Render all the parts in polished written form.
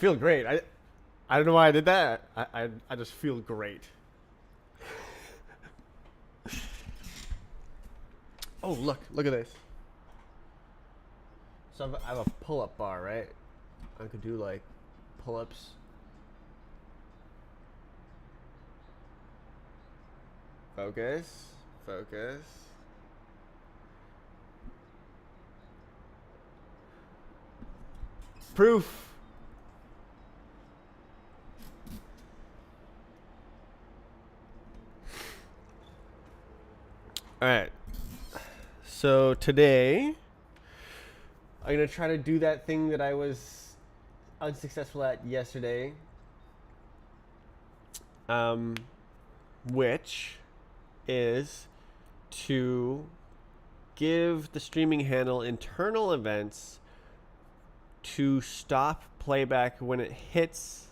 feel great. I don't know why I did that. I just feel great. Oh, look at this. So I have a pull-up bar, right? I could do like pull-ups. Focus, focus. Proof. All right. So today, I'm gonna try to do that thing that I was unsuccessful at yesterday, which is to give the streaming handle internal events to stop playback when it hits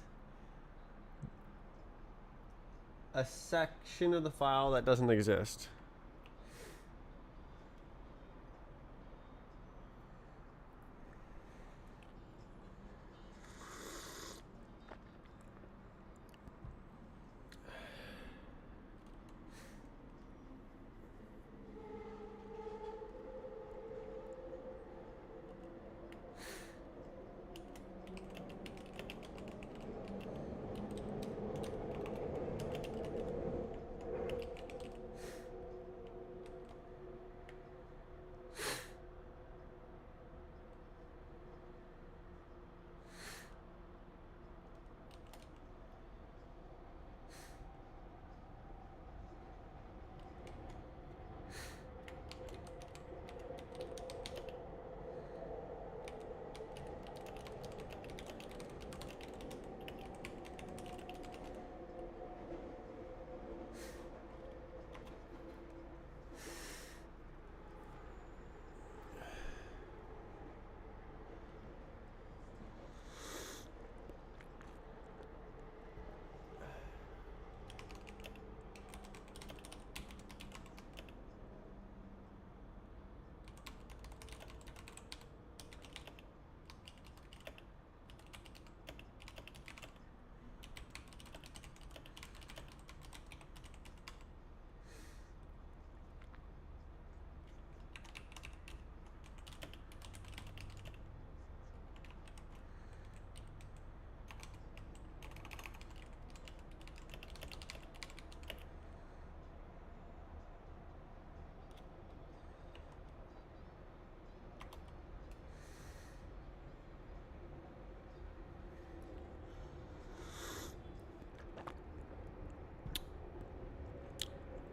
a section of the file that doesn't exist.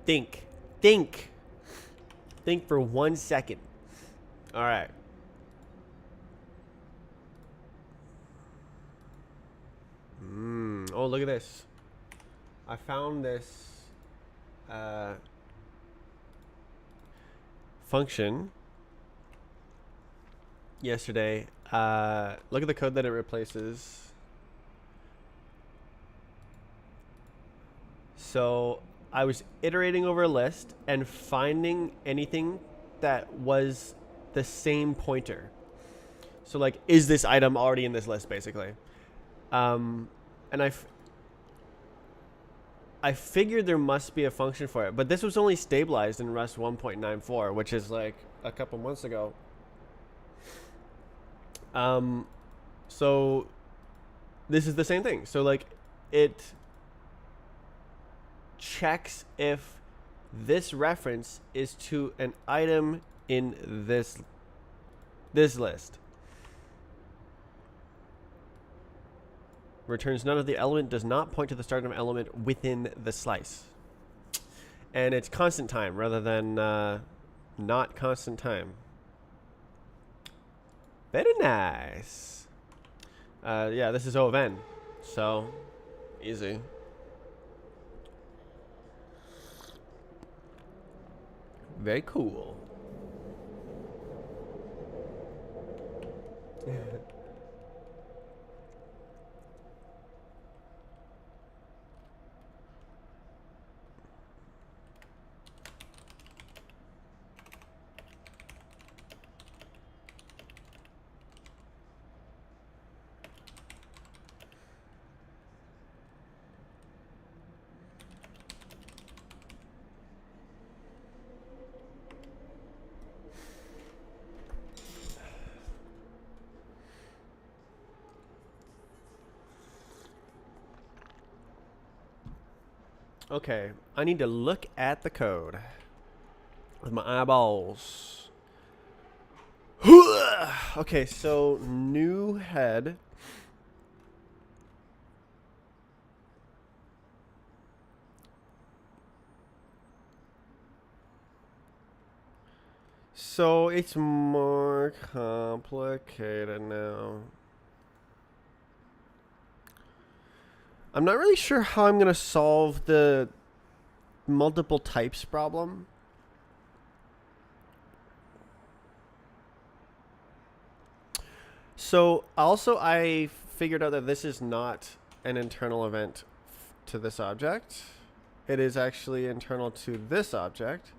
Think. Think. Think for 1 second. All right. Oh, look at this. I found this function yesterday. Look at the code that it replaces. So I was iterating over a list and finding anything that was the same pointer. So like, is this item already in this list, basically? And I figured there must be a function for it, but this was only stabilized in Rust 1.94, which is like a couple months ago. So this is the same thing. So like, it checks if this reference is to an item in this list. Returns none of the element, does not point to the start of an element within the slice. And it's constant time rather than not constant time. Very nice. Yeah, this is O of N. So, easy. Very cool. Okay, I need to look at the code with my eyeballs. Okay, so new head. So it's more complicated now. I'm not really sure how I'm going to solve the multiple types problem. So also I figured out that this is not an internal event to this object. It is actually internal to this object.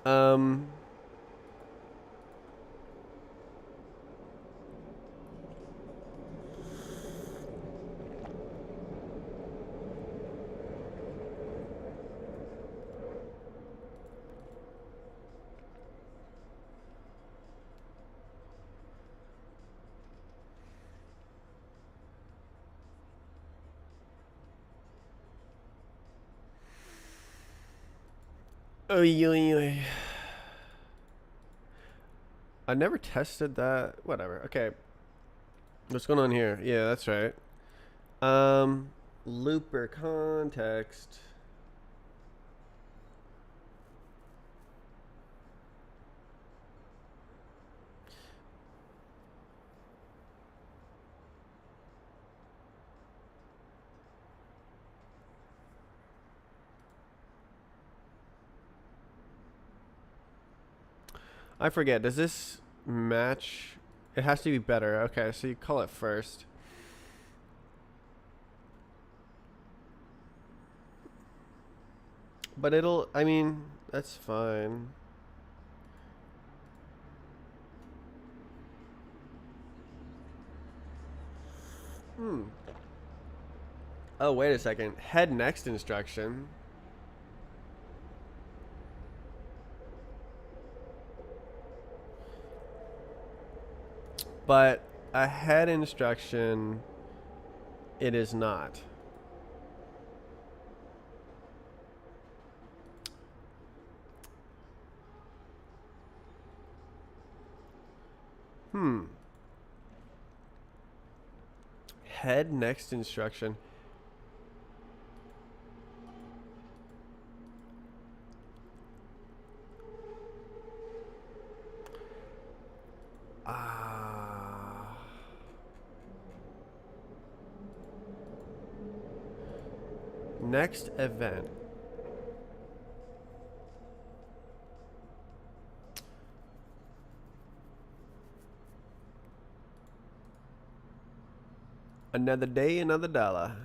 Um, I never tested that. Whatever. Okay. What's going on here? Yeah, that's right. Looper context. I forget. Does this match? It has to be better. Okay, so you call it first. But it'll, I mean, that's fine. Oh, wait a second. Head next instruction. But a head instruction, it is not. Head next instruction. Next event. Another day, another dollar.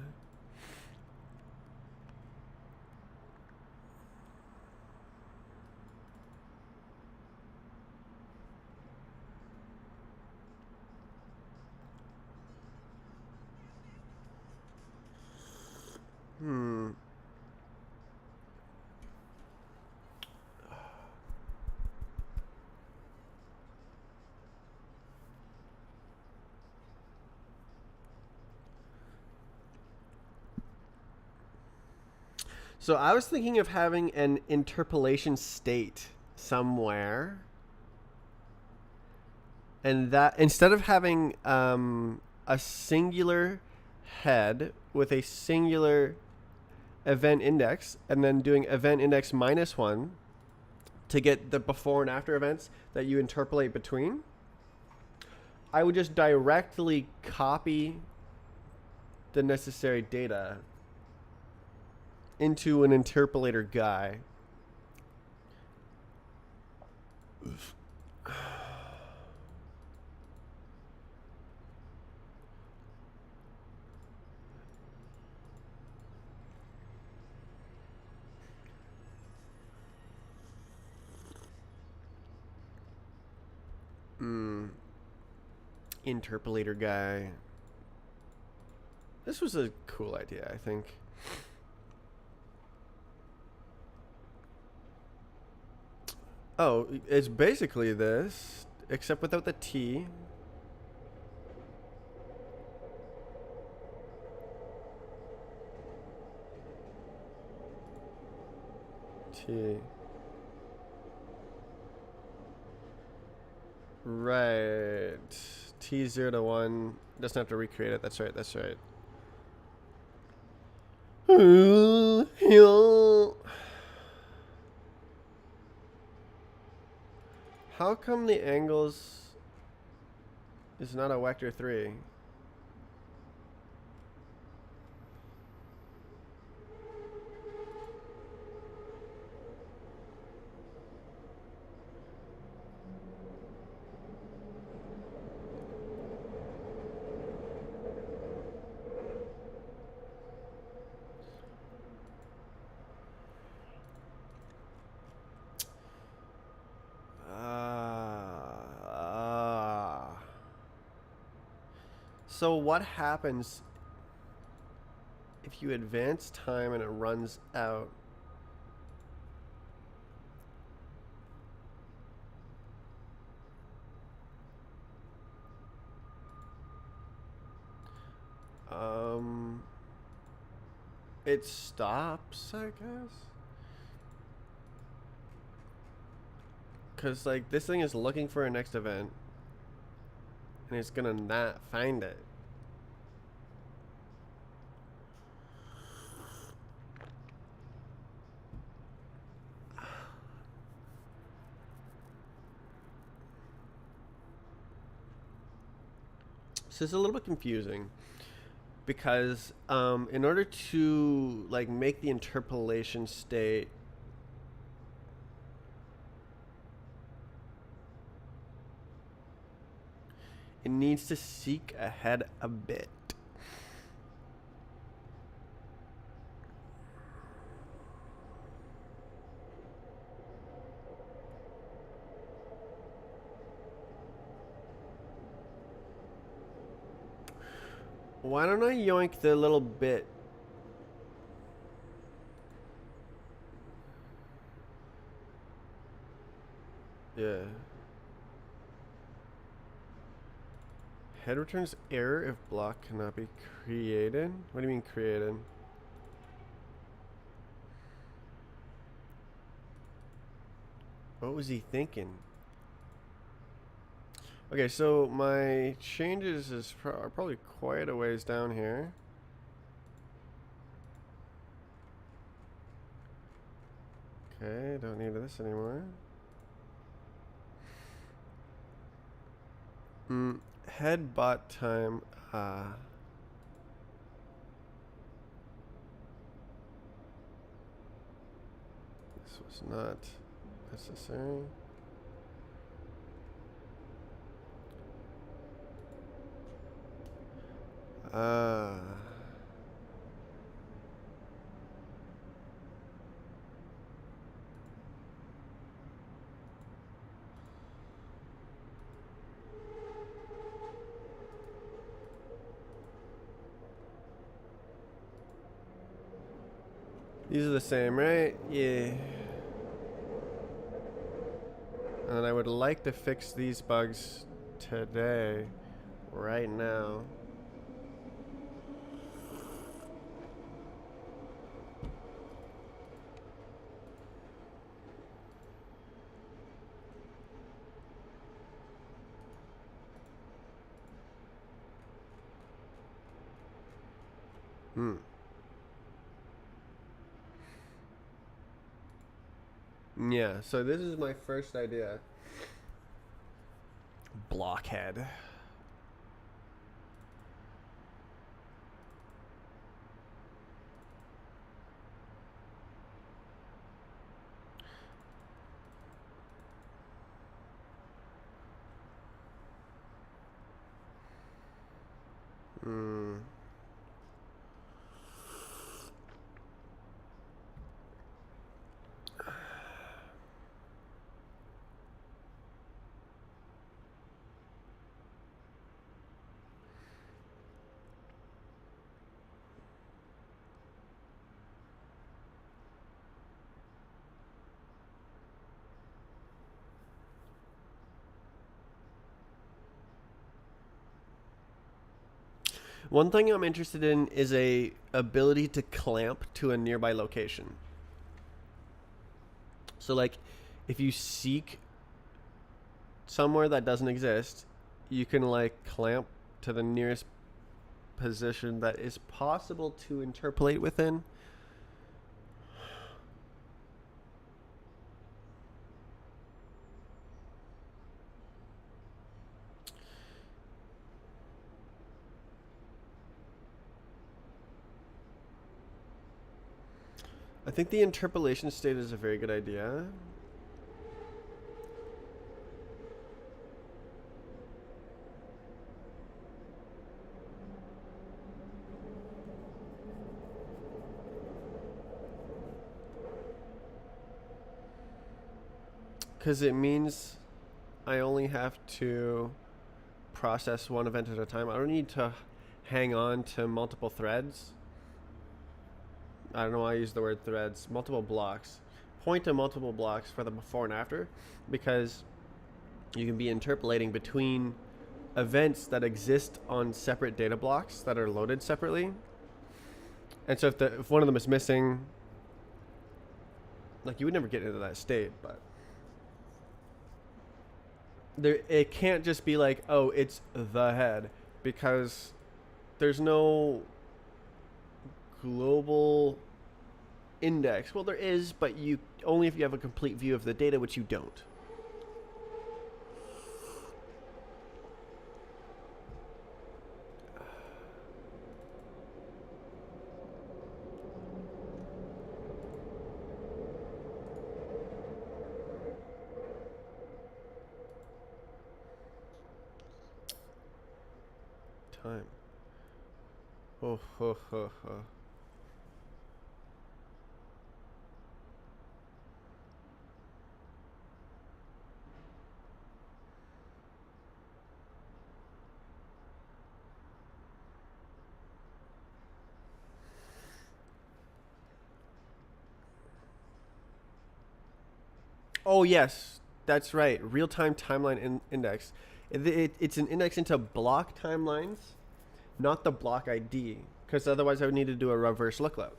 So I was thinking of having an interpolation state somewhere. And that instead of having a singular head with a singular event index and then doing event index -1 to get the before and after events that you interpolate between, I would just directly copy the necessary data into an interpolator guy. Interpolator guy. This was a cool idea, I think. Oh, it's basically this, except without the T. T. Right. T0 to 1. Doesn't have to recreate it. That's right. That's right. How come the angles is not a vector 3? So what happens if you advance time and it runs out? It stops, I guess. Cause like this thing is looking for a next event, and it's gonna not find it. So it's a little bit confusing because in order to like make the interpolation state it needs to seek ahead a bit. Why don't I yoink the little bit? Yeah. Head returns error if block cannot be created. What do you mean created? What was he thinking? Okay, so my changes are probably quite a ways down here. Okay, don't need this anymore. Head bot time. This was not necessary. These are the same, right? Yeah. And I would like to fix these bugs today, right now. Yeah, so this is my first idea. Blockhead. One thing I'm interested in is a ability to clamp to a nearby location. So like if you seek somewhere that doesn't exist, you can like clamp to the nearest position that is possible to interpolate within. I think the interpolation state is a very good idea. Because it means I only have to process one event at a time. I don't need to hang on to multiple threads. I don't know why I use the word threads. Multiple blocks. Point to multiple blocks for the before and after, because you can be interpolating between events that exist on separate data blocks that are loaded separately. And so if one of them is missing, like you would never get into that state, but it can't just be like, oh, it's the head, because there's no global index. Well, there is, but you only if you have a complete view of the data, which you don't. Time. Oh, ho, ho, ho. Oh yes, that's right. Real-time timeline index. It's an index into block timelines, not the block ID, because otherwise I would need to do a reverse lookup.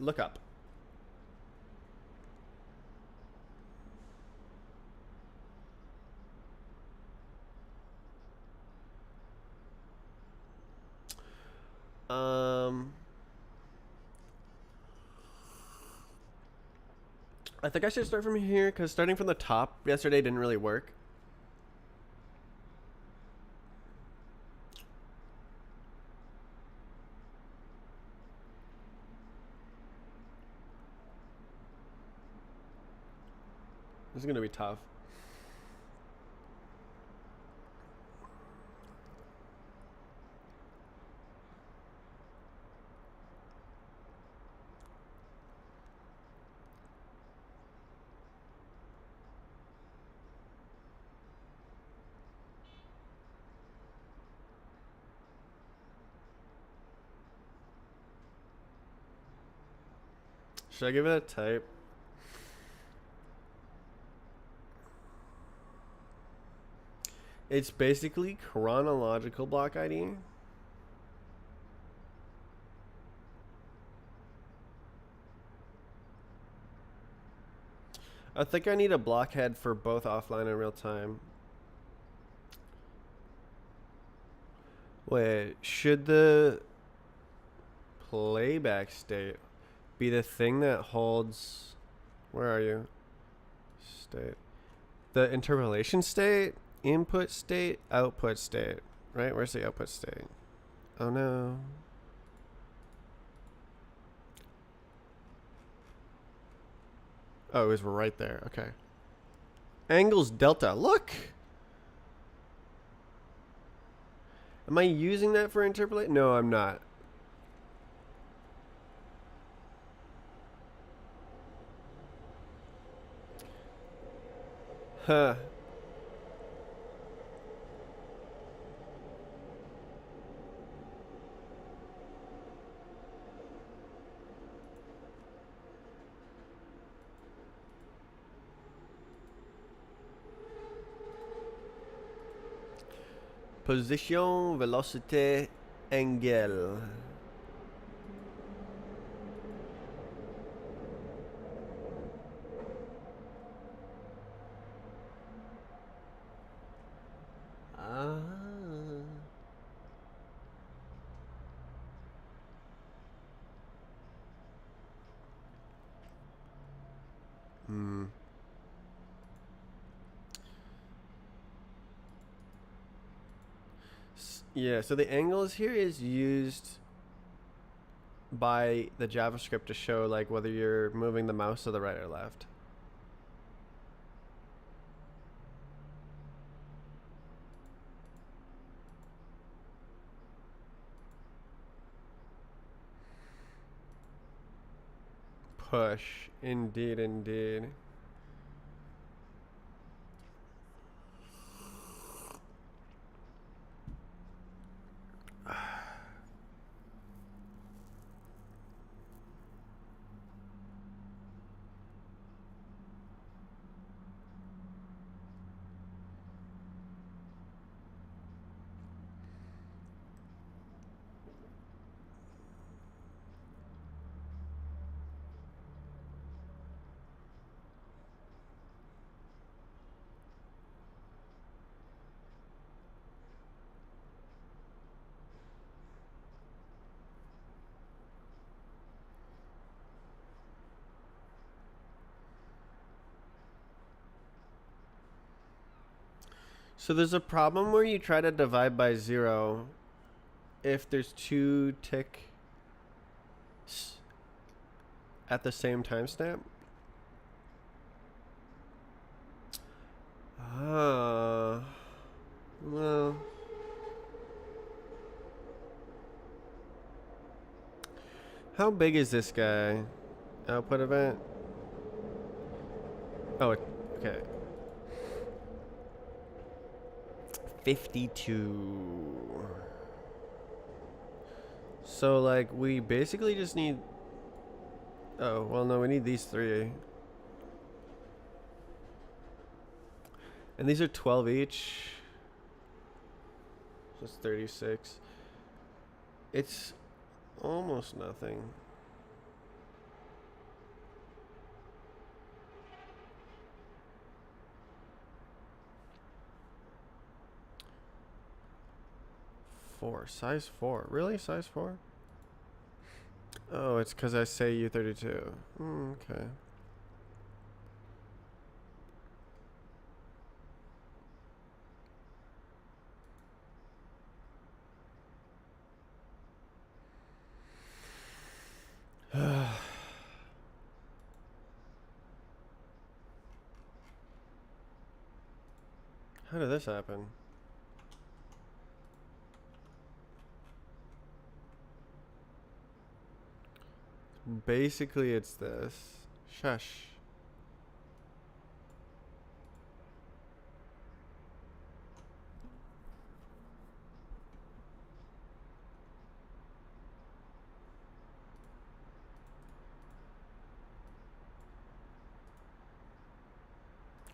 I think I should start from here, because starting from the top yesterday didn't really work. This is going to be tough. Should I give it a type? It's basically chronological block ID. I think I need a blockhead for both offline and real time. Wait, should the playback state be the thing that holds... Where are you? State. The interpolation state? Input state? Output state. Right? Where's the output state? Oh no. Oh, it was right there. Okay. Angles delta. Look! Am I using that for interpolate? No, I'm not. Huh. Position, velocity, angle. Yeah, so the angles here is used by the JavaScript to show like whether you're moving the mouse to the right or left. Push. Indeed, indeed. So there's a problem where you try to divide by 0 if there's 2 ticks at the same timestamp. Well. How big is this guy? Output event? Oh, okay. 52. So, like, we basically just need... Oh, well, no, we need these 3. And these are 12 each. Just 36. It's almost nothing. Size 4. Really? Size 4? Oh, it's because I say U32. Okay. How did this happen? Basically, it's this. Shush.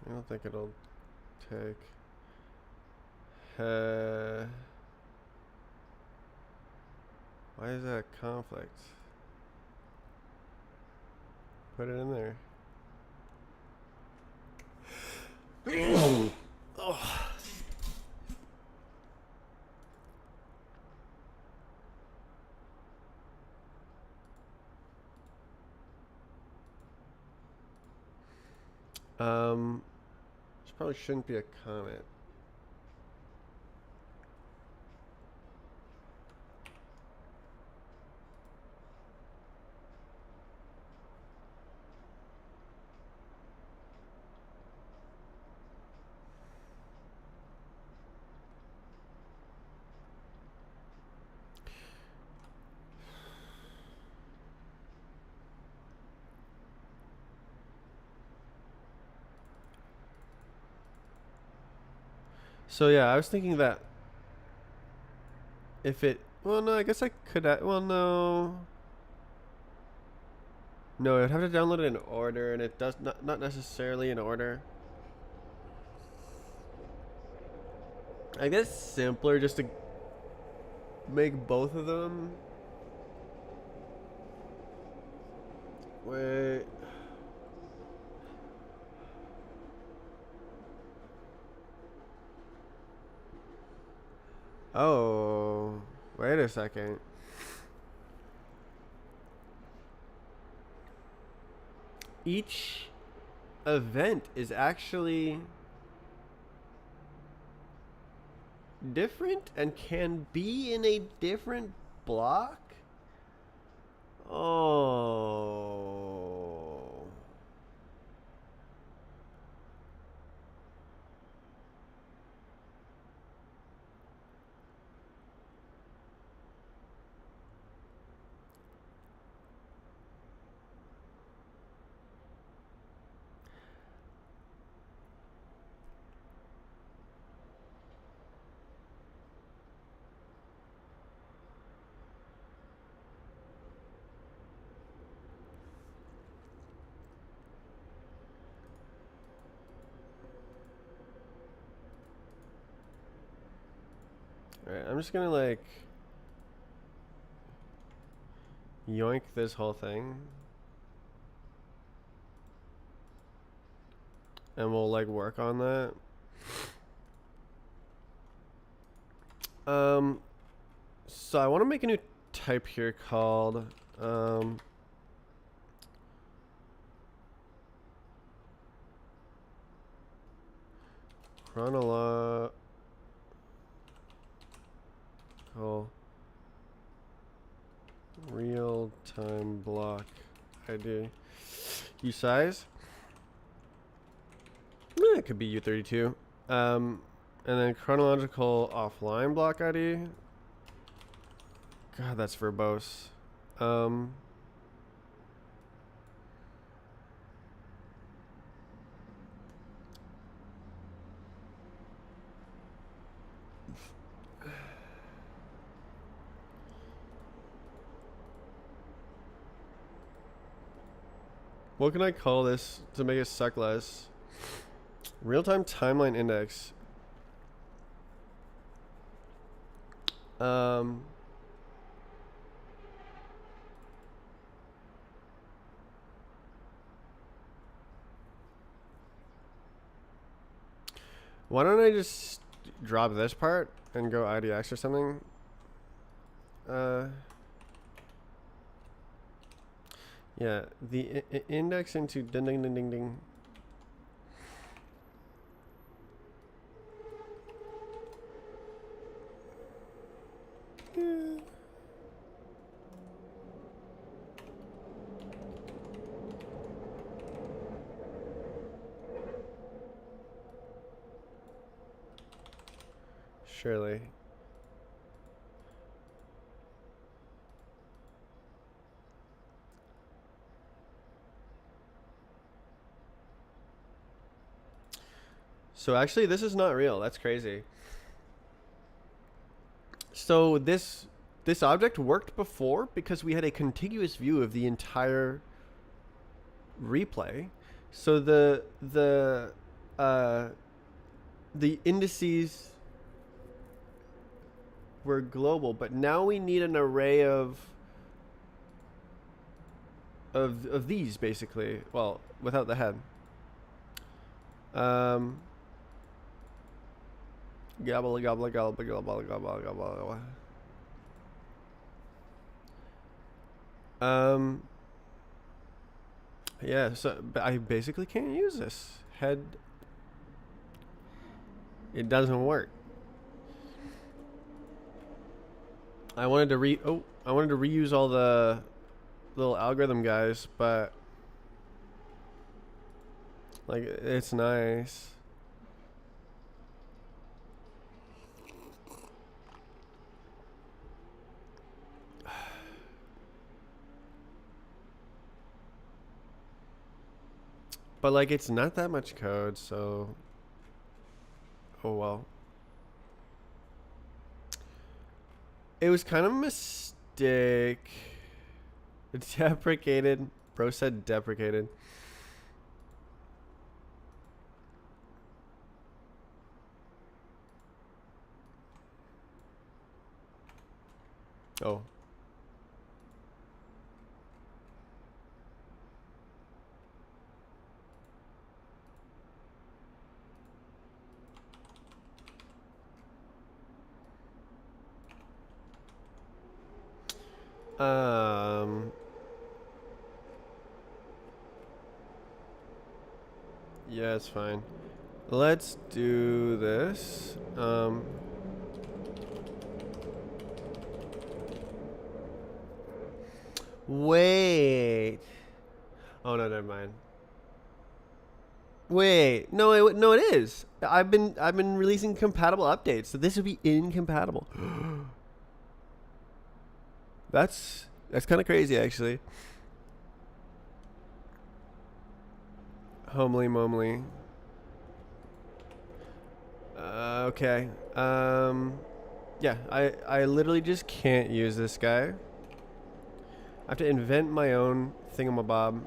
I don't think it'll take. Why is that conflict? Put it in there. Oh. This probably shouldn't be a comment. So yeah, I was thinking that if it, well, no, I guess I could. Well, no, no, I'd have to download it in order, and it does not necessarily in order. I guess simpler just to make both of them. Wait. Oh, wait a second. Each event is actually different and can be in a different block? Oh. Alright, I'm just gonna like yoink this whole thing. And we'll like work on that. So I want to make a new type here called chronological real-time block ID. usize. It could be U32. And then chronological offline block ID. God, that's verbose. What can I call this to make it suck less? Real-time timeline index. Why don't I just drop this part and go IDX or something? Yeah, the index into ding ding ding ding ding. Yeah. Surely. So actually, this is not real. That's crazy. So this object worked before because we had a contiguous view of the entire replay. So the indices were global, but now we need an array of these basically. Well, without the head. Gobble gobble gobble gobble gobble gobble. Yeah, so but I basically can't use this head. It doesn't work. I wanted to reuse all the little algorithm guys, but like it's nice. But like it's not that much code, so oh well. It was kind of a mistake. Deprecated. Bro said deprecated. Oh. Yeah, it's fine. Let's do this. Wait. Oh no, never mind. Wait, no, no, it is. I've been releasing compatible updates, so this would be incompatible. That's kind of crazy, actually. Homely momely. Okay. Yeah, I literally just can't use this guy. I have to invent my own thingamabob.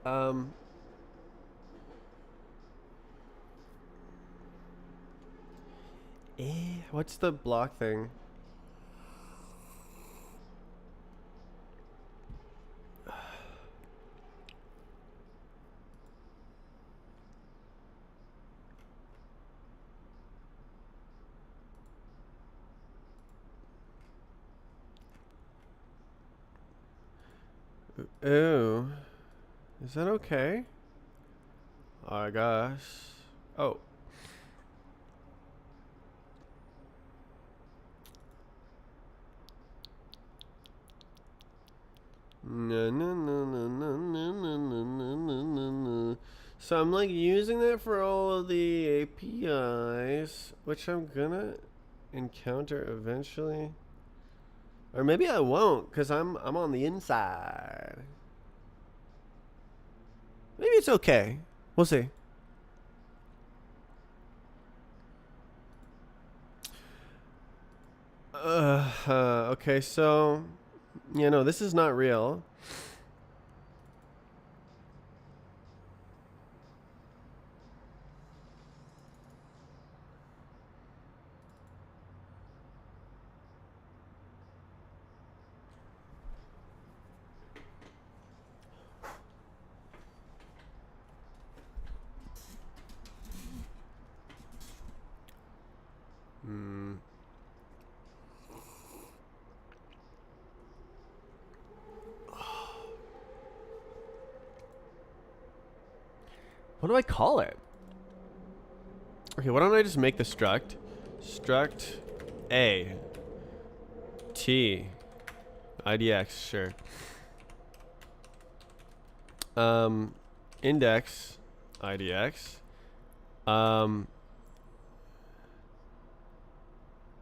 Um. What's the block thing? Ooh. Is that okay? I guess. Oh. No, no, no, no, no, no, no, no, no, no, no. So I'm like using that for all of the APIs, which I'm gonna encounter eventually. Or maybe I won't, because I'm on the inside. Maybe it's okay. We'll see. Okay, so no, this is not real. Hmm. What do I call it? Okay, why don't I just make the struct A T IDX, sure. Index IDX.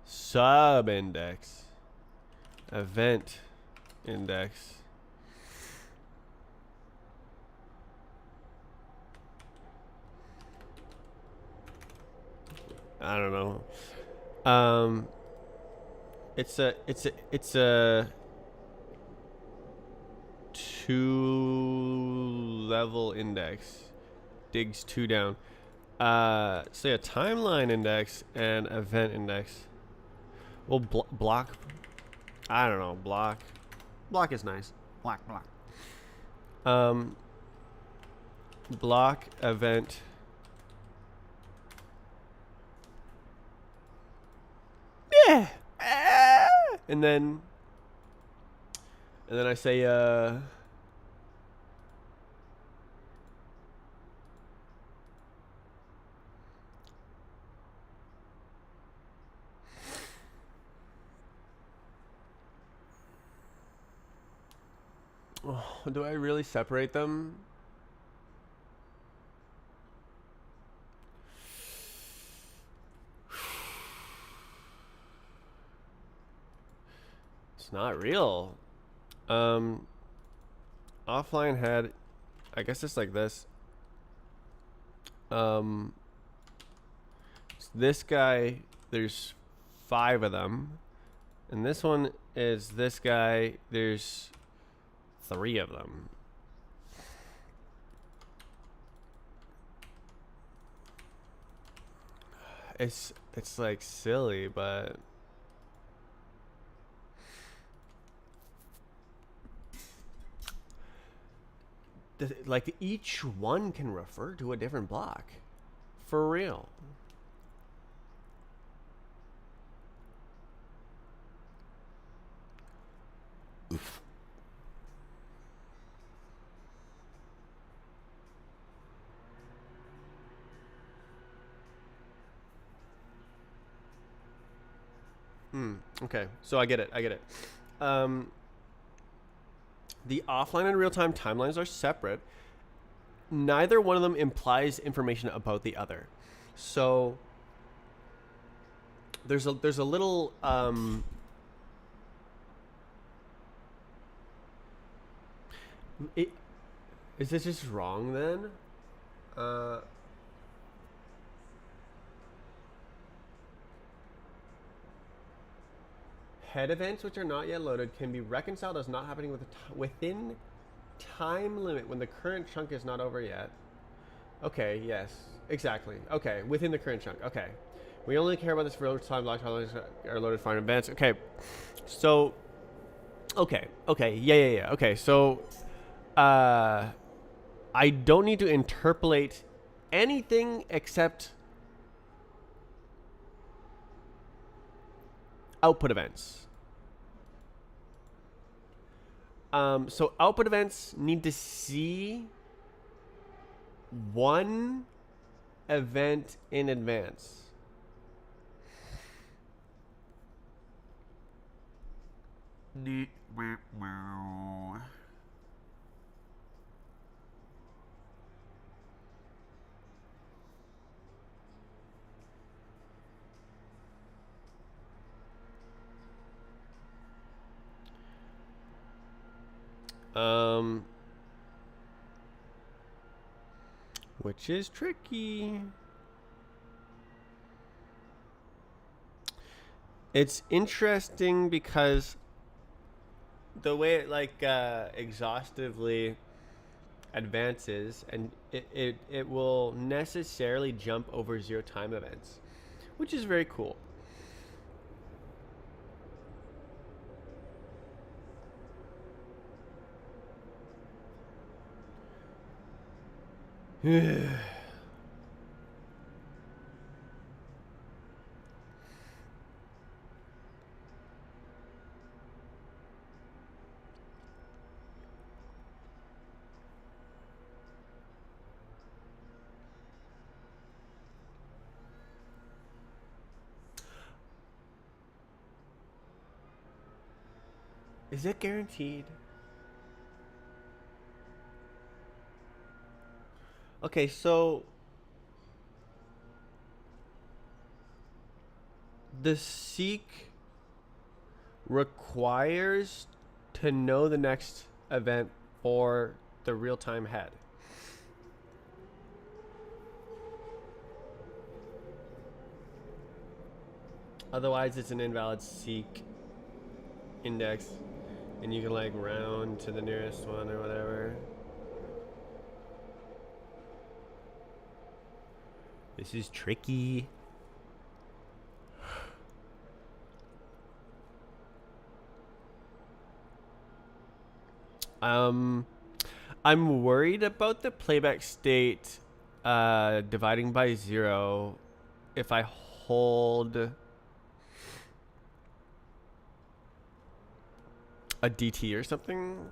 Sub index. Event index. I don't know. It's a 2-level index. Digs 2 down. So yeah, timeline index and event index. Well, block. I don't know. Block. Block is nice. Block. Block event. Yeah. And then I say do I really separate them? It's not real. Offline head, I guess it's like this. This guy, there's 5 of them. And this one is this guy, there's 3 of them. It's like silly, but like each one can refer to a different block. For real. Oof. Okay, so I get it. The offline and real-time timelines are separate. Neither one of them implies information about the other. So there's a little is this just wrong then? Head events which are not yet loaded can be reconciled as not happening within time limit when the current chunk is not over yet. Okay, yes, exactly. Okay, within the current chunk. Okay, we only care about this for real-time block timelines are loaded far in advance. Okay, so okay, yeah. Okay, so I don't need to interpolate anything except output events. So output events need to see one event in advance. Which is tricky. It's interesting because the way it like exhaustively advances, and it will necessarily jump over zero time events, which is very cool. Is it guaranteed? Okay, so the seek requires to know the next event for the real-time head. Otherwise, it's an invalid seek index, and you can like round to the nearest one or whatever. This is tricky. I'm worried about the playback state dividing by 0 if I hold a DT or something.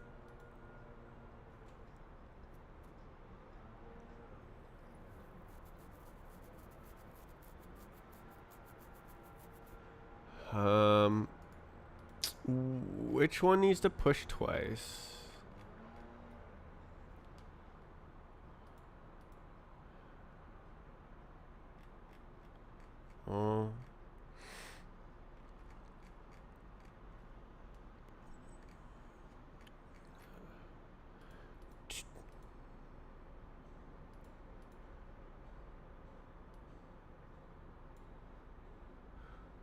Which one needs to push twice? Oh.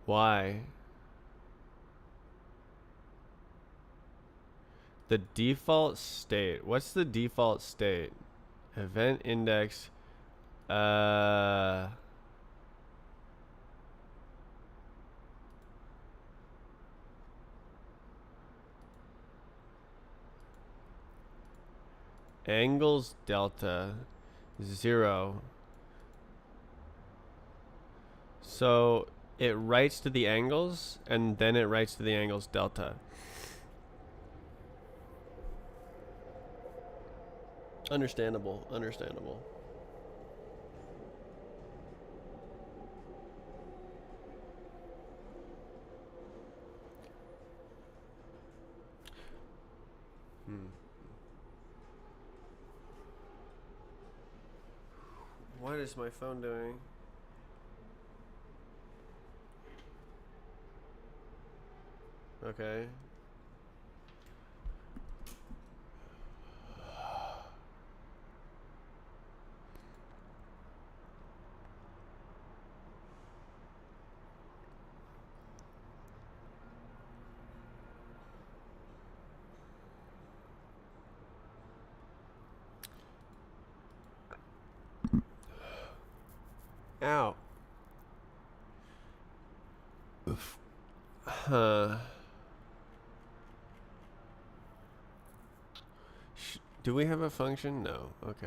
Why? The default state. What's the default state? Event index. Angles delta 0. So it writes to the angles and then it writes to the angles delta. Understandable. Hmm. What is my phone doing? Okay. Ow. Oof. Huh. Do we have a function? No. Okay.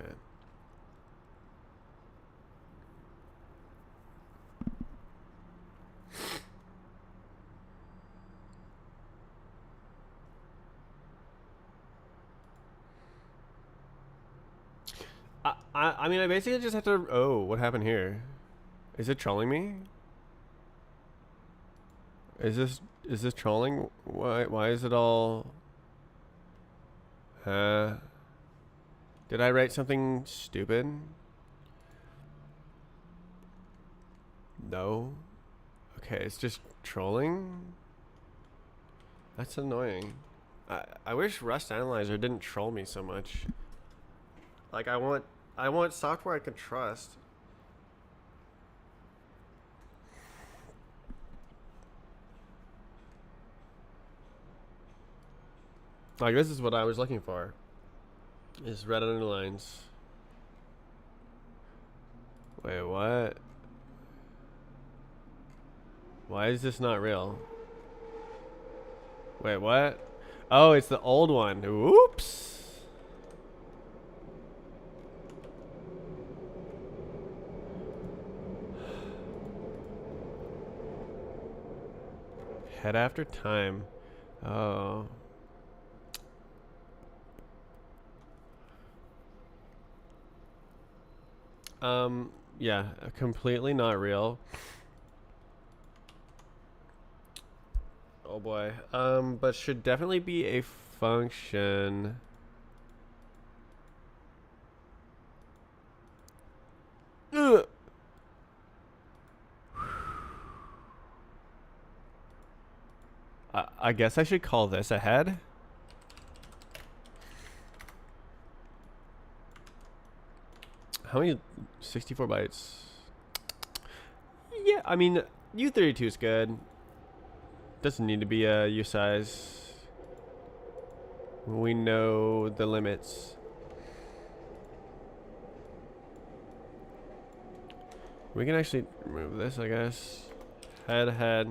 I mean, I basically just have to. Oh, what happened here? Is it trolling me? Is this trolling? Why is it all? Did I write something stupid? No. Okay, it's just trolling. That's annoying. I wish Rust Analyzer didn't troll me so much. Like I want software I can trust. Like this is what I was looking for. Is red underlines. Wait, what? Why is this not real? Wait, what? Oh, it's the old one. Oops. Head after time. Oh. Yeah, completely not real. Oh boy. But should definitely be a function. Ugh. I guess I should call this a head. How many? 64 bytes. Yeah, I mean, U32 is good. Doesn't need to be a U size. We know the limits. We can actually remove this, I guess. Head.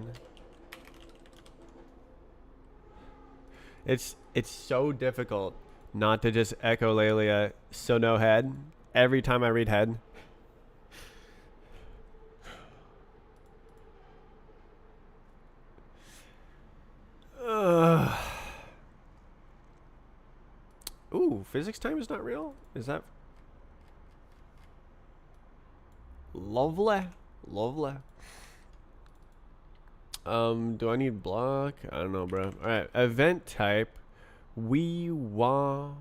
It's so difficult not to just echo Lelia so no head every time I read head. Ooh, physics time is not real? Is that lovely? Lovely. Do I need block? I don't know, bro. Alright, event type. We wah.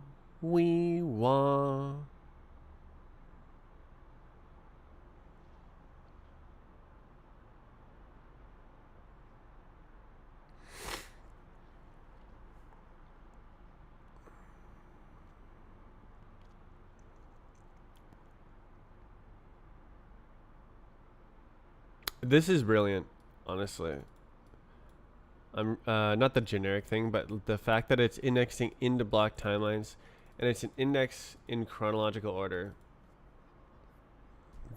This is brilliant, honestly. I'm not the generic thing, but the fact that it's indexing into block timelines, and it's an index in chronological order.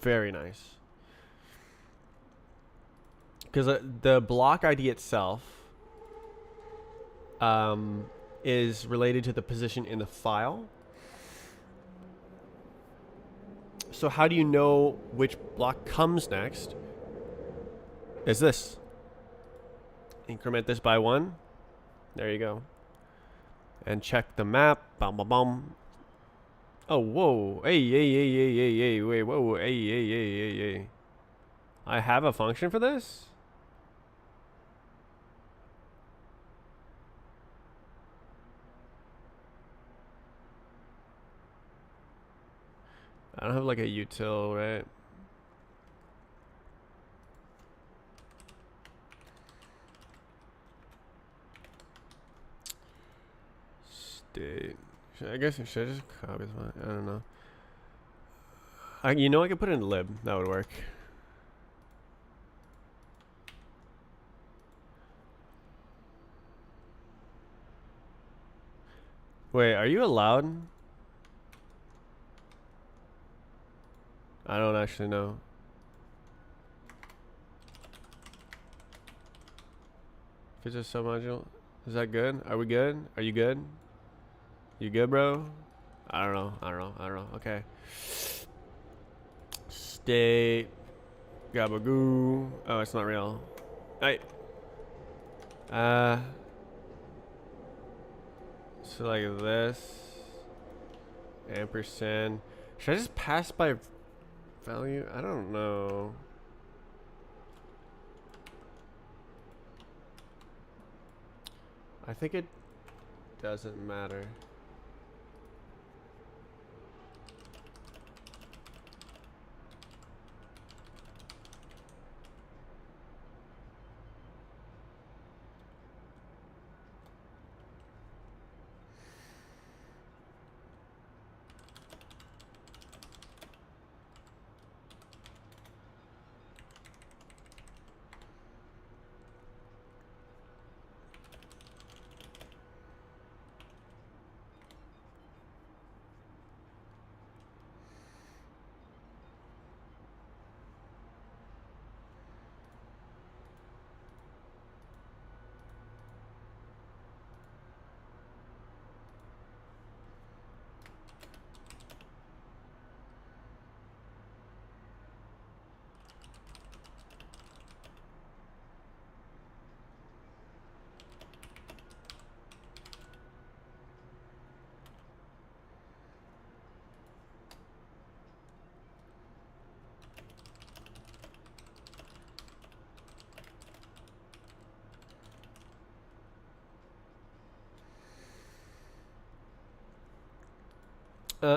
Very nice. Because the block ID itself is related to the position in the file. So how do you know which block comes next? Is this. Increment this by 1. There you go. And check the map. Bum bum bum. Oh, whoa. Hey. Wait, whoa. Hey. I have a function for this? don't have like a util, right? State. I guess I should just copy this one. I don't know. You know, I could put it in lib. That would work. Wait, are you allowed? I don't actually know. Feature submodule. Is that good? Are we good? Are you good? You good, bro? I don't know. I don't know. I don't know. Okay. State. Gabagoo. Oh, it's not real. Hey. So like this. Ampersand. Should I just pass by value? I don't know. I think it doesn't matter.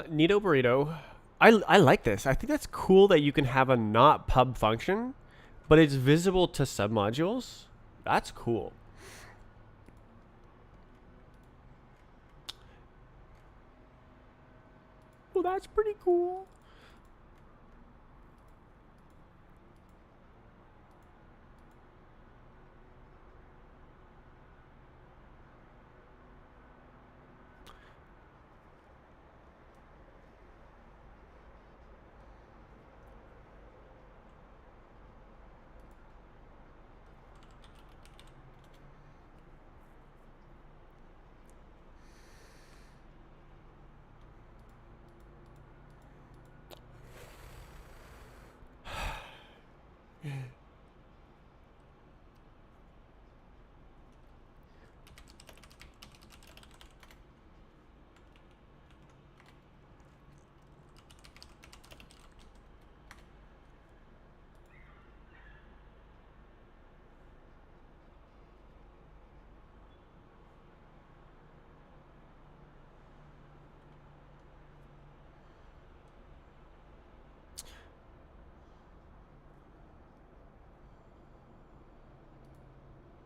Nito Burrito. I like this. I think that's cool that you can have a not pub function, but it's visible to submodules. That's cool. Well, that's pretty cool.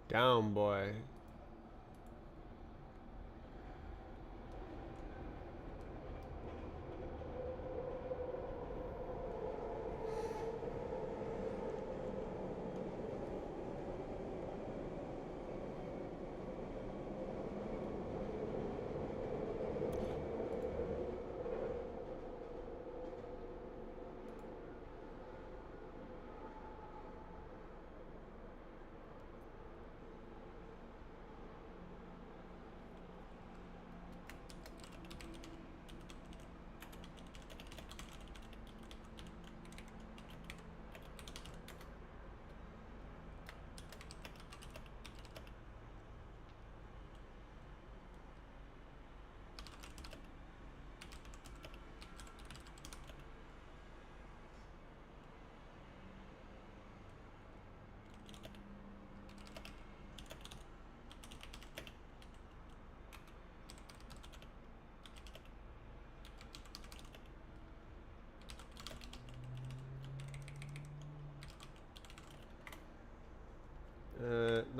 Down, boy.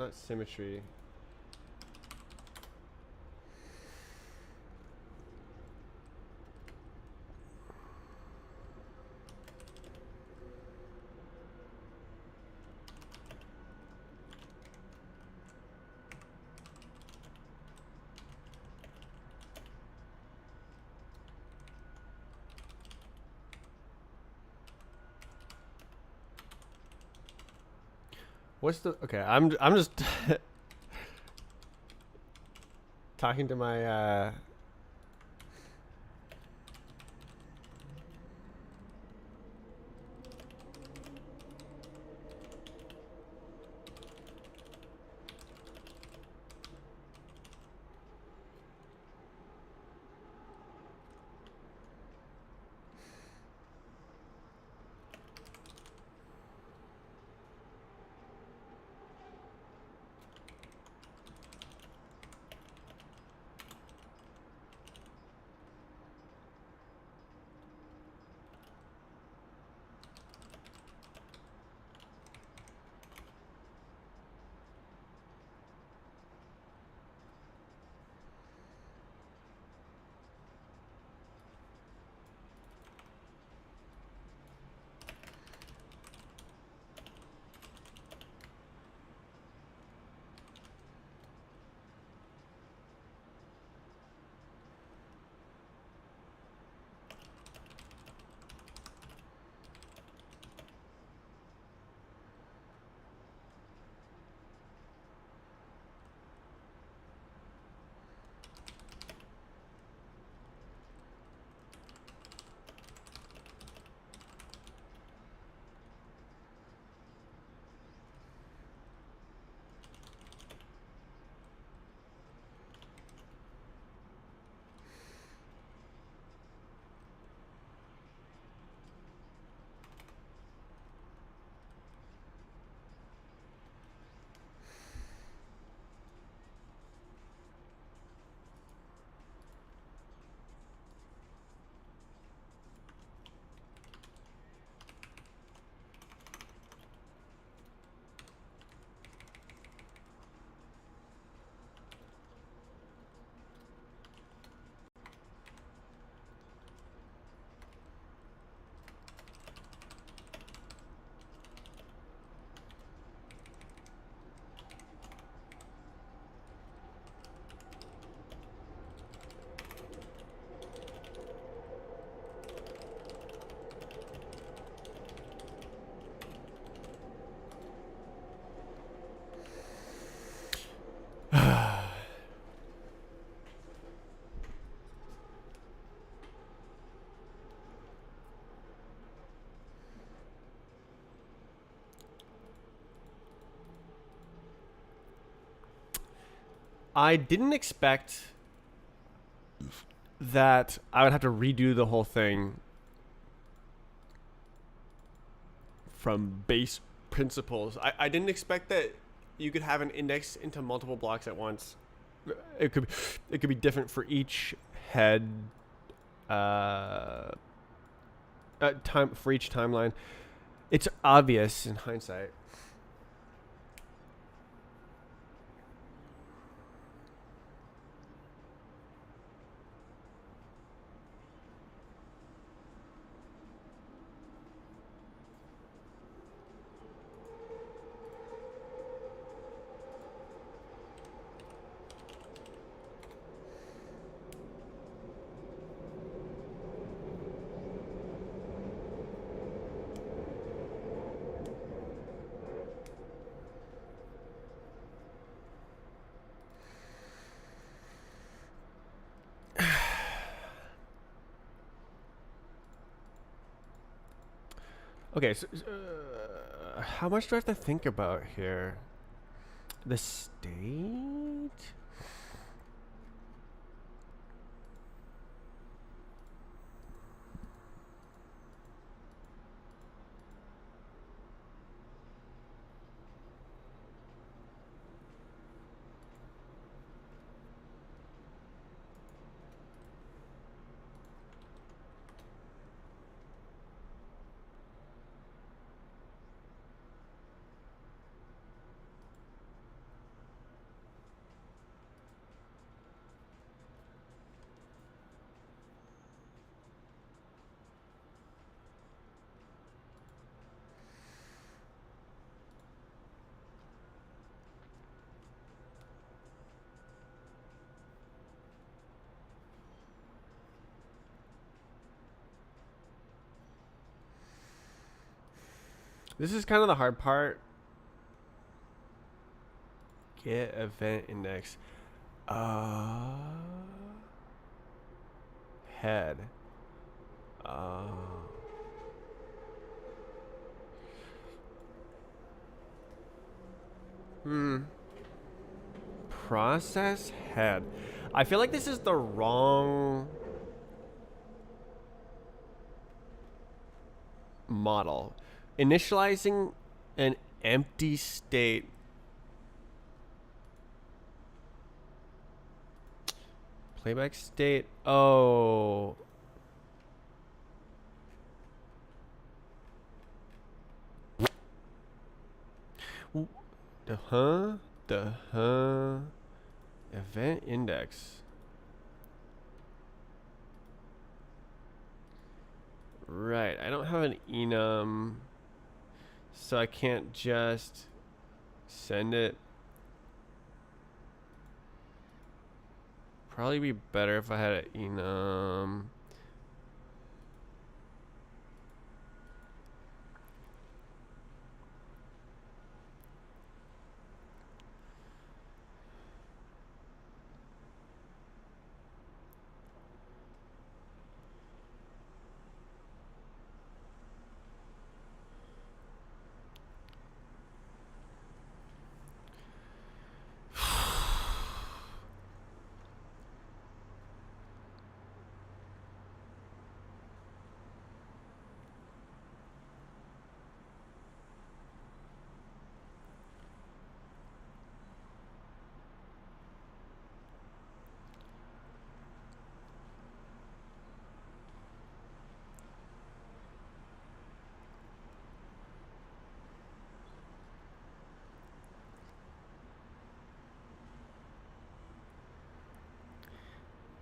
not symmetry. What's the okay? I'm just talking to my I didn't expect that I would have to redo the whole thing from base principles. I didn't expect that you could have an index into multiple blocks at once. It could be different for each head time for each timeline. It's obvious in hindsight. Okay, so how much do I have to think about here? The state? This is kind of the hard part. Get event index. Head. Process head. I feel like this is the wrong model. Initializing an empty state. Playback state. Oh. Event index. Right. I don't have an enum, so I can't just send it. Probably be better if I had an enum.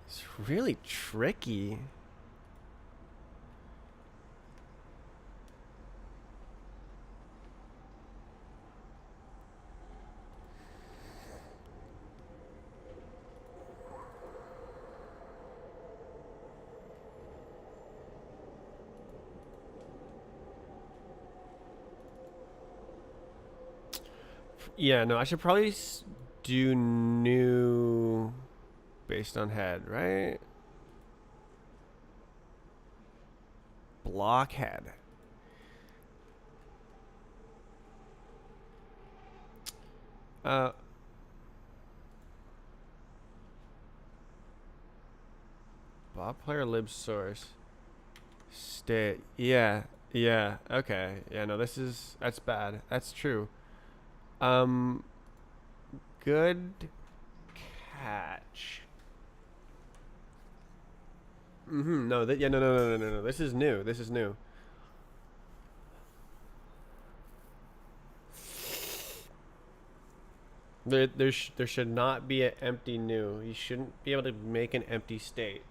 It's really tricky. Yeah, no, I should probably do new based on head, right? Blockhead. Bot player lib source. State. Yeah. Yeah. Okay. Yeah, no, that's bad. That's true. Good catch. No, yeah, no. This is new. This is new. There should not be an empty new. You shouldn't be able to make an empty state.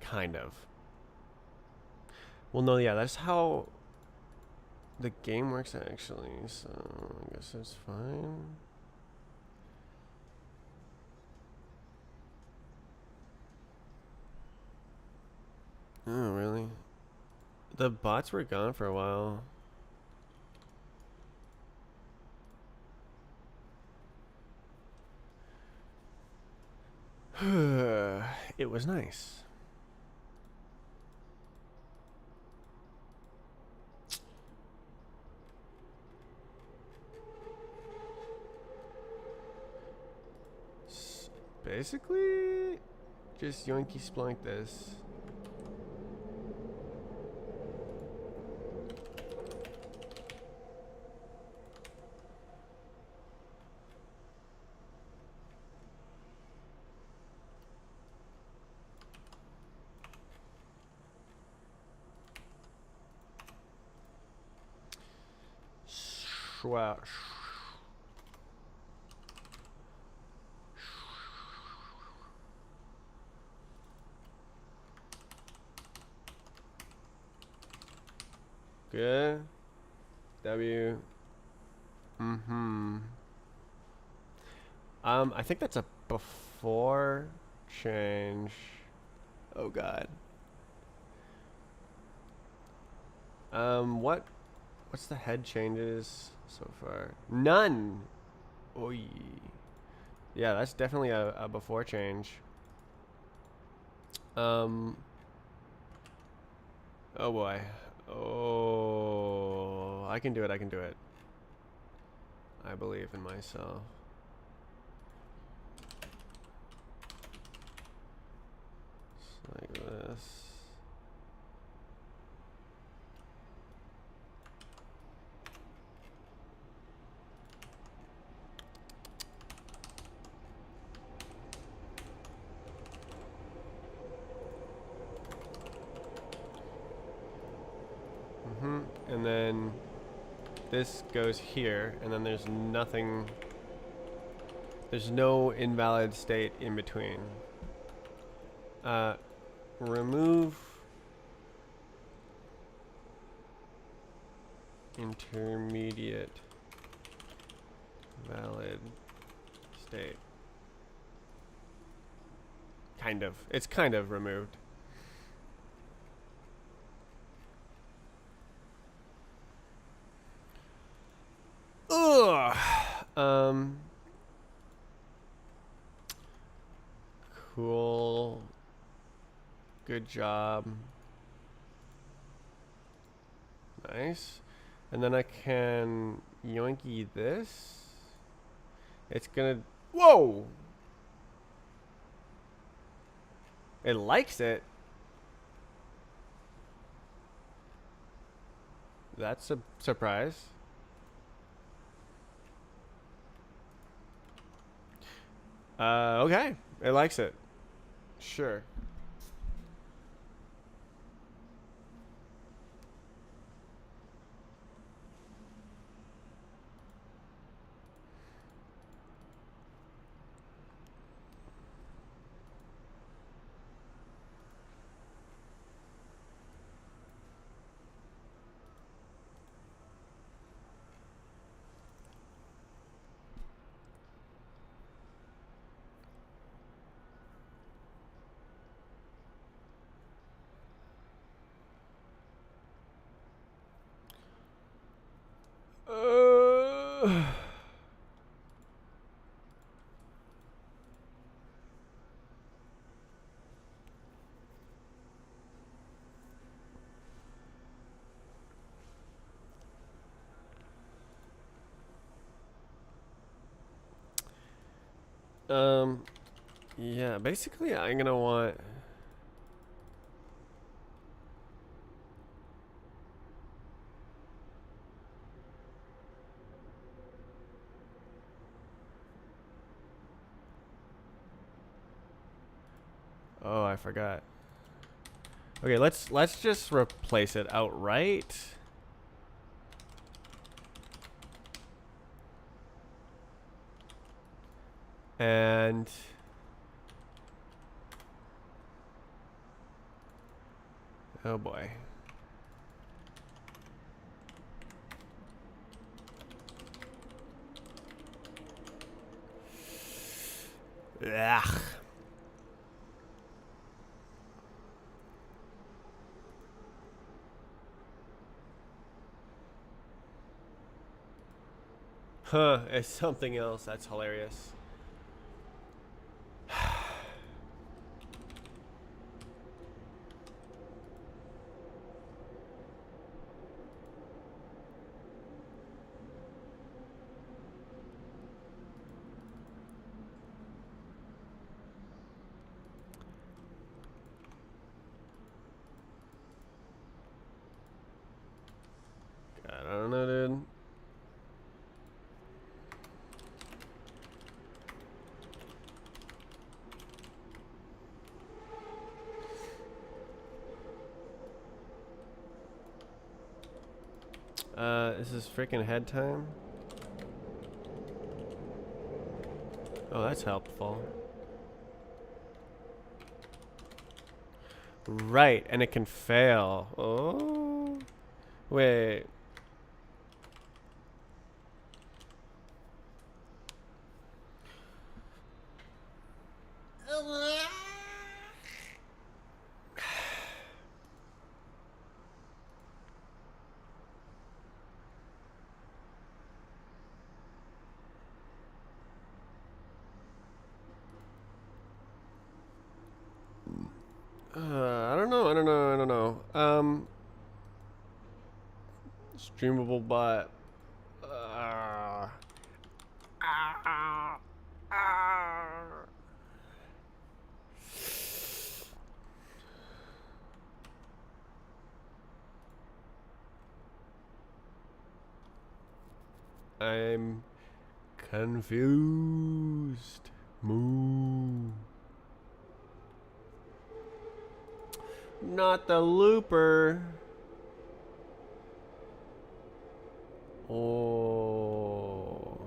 Kind of. Well, no, yeah, that's how the game works actually. So I guess that's fine. Oh, really? The bots were gone for a while. It was nice. Basically, just yoinky sploink this. Schwa. Good. W. I think that's a before change. Oh god. What's the head changes so far? None. Oy. Yeah, that's definitely a before change. Oh boy. Oh, I can do it. I can do it. I believe in myself. Just like this. And then this goes here, and then there's nothing. There's no invalid state in between. Remove intermediate valid state. Kind of. It's kind of removed. Ugh. Cool. Good job. Nice. And then I can yoinky this. It's gonna... Whoa! It likes it. That's a surprise. Okay. It likes it. Sure. Yeah, basically I'm gonna want... Oh, I forgot. Okay, let's just replace it outright. And oh boy. Ugh. Huh, it's something else. That's hilarious. God, I don't know, dude. This is freaking head time. Oh, that's helpful. Right, and it can fail. Oh, wait. I don't know. StreamableBot. Uh, ah, ah. I'm confused. Moo. Not the looper. Oh.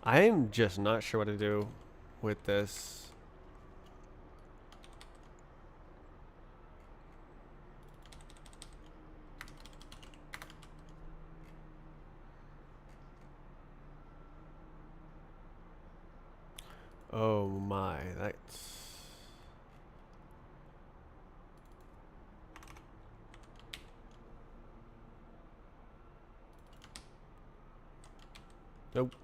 I am just not sure what to do with this. Oh my, that's... Nope.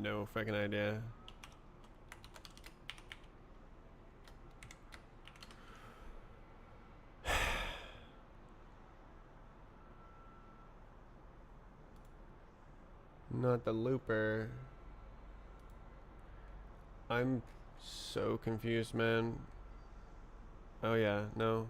No fucking idea. Not the looper. I'm so confused, man. Oh yeah, no.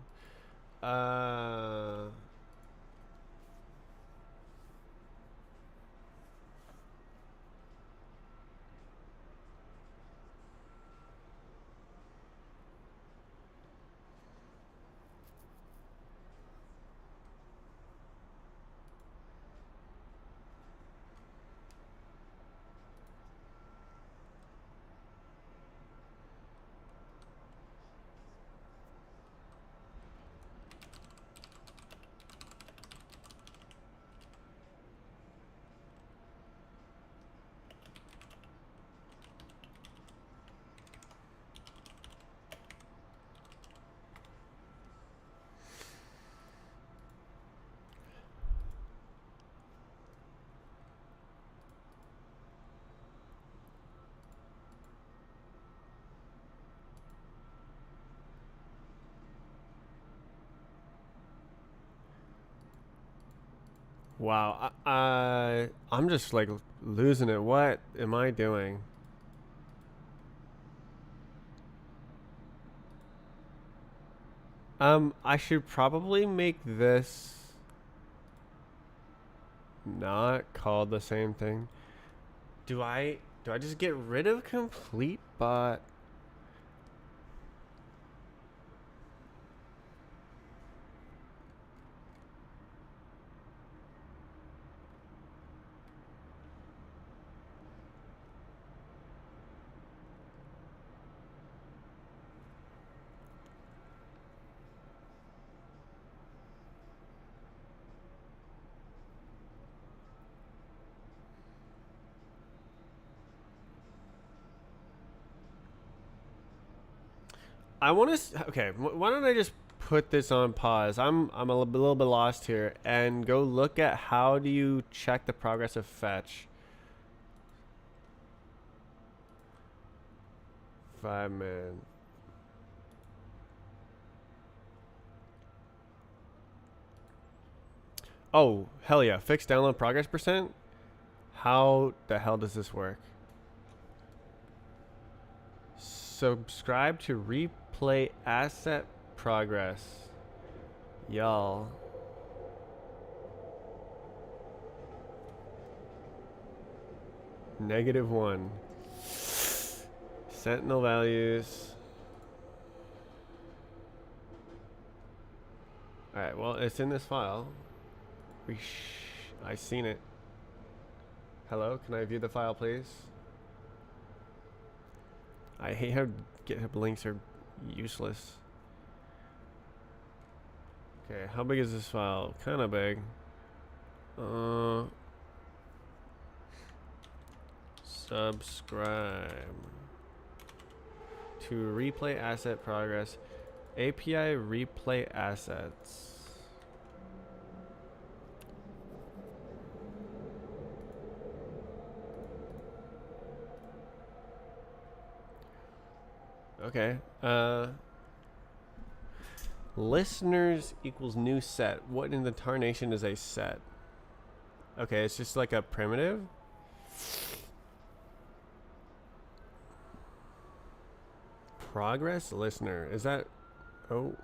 Wow, I'm just like losing it. What am I doing? I should probably make this not called the same thing. Do I just get rid of complete bot? I want to. Okay, why don't I just put this on pause? I'm a little bit lost here, and go look at how do you check the progress of fetch. 5 man. Oh hell yeah! Fixed download progress percent. How the hell does this work? Subscribe to replay asset progress. Y'all. -1. Sentinel values. Alright, well, it's in this file. I seen it. Hello, can I view the file, please? I hate how GitHub links are useless. Okay, how big is this file? Kind of big. Subscribe to replay asset progress. API replay assets. Okay. Listeners equals new set. What in the tarnation is a set? Okay, it's just like a primitive. Progress listener. Is that... Oh,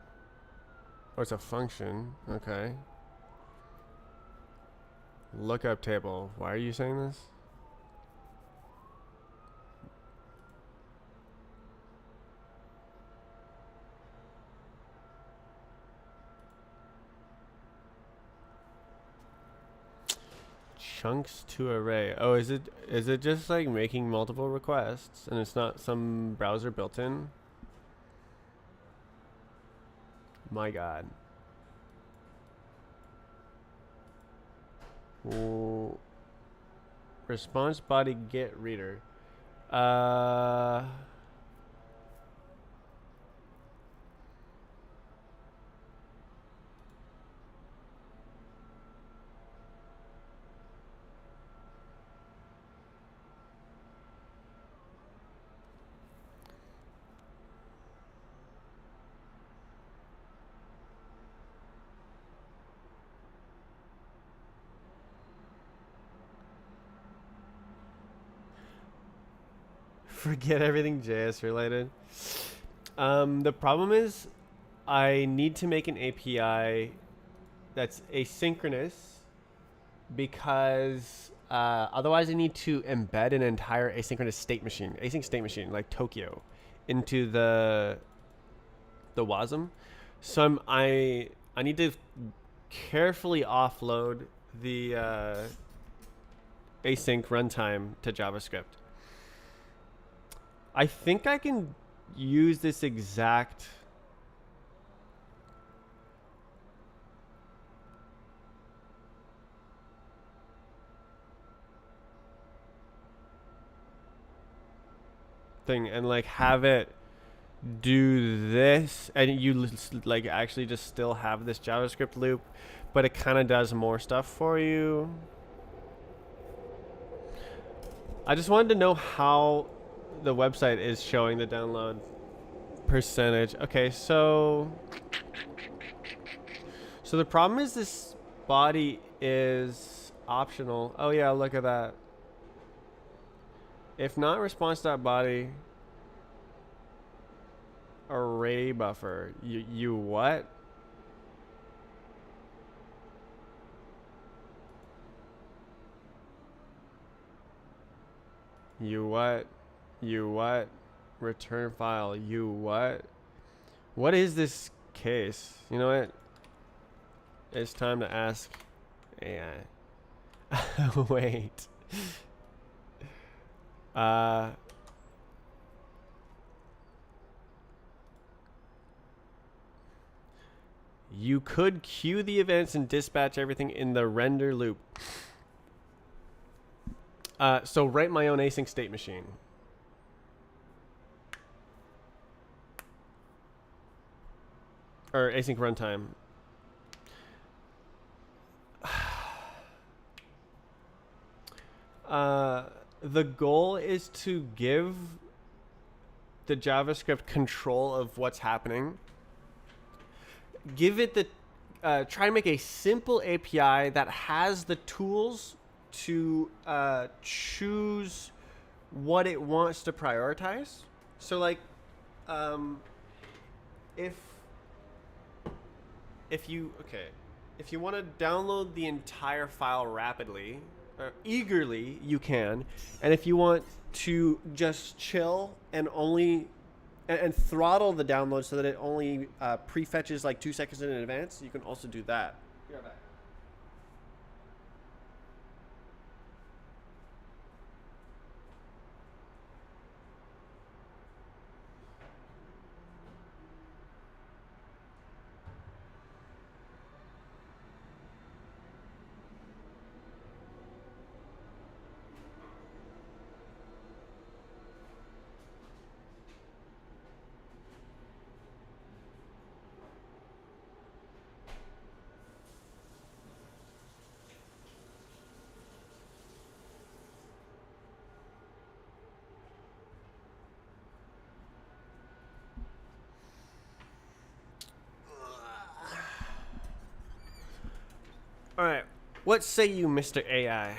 it's a function. Okay. Lookup table. Why are you saying this? Chunks to array. Oh, is it just like making multiple requests and it's not some browser built in? My God. Ooh. Response body get reader. Forget everything JS related. The problem is I need to make an API that's asynchronous because otherwise I need to embed an entire asynchronous async state machine like Tokyo into the WASM. So I need to carefully offload the async runtime to JavaScript. I think I can use this exact thing and like have it do this, and you like actually just still have this JavaScript loop, but it kind of does more stuff for you. I just wanted to know how the website is showing the download percentage. Okay, so the problem is this body is optional. Oh yeah, look at that. If not response.body array buffer, you what? You what? You what? Return file. You what? What is this case? You know what? It's time to ask AI. Wait. You could queue the events and dispatch everything in the render loop. So write my own async state machine. Or async runtime. The goal is to give the JavaScript control of what's happening. Give it the try to make a simple API that has the tools to choose what it wants to prioritize. So like if you want to download the entire file rapidly or eagerly, you can. And if you want to just chill and only and throttle the download so that it only prefetches like 2 seconds in advance, you can also do that. Be right back. What say you, Mr. AI?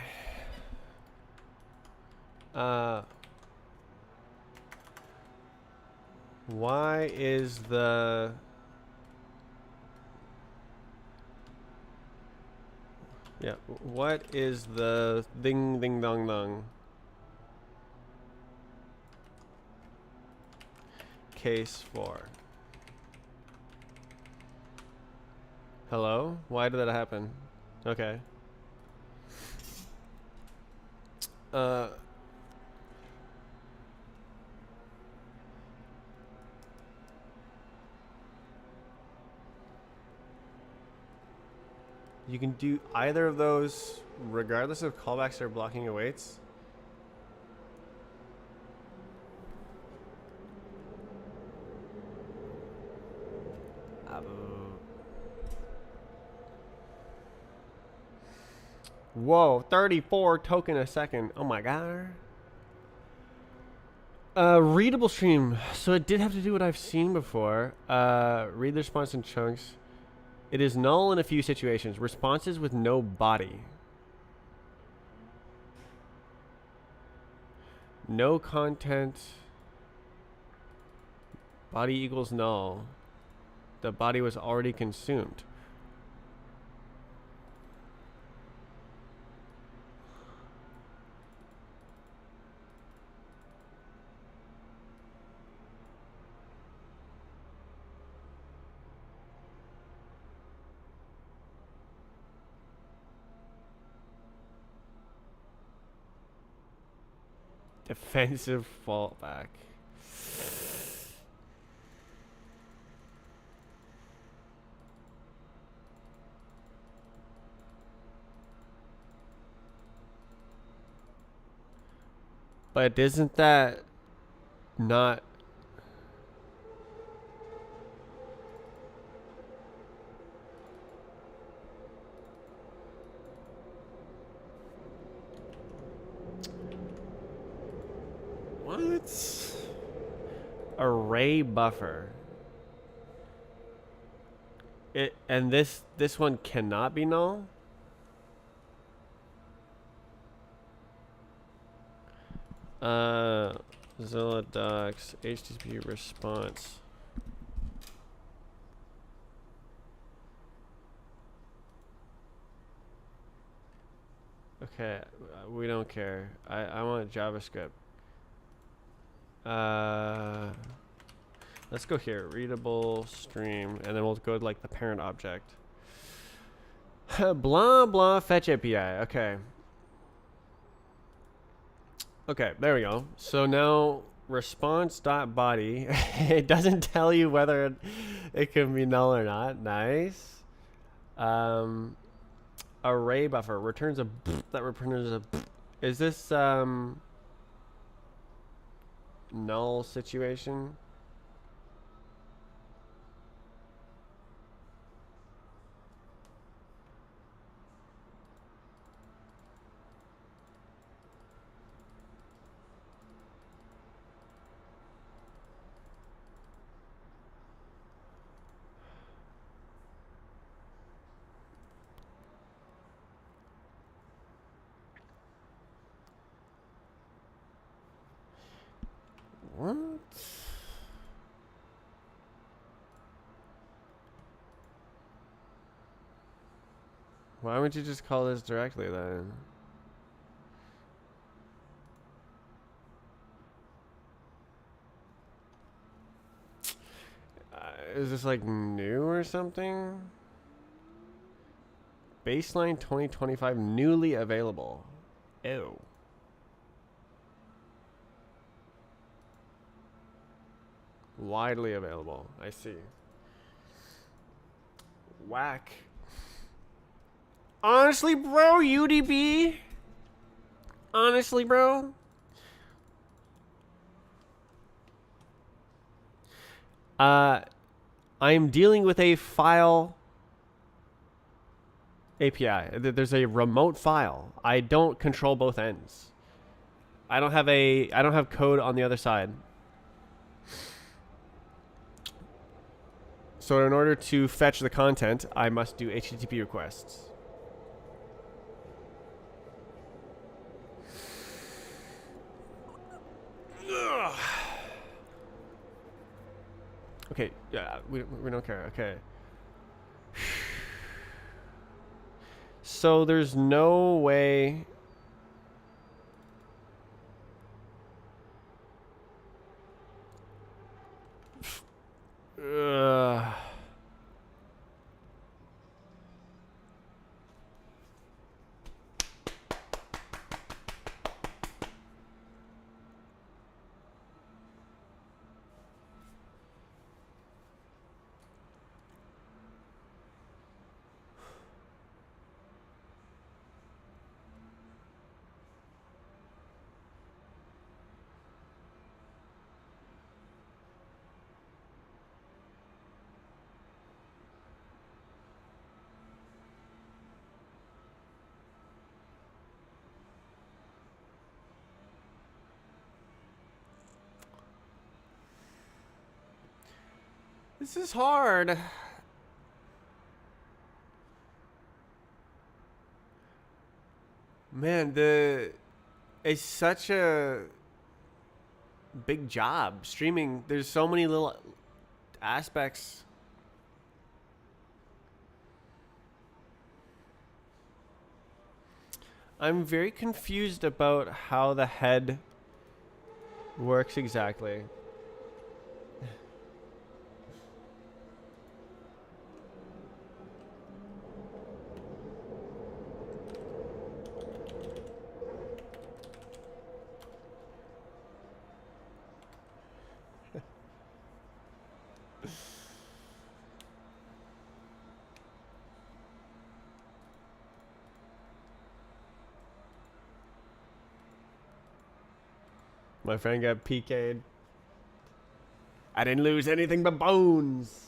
Why is the... Yeah, what is the ding ding dong dong case for? Hello? Why did that happen? Okay. You can do either of those regardless of callbacks or blocking awaits. Whoa, 34 token a second. Oh my god. Readable stream. So it did have to do what I've seen before. Read the response in chunks. It is null in a few situations. Responses with no body. No content. Body equals null. The body was already consumed. Defensive fallback. But isn't that not... What? Array buffer. And this one cannot be null? Zilla docs HTTP response. Okay, we don't care. I want JavaScript. Let's go here, readable stream, and then we'll go to like the parent object. Blah blah fetch API. Okay. Okay, there we go. So now response.body, it doesn't tell you whether it can be null or not. Nice. Array buffer returns a that returns a. Is this null situation? What? Why would you just call this directly then? Is this like new or something? Baseline 2025 newly available. Ew. Widely available. I see. Whack. Honestly, bro, UDB? Honestly, bro? I am dealing with a file API. There's a remote file. I don't control both ends. I don't have code on the other side. So in order to fetch the content, I must do HTTP requests. Okay, yeah, we don't care. Okay. So there's no way. Ugh. This is hard. Man, it's such a big job streaming. There's so many little aspects. I'm very confused about how the head works exactly. My friend got PK'd. I didn't lose anything but bones.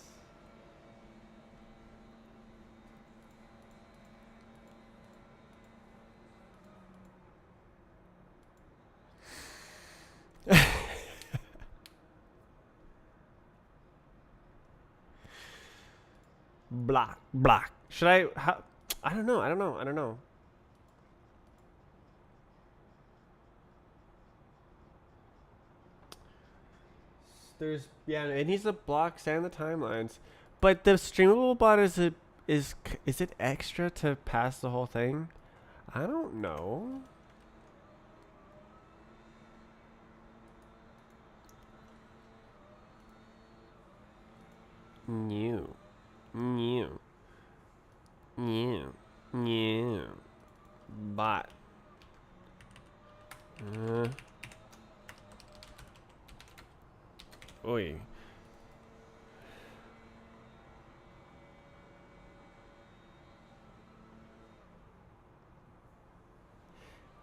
Block, block. Should I? How, I don't know. I don't know. I don't know. There's it needs the blocks and the timelines, but the streamable bot is it extra to pass the whole thing? I don't know. New, new, new, bot. Oi.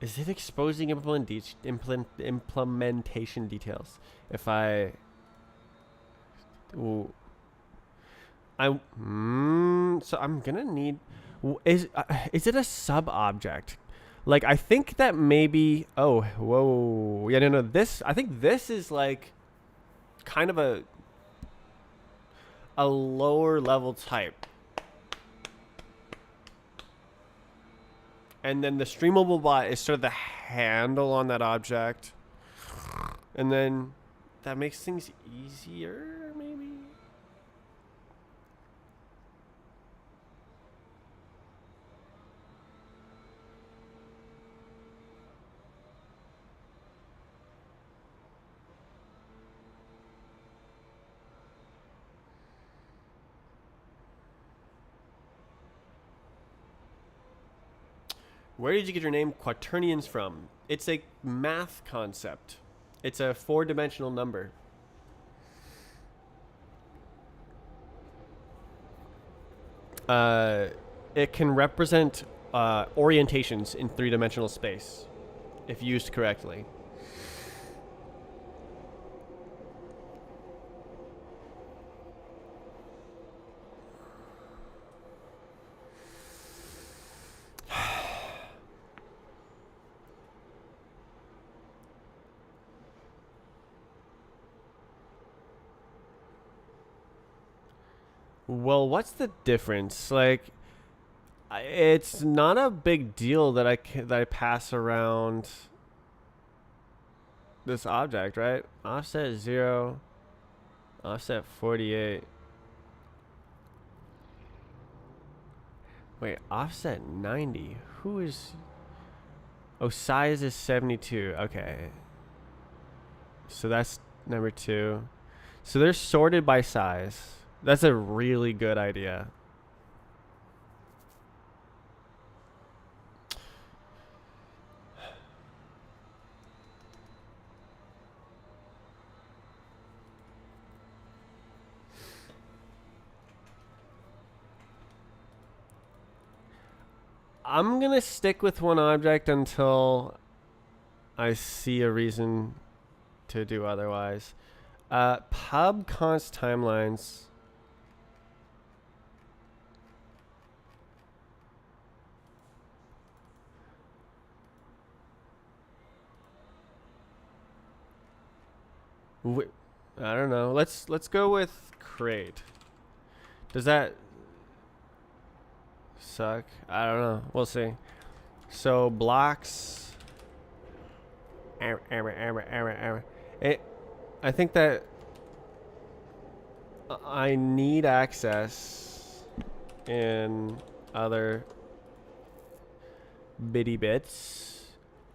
Is it exposing implementation details? If I... Ooh. So I'm gonna need... Is it a sub-object? Like, I think that maybe... Oh, whoa. Yeah, no. I think this is like... kind of a lower level type. And then the streamable bot is sort of the handle on that object. And then that makes things easier, maybe? Where did you get your name quaternions from? It's a math concept. It's a 4-dimensional number. It can represent orientations in 3-dimensional space if used correctly. Well, what's the difference? Like, it's not a big deal that I pass around this object, right? Offset 0. Offset 48. Wait, offset 90. Who is... Oh, size is 72. Okay. So that's number 2. So they're sorted by size. That's a really good idea. I'm gonna stick with one object until I see a reason to do otherwise. Pub const timelines. I don't know. Let's go with crate. Does that suck? I don't know. We'll see. So blocks. Error. I think that I need access in other bitty bits,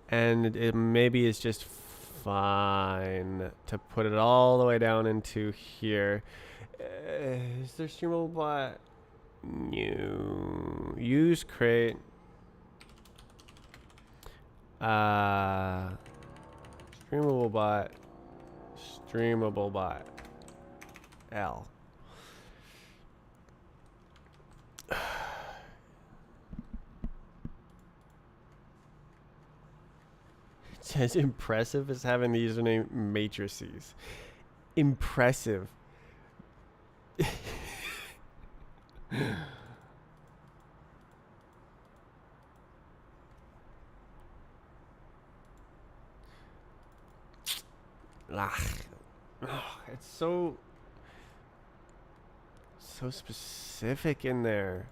and it maybe is just fine to put it all the way down into here. Is there StreamableBot? New use crate. StreamableBot. StreamableBot. L. It's as impressive as having the username matrices. Impressive. It's so specific in there.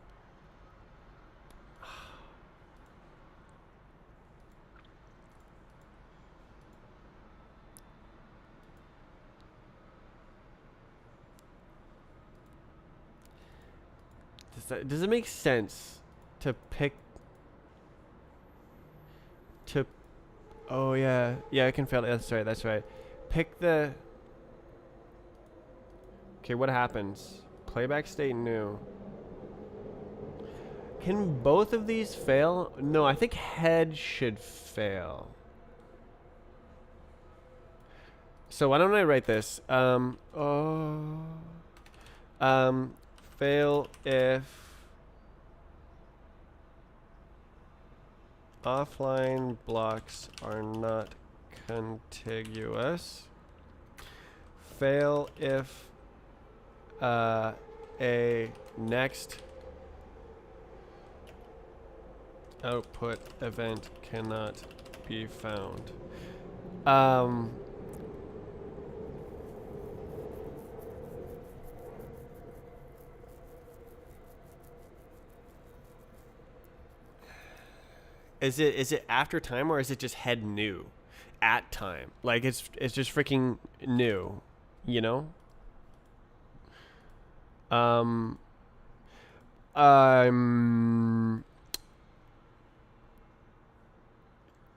Does it make sense to pick to... Oh yeah, I can fail. That's right. Pick the... Okay, what happens? Playback state new. Can both of these fail? No, I think head should fail. So why don't I write this? Fail if offline blocks are not contiguous. Fail if a next output event cannot be found. Is it after time, or is it just head new at time? Like it's just freaking new, you know? And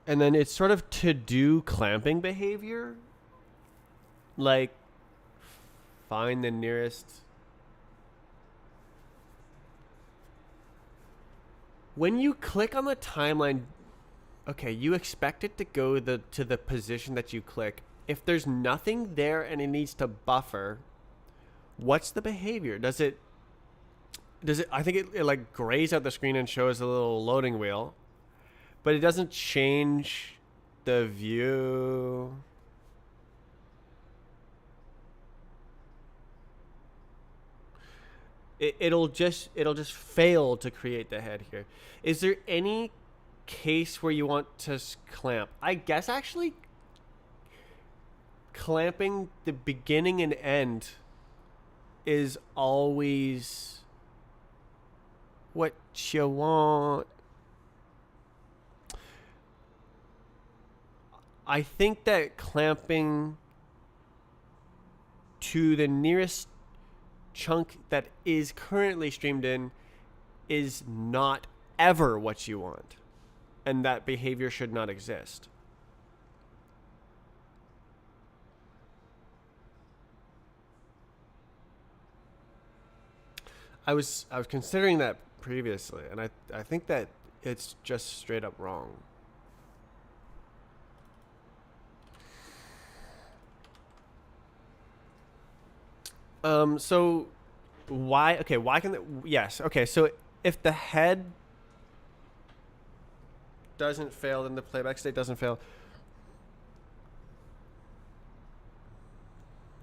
then it's sort of to-do clamping behavior. Like, find the nearest... When you click on the timeline, okay, you expect it to go to the position that you click. If there's nothing there and it needs to buffer, what's the behavior? Does it I think it like grays out the screen and shows a little loading wheel, but it doesn't change the view. It'll just fail to create the head here. Is there any case where you want to clamp? I guess actually clamping the beginning and end is always what you want. I think that clamping to the nearest chunk that is currently streamed in is not ever what you want, and that behavior should not exist. I was considering that previously, and I think that it's just straight up wrong. So why? Okay, why can yes? Okay, so if the head doesn't fail, then the playback state doesn't fail.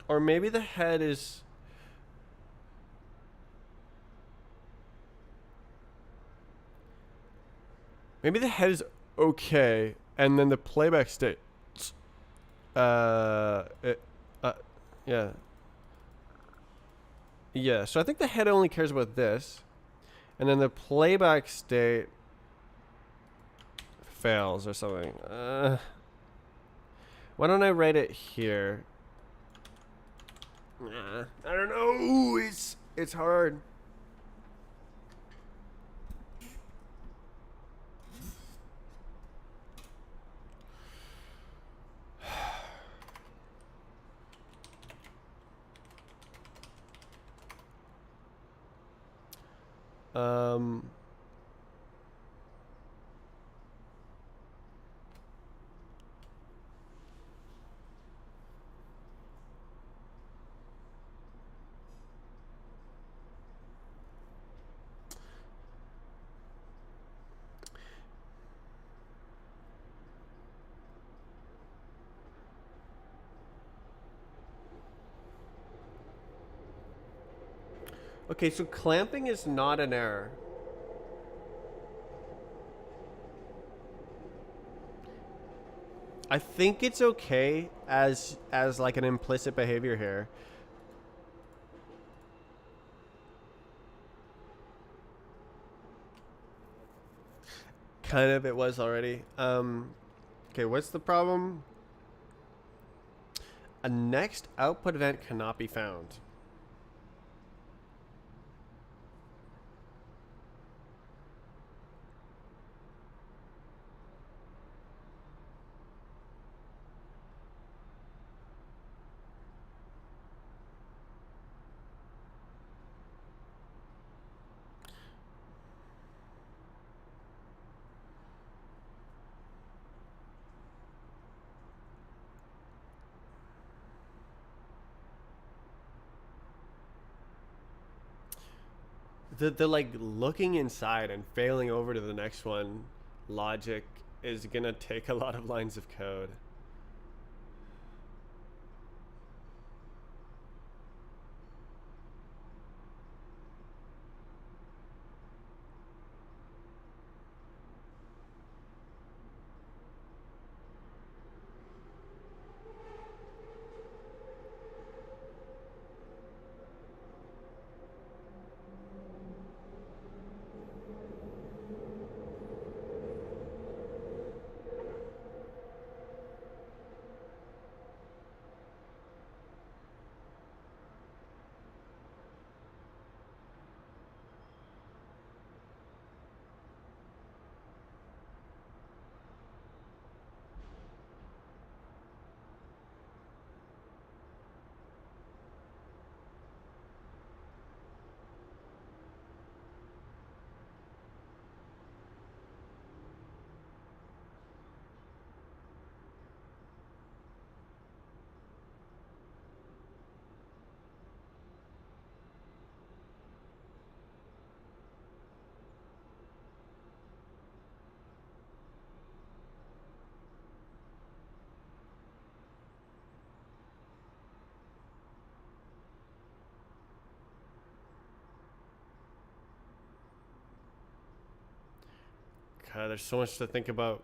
Or maybe the head is. Maybe the head is okay, and then the playback state. Yeah. Yeah, so I think the head only cares about this, and then the playback state fails or something. Why don't I write it here? I don't know. It's hard. Okay, so clamping is not an error. I think it's okay as like an implicit behavior here. Kind of, it was already. Okay, what's the problem? A next output event cannot be found. The like looking inside and failing over to the next one logic is gonna take a lot of lines of code. God, there's so much to think about.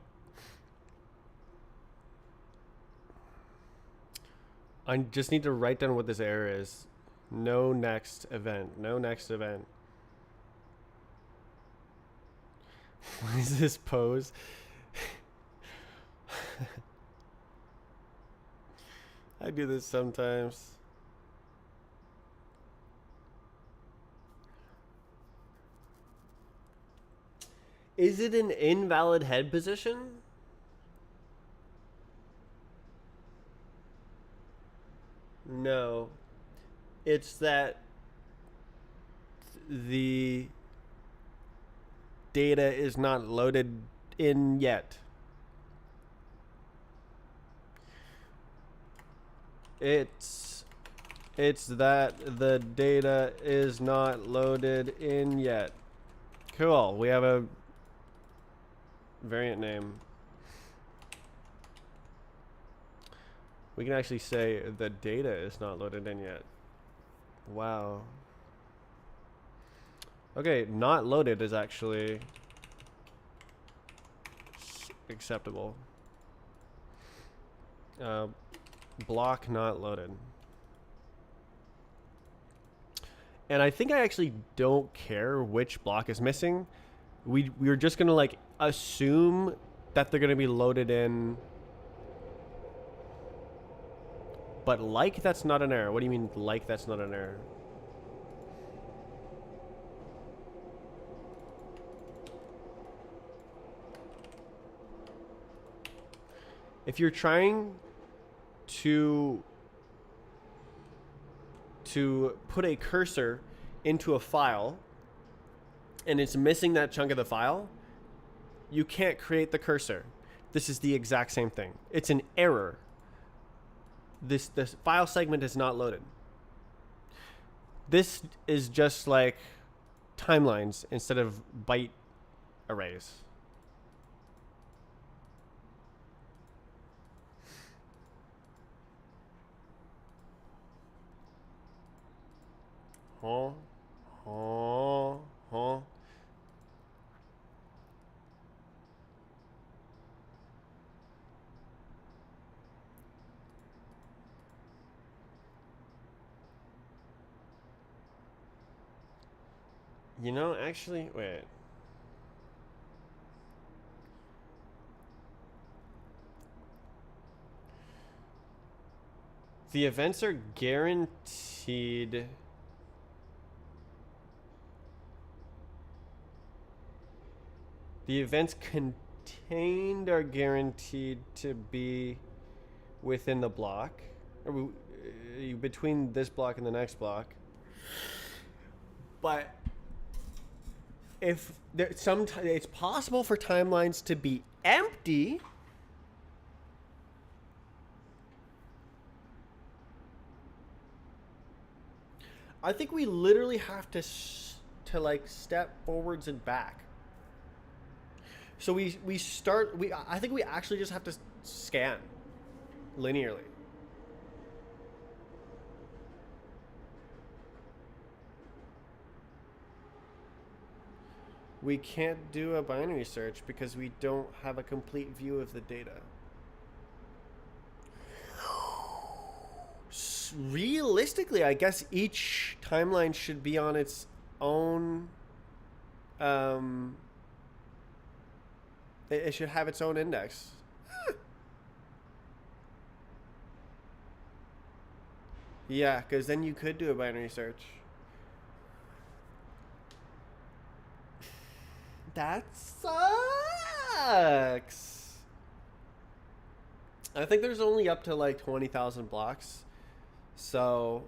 I just need to write down what this error is. No next event. No next event. What is this pose? I do this sometimes. Is it an invalid head position? No. It's that the data is not loaded in yet. It's that the data is not loaded in yet. Cool. We have a variant name. We can actually say the data is not loaded in yet. Wow. Okay, not loaded is actually acceptable. Block not loaded. And I think I actually don't care which block is missing. We're just gonna like assume that they're gonna be loaded in. But like that's not an error. What do you mean like that's not an error? If you're trying to put a cursor into a file and it's missing that chunk of the file, you can't create the cursor. This is the exact same thing. It's an error. This file segment is not loaded. This is just like timelines instead of byte arrays. Huh? Huh? Huh? You know, actually, wait. The events are guaranteed. The events contained are guaranteed to be within the block, or between this block and the next block. But if there, sometimes it's possible for timelines to be empty. I think we literally have to like step forwards and back. So we start. I think we actually just have to scan linearly. We can't do a binary search because we don't have a complete view of the data. Realistically, I guess each timeline should be on its own. It should have its own index. Yeah, because then you could do a binary search. That sucks. I think there's only up to like 20,000 blocks. So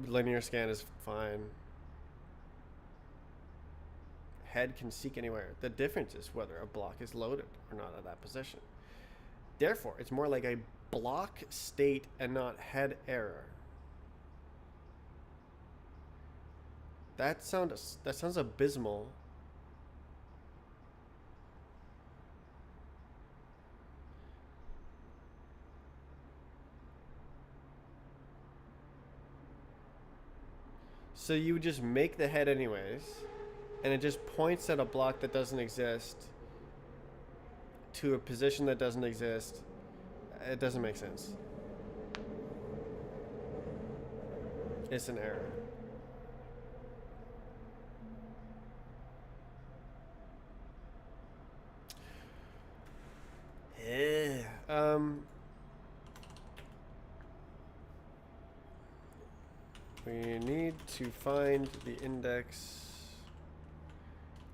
linear scan is fine. Head can seek anywhere. The difference is whether a block is loaded or not at that position. Therefore, it's more like a block state and not head error. That sounds abysmal. So you would just make the head anyways, and it just points at a block that doesn't exist to a position that doesn't exist. It doesn't make sense. It's an error. We need to find the index.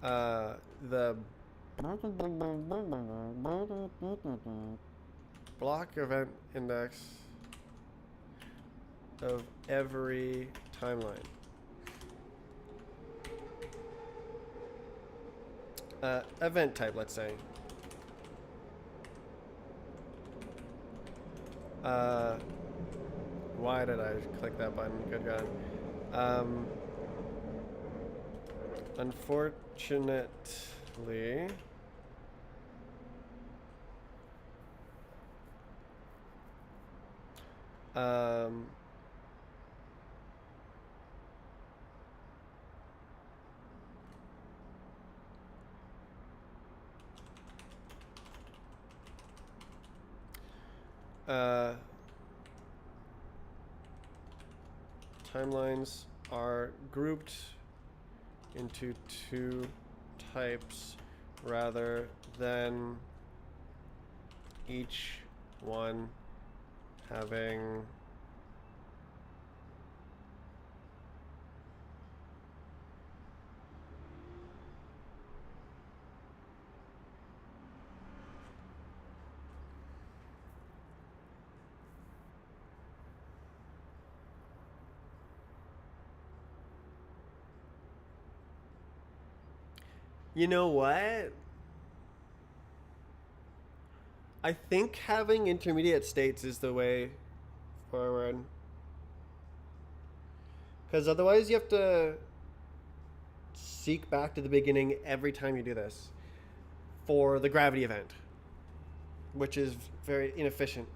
the block event index of every timeline. Event type, let's say. Why did I click that button? Good God. Unfortunately, timelines are grouped into two types rather than each one having You know what? I think having intermediate states is the way forward. Because otherwise you have to seek back to the beginning every time you do this for the gravity event, which is very inefficient.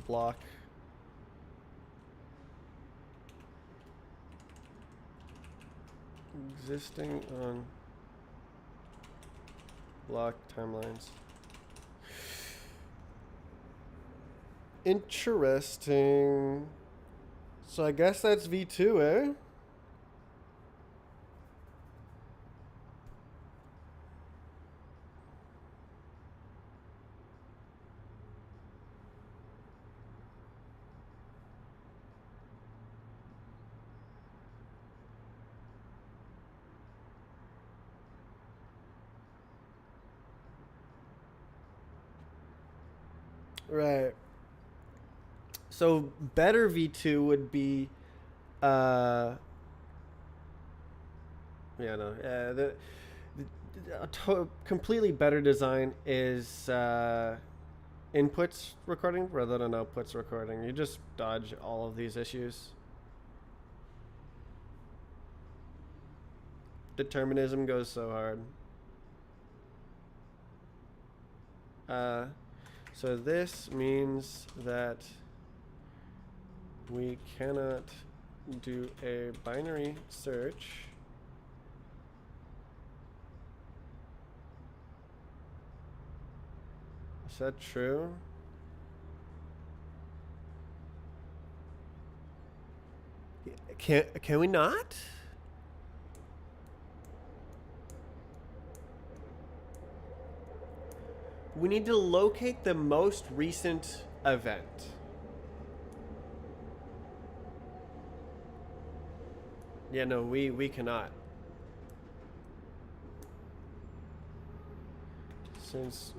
Block existing on block timelines. Interesting. So I guess that's V2, eh? Right. So better V2 would be, uh, yeah, no, completely better design is inputs recording rather than outputs recording. You just dodge all of these issues. Determinism goes so hard. So this means that we cannot do a binary search Is that true? Can we not? We need to locate the most recent event. Yeah, no, we cannot. Since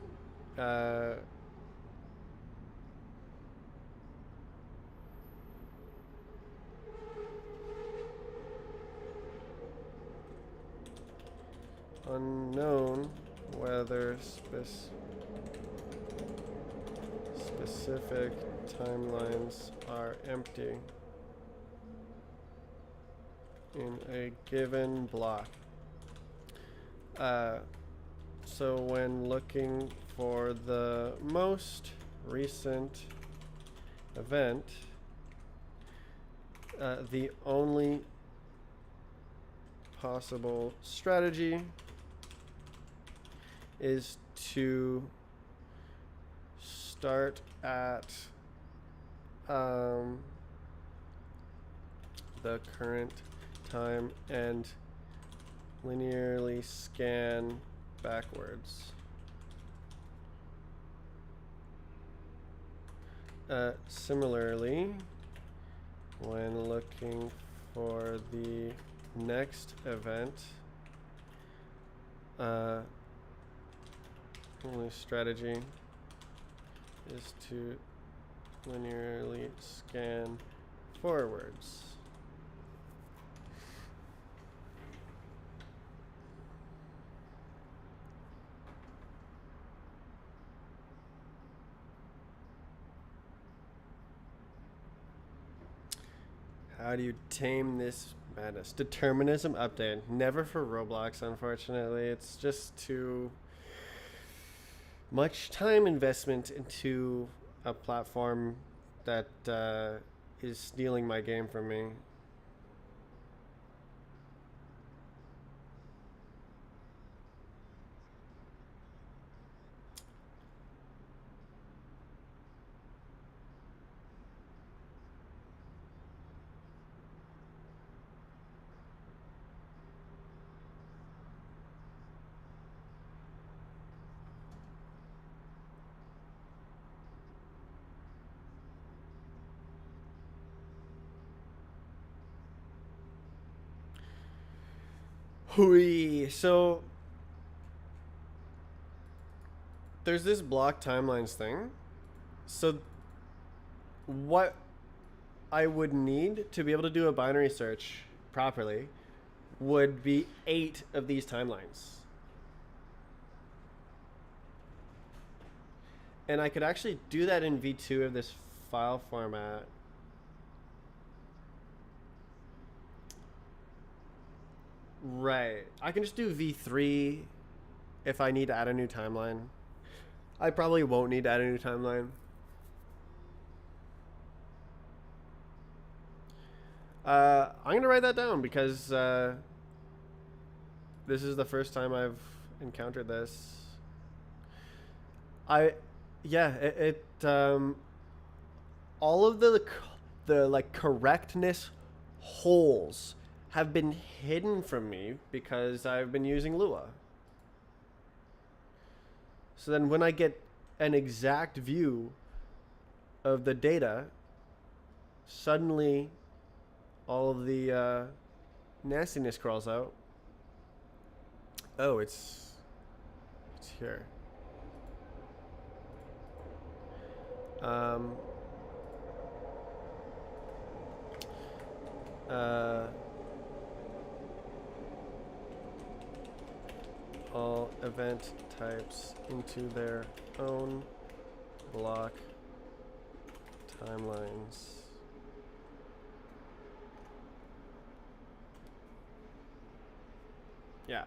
unknown whether specific timelines are empty in a given block. So when looking for the most recent event, the only possible strategy is to start at the current time and linearly scan backwards. Similarly, when looking for the next event, only strategy is to linearly scan forwards. How do you tame this madness? Determinism update. Never for Roblox, unfortunately. It's just too much time investment into a platform that is stealing my game from me. Hui. So there's this block timelines thing. So what I would need to be able to do a binary search properly would be 8 of these timelines. And I could actually do that in V2 of this file format. Right. I can just do V3 if I need to add a new timeline. I probably won't need to add a new timeline. I'm going to write that down because this is the first time I've encountered this. All of the like correctness holes have been hidden from me because I've been using Lua. So then when I get an exact view of the data, suddenly all of the nastiness crawls out. Oh, it's here. All event types into their own block timelines. Yeah.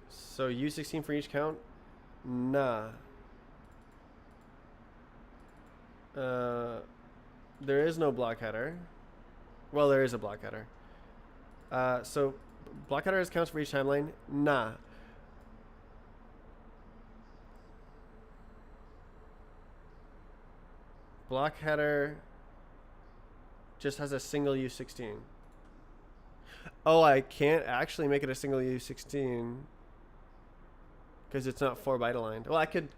So U16 for each count? Nah. There is no block header. Well, there is a block header. So block header has counts for each timeline? Nah. Block header just has a single U16. Oh, I can't actually make it a single U16 because it's not 4 byte aligned. Well, I could.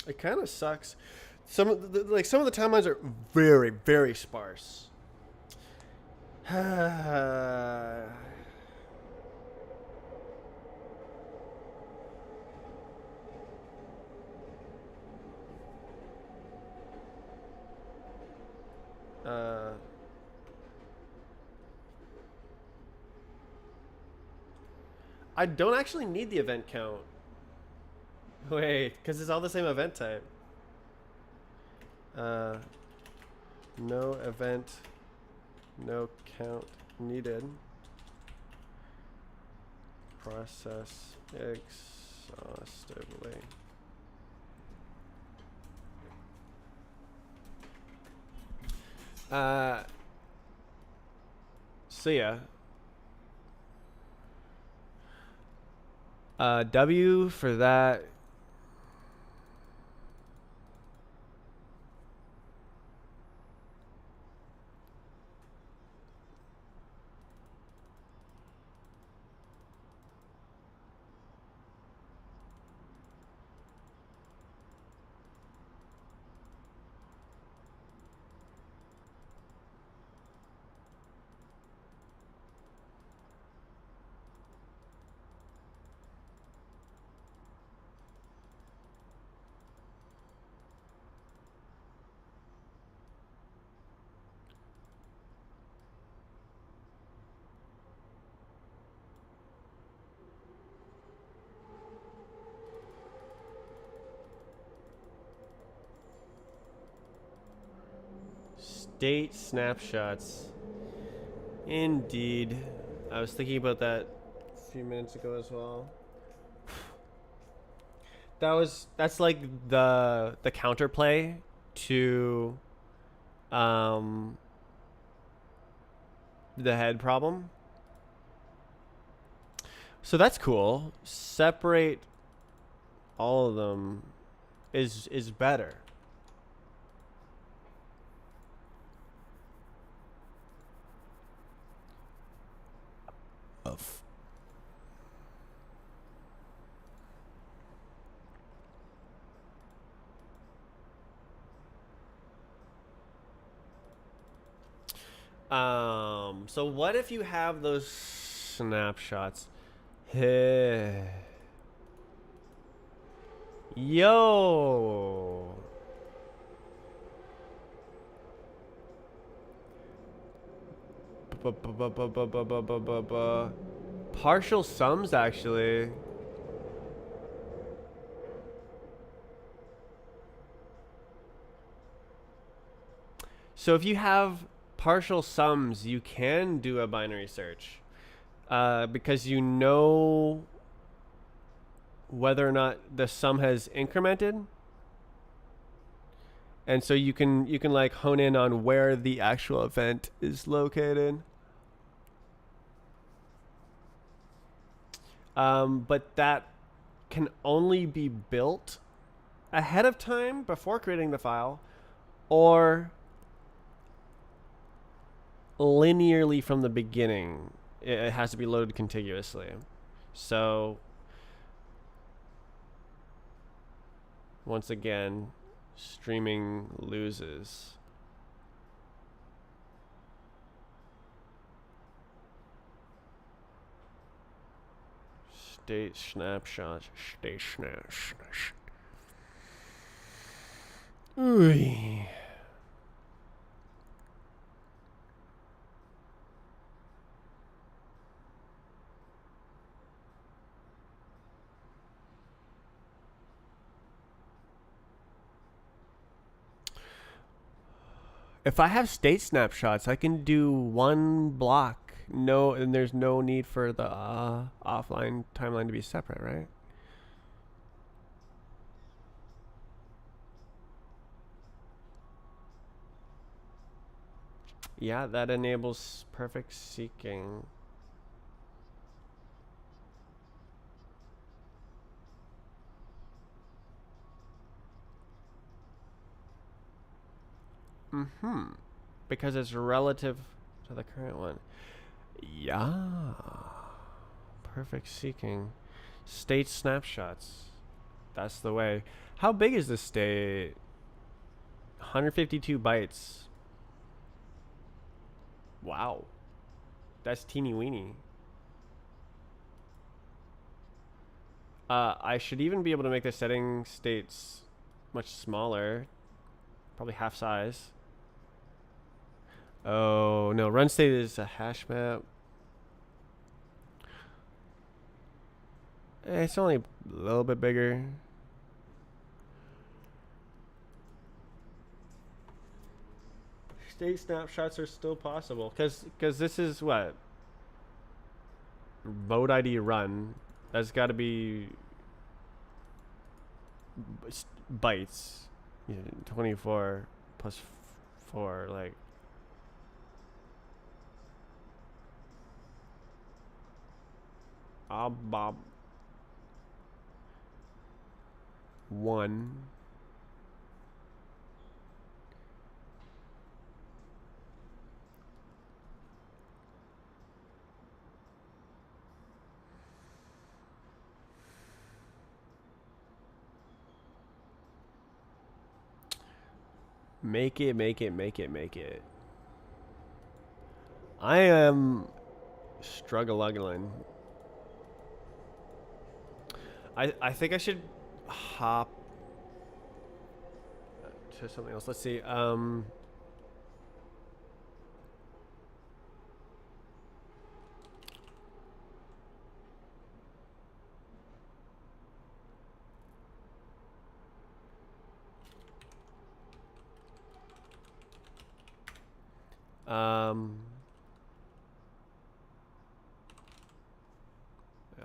It kind of sucks. Some of the timelines are very, very sparse. I don't actually need the event count. Wait, because it's all the same event type. No event, no count needed. Process exhaustively. See ya. W for that. State snapshots. Indeed. I was thinking about that a few minutes ago as well. That's like the counterplay to the head problem. So that's cool. Separate all of them is better. Of so what if you have those snapshots? Yo. Partial sums, actually. So if you have partial sums, you can do a binary search because you know whether or not the sum has incremented, and so you can like hone in on where the actual event is located. But that can only be built ahead of time before creating the file, or linearly from the beginning. It has to be loaded contiguously. So once again, streaming loses. State snapshot. State snapshot. Ooh. If I have state snapshots, I can do one block. No, and there's no need for the offline timeline to be separate, right? Yeah, that enables perfect seeking. Because it's relative to the current one. Yeah. Perfect seeking. State snapshots. That's the way. How big is this state? 152 bytes. Wow. That's teeny weeny. I should even be able to make the setting states much smaller. Probably half size. Oh, no. Run state is a hash map. It's only a little bit bigger. state snapshots are still possible because this is what vote ID run. That's got to be bytes. Yeah, 24 plus 4, like. Bob 1. Make it, make it, make it, make it. I am struggling. I think I should hop to something else. Let's see. I'm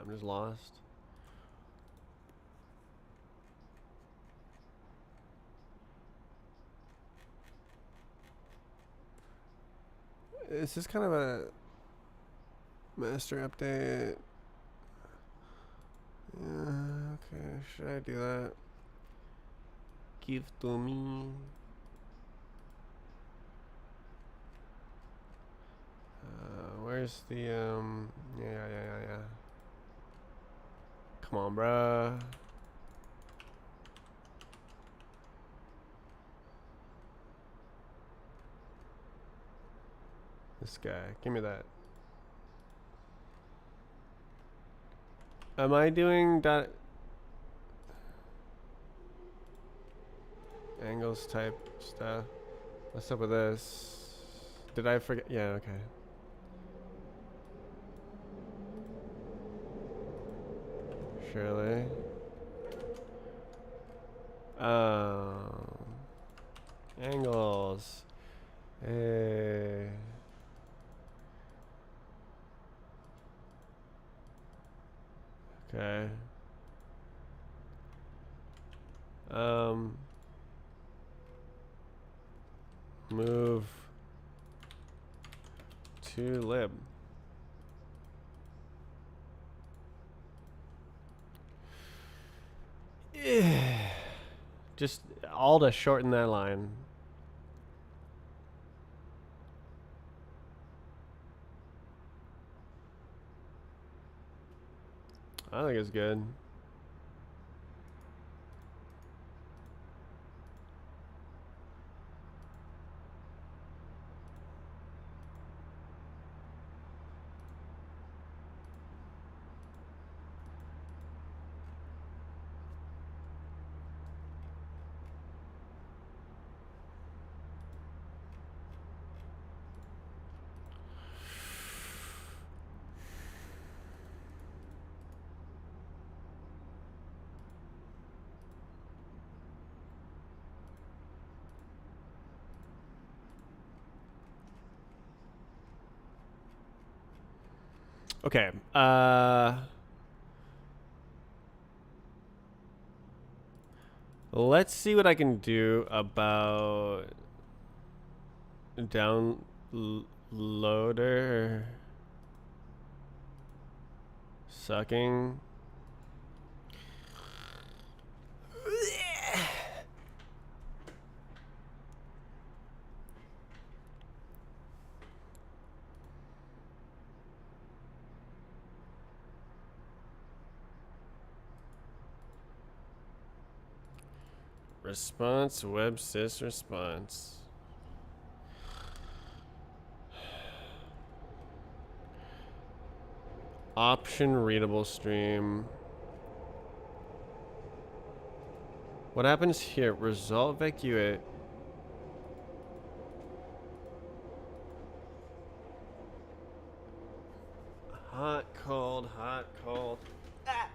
just lost. Is this kind of a master update? Yeah, okay, should I do that? Give to me. Where's the yeah. Come on, bruh. This guy, give me that. Am I doing that angles type stuff? What's up with this? Did I forget? Yeah, okay. Surely. Angles. Hey. Okay. Move to lib. Just all to shorten that line. I think it's good. Okay. Let's see what I can do about downloader sucking. Response, web sys response. Option readable stream. What happens here? Result evacuate. Hot, cold, hot, cold. Ah.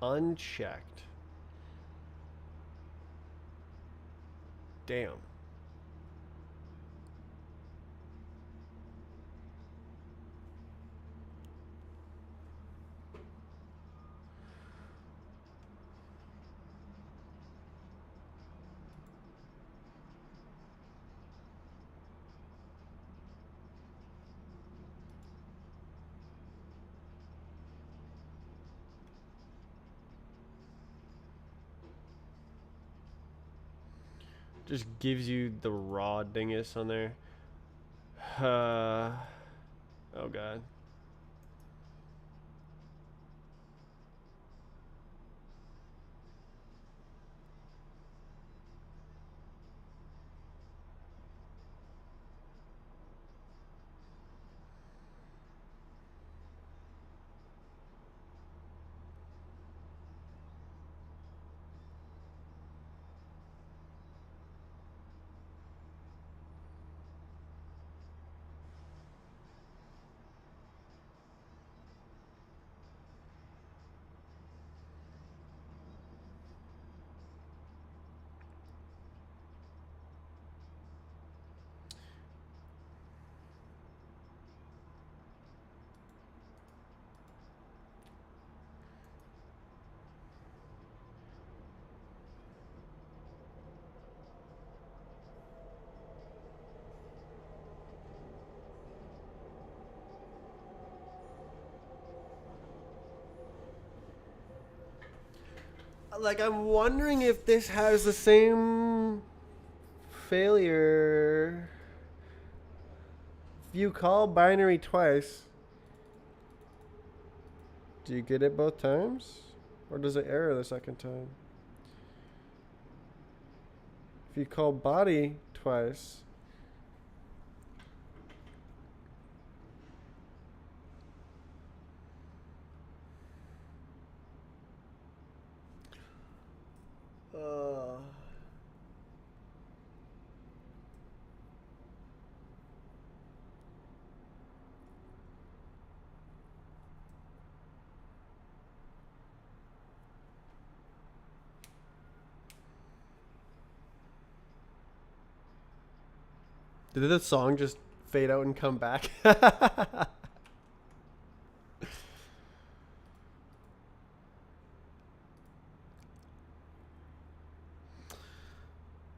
unchecked. Damn. Just gives you the raw dingus on there. Oh god. Like, I'm wondering if this has the same failure. If you call binary twice, do you get it both times? Or does it error the second time? If you call body twice, did the song just fade out and come back?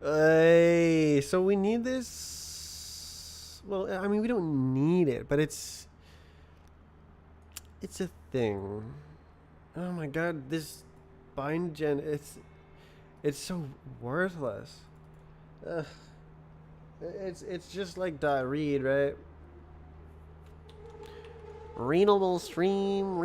Hey, so we need this. Well, I mean, we don't need it, but it's a thing. Oh my god, this bind gen, it's so worthless. Ugh. It's just like .read, right? Readable stream.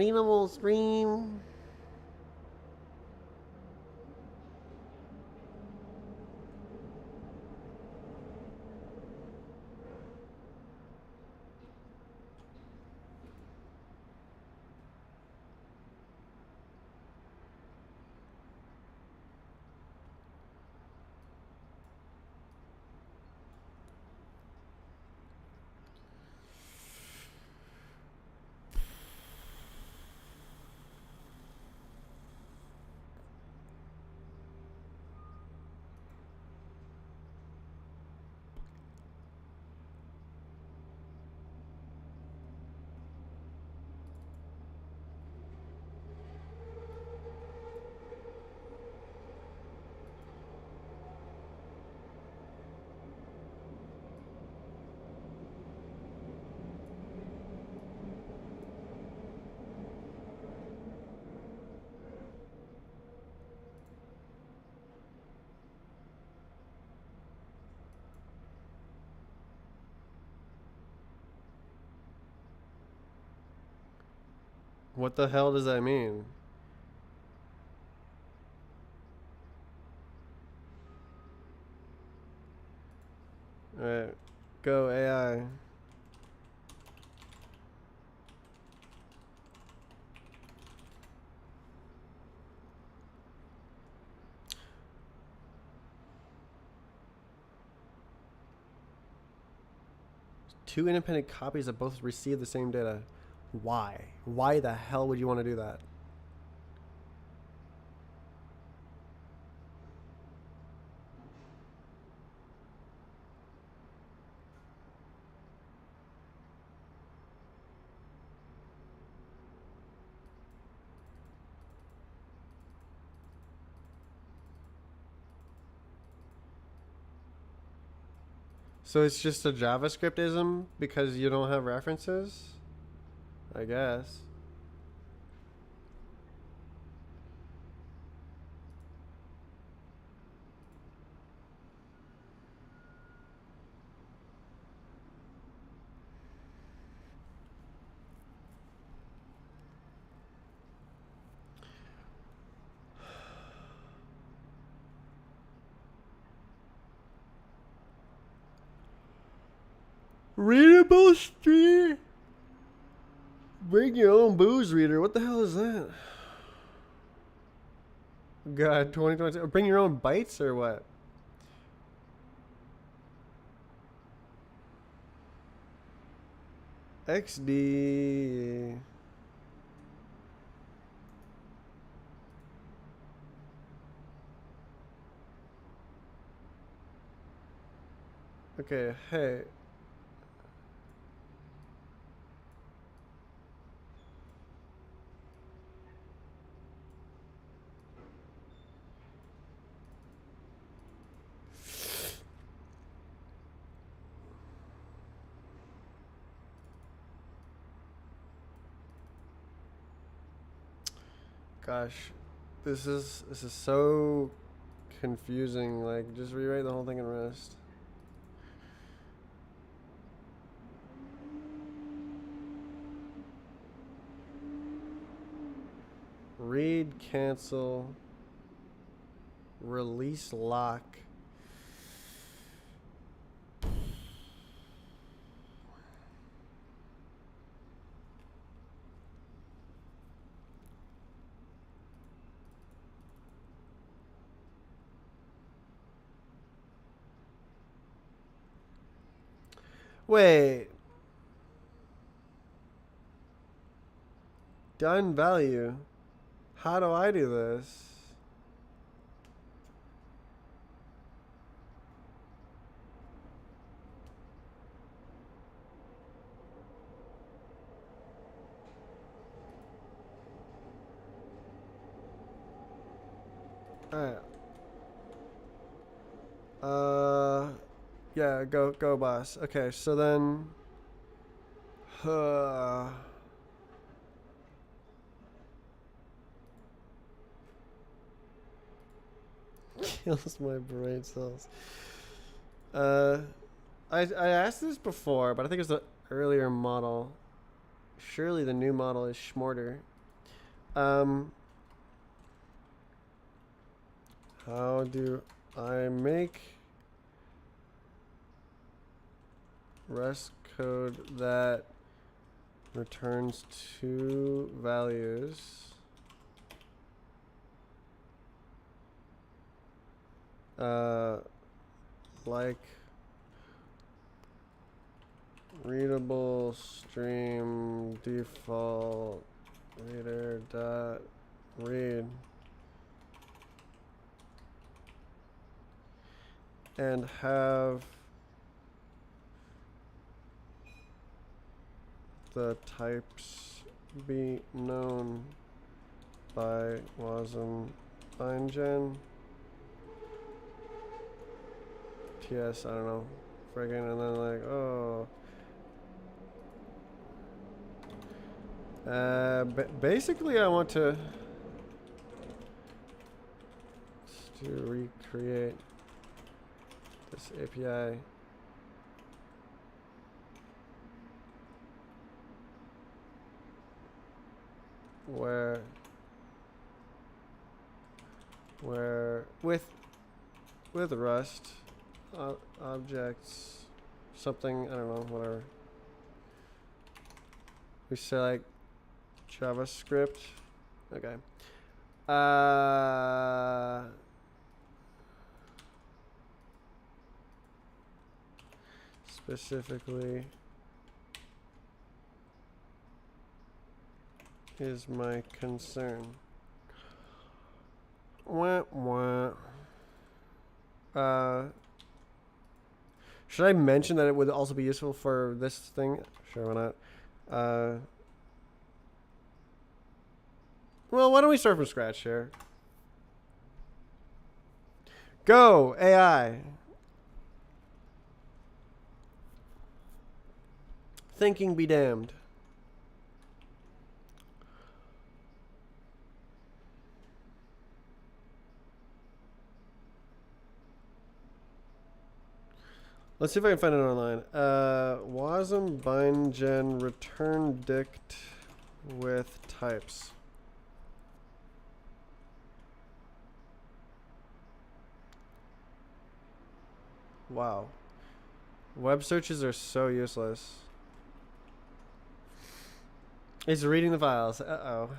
What the hell does that mean? Alright, go AI. Two independent copies that both receive the same data. Why? Why the hell would you want to do that? So it's just a JavaScript-ism because you don't have references? I guess. Readable street. Bring your own booze reader. What the hell is that? God, 2020. Bring your own bites or what? XD. Okay, hey. Gosh, this is so confusing. Like, just rewrite the whole thing in Rust. Read, cancel, release lock. Wait. Done value. How do I do this? Alright. Yeah, go boss. Okay, so then kills my brain cells. I asked this before, but I think it's the earlier model. Surely the new model is shorter. How do I make Rust code that returns two values? Like readable stream default reader dot read and have the types be known by wasm bindgen ts, I don't know, friggin', and then like, basically I want to recreate this API. Where with Rust objects something, I don't know, whatever. We say like JavaScript. Okay. Specifically is my concern. Wah, wah. Should I mention that it would also be useful for this thing? Sure, why not? Well, why don't we start from scratch here? Go, AI. Thinking be damned. Let's see if I can find it online. Wasm bindgen return dict with types. Wow. Web searches are so useless. It's reading the files. Uh-oh.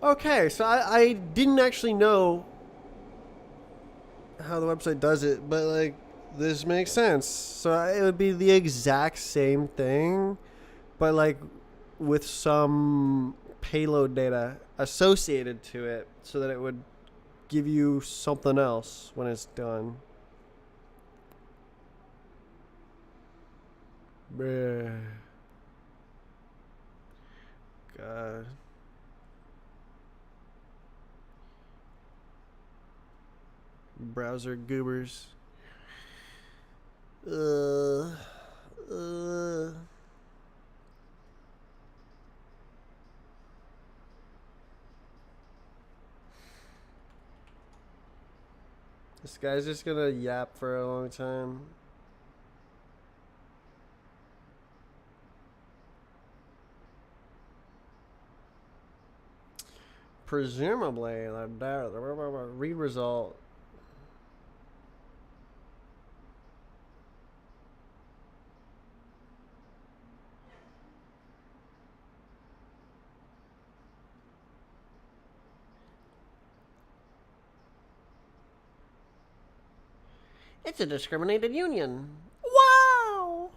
Okay, so I didn't actually know how the website does it, but like this makes sense. So it would be the exact same thing, but like with some payload data associated to it so that it would give you something else when it's done. Bruh. God. Browser goobers. Uh. This guy's just gonna yap for a long time. Presumably, read result. It's a discriminated union. Wow!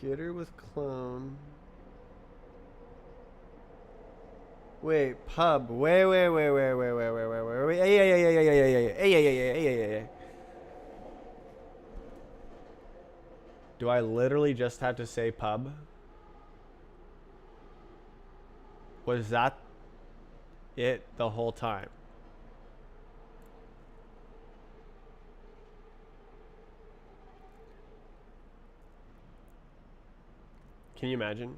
Get her with clone. Wait, pub. Wait. Yeah. Do I literally just have to say pub? Was that it the whole time? Can you imagine?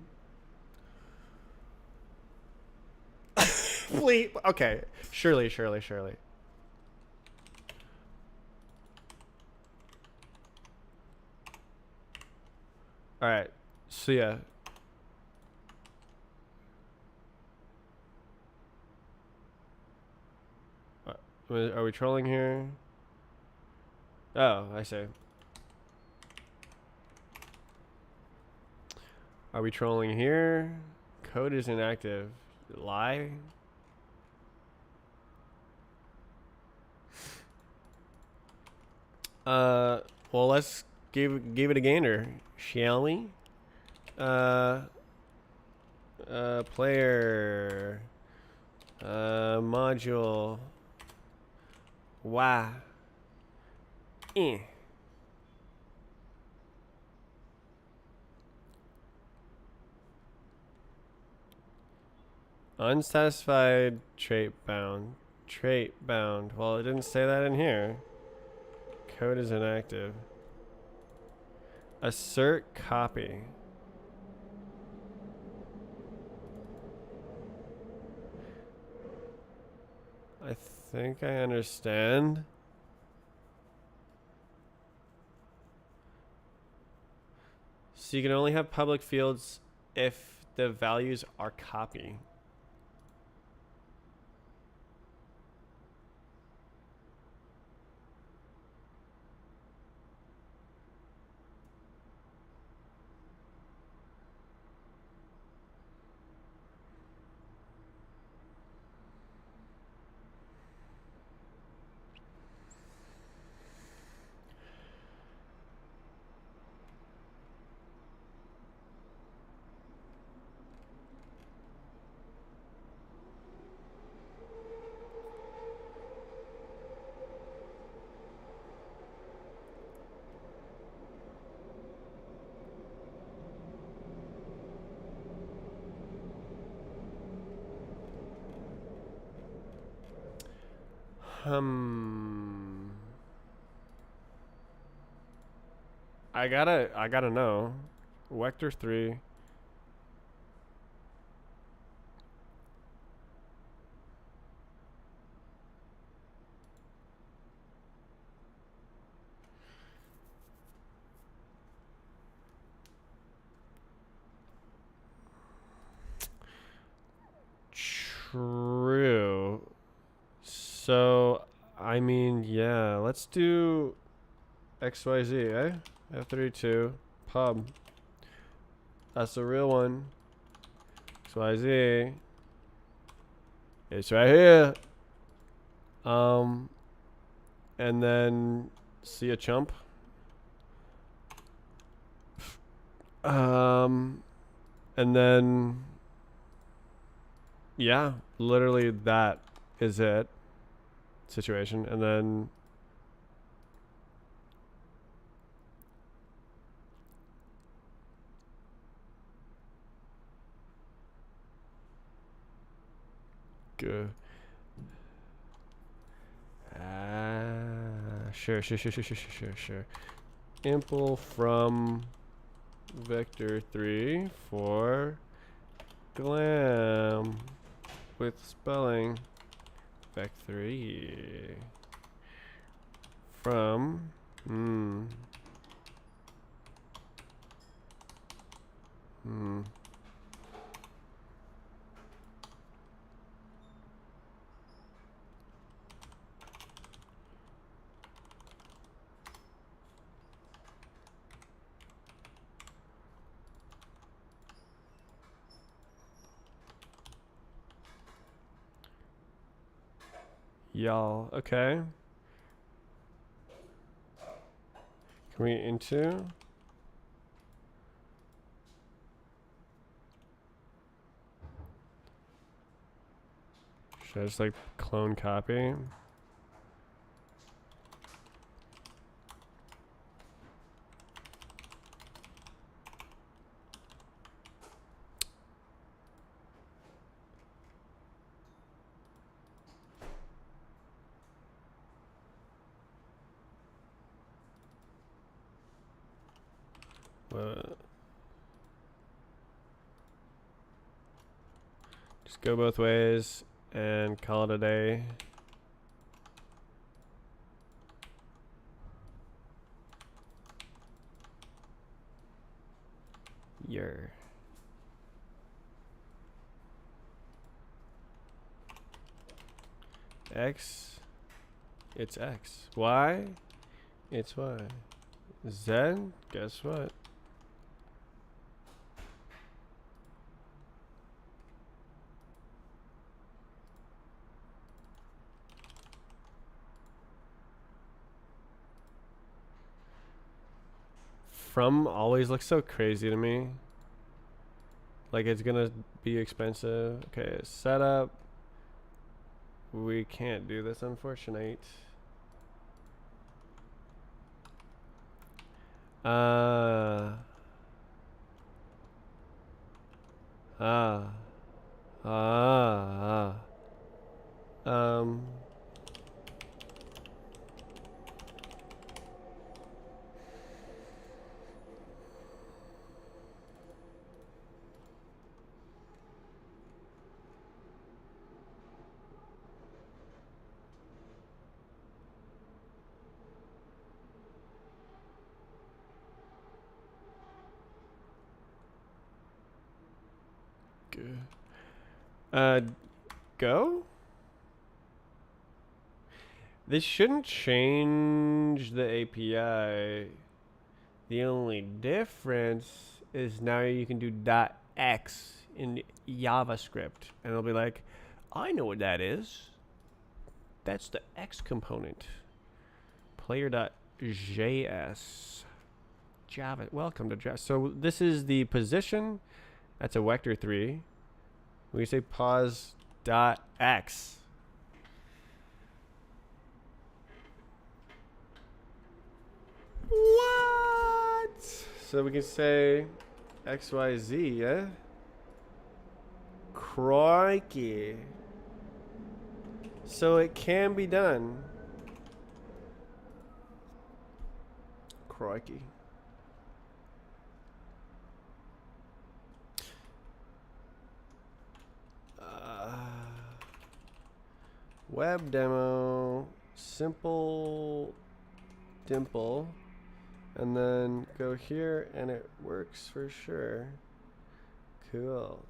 Please. Okay. Surely. All right. So yeah. Are we trolling here? Oh, I see. Are we trolling here? Code is inactive. Lie? Well, let's give it a gander, shall we? Player. Module. Wow. Unsatisfied trait bound. Trait bound. Well, it didn't say that in here. Code is inactive. Assert copy. I think I understand. So you can only have public fields if the values are copy. I gotta know. Vector 3. True. So, I mean, yeah, let's do XYZ, eh? F32, pub. That's the real one. XYZ. It's right here. And then see a chump. And then, yeah, literally that is it. Situation. And then good. Sure. Ample from vector 3 for glam with spelling vec 3 from y'all. Okay. Can we into? Should I just like clone copy? Just go both ways and call it a day. Yer. X, it's X. Y, it's Y. Z, guess what? From always looks so crazy to me. Like it's gonna be expensive. Okay, setup. We can't do this, unfortunate. Go? This shouldn't change the API. The only difference is now you can do .x in JavaScript. And it'll be like, I know what that is. That's the X component. Player.js. Java. Welcome to Java. So this is the position. That's a vector 3. We say pause.x. What? So we can say XYZ, yeah? Crikey. So it can be done. Crikey. Web demo, simple dimple, and then go here and it works for sure. Cool.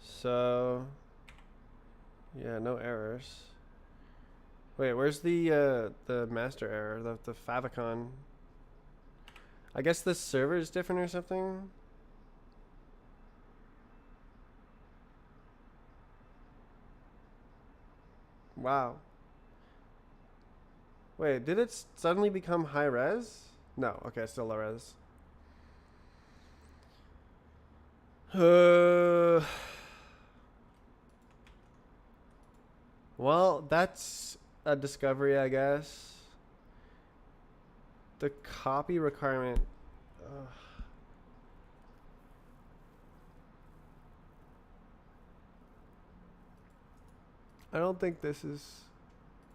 So, yeah, no errors. Wait, where's the master error, the favicon? I guess the server is different or something? Wow. Wait, did it suddenly become high res? No, okay, still low res. Well, that's a discovery, I guess. The copy requirement. I don't think this is.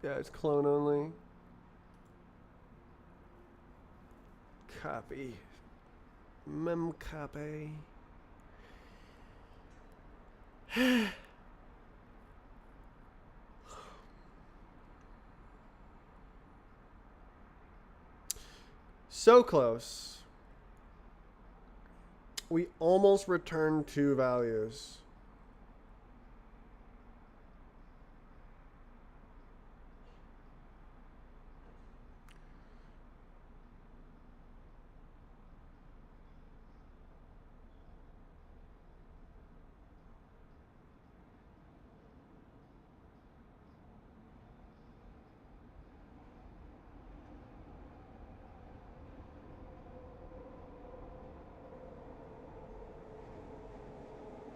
Yeah, it's clone only. Copy. Mem copy. So close. We almost returned 2 values.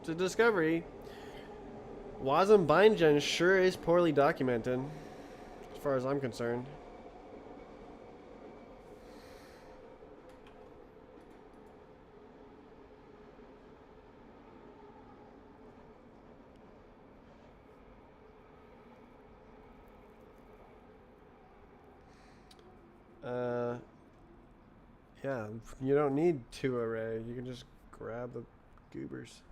It's a discovery. Wasm Bindgen sure is poorly documented, as far as I'm concerned. Yeah, you don't need 2 array. You can just grab the goobers.